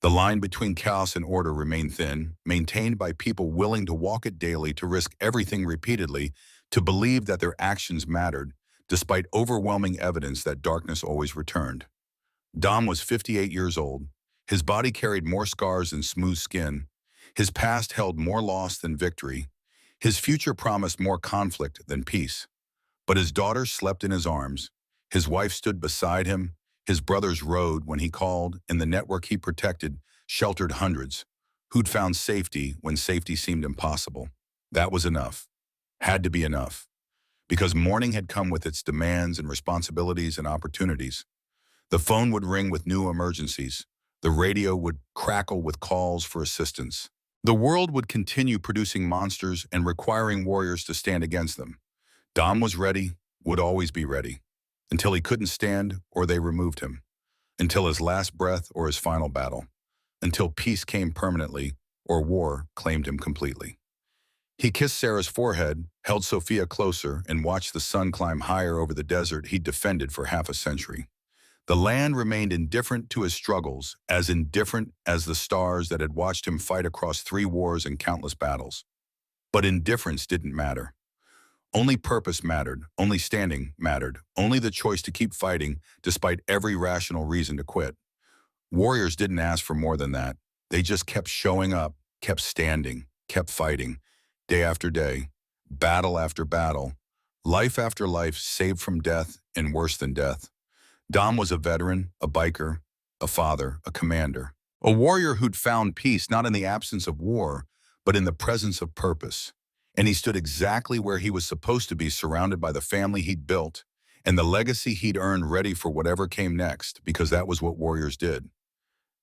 [SPEAKER 1] The line between chaos and order remained thin, maintained by people willing to walk it daily, to risk everything repeatedly, to believe that their actions mattered, despite overwhelming evidence that darkness always returned. Dom was 58 years old. His body carried more scars than smooth skin. His past held more loss than victory. His future promised more conflict than peace. But his daughter slept in his arms. His wife stood beside him. His brothers rode when he called, and the network he protected sheltered hundreds who'd found safety when safety seemed impossible. That was enough. Had to be enough. Because morning had come with its demands and responsibilities and opportunities. The phone would ring with new emergencies. The radio would crackle with calls for assistance. The world would continue producing monsters and requiring warriors to stand against them. Dom was ready, would always be ready, until he couldn't stand or they removed him, until his last breath or his final battle, until peace came permanently or war claimed him completely. He kissed Sarah's forehead, held Sophia closer, and watched the sun climb higher over the desert he'd defended for half a century. The land remained indifferent to his struggles, as indifferent as the stars that had watched him fight across 3 wars and countless battles. But indifference didn't matter. Only purpose mattered, only standing mattered, only the choice to keep fighting despite every rational reason to quit. Warriors didn't ask for more than that. They just kept showing up, kept standing, kept fighting, day after day, battle after battle, life after life, saved from death and worse than death. Dom was a veteran, a biker, a father, a commander, a warrior who'd found peace not in the absence of war, but in the presence of purpose. And he stood exactly where he was supposed to be, surrounded by the family he'd built and the legacy he'd earned, ready for whatever came next, because that was what warriors did.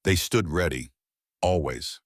[SPEAKER 1] They stood ready, always.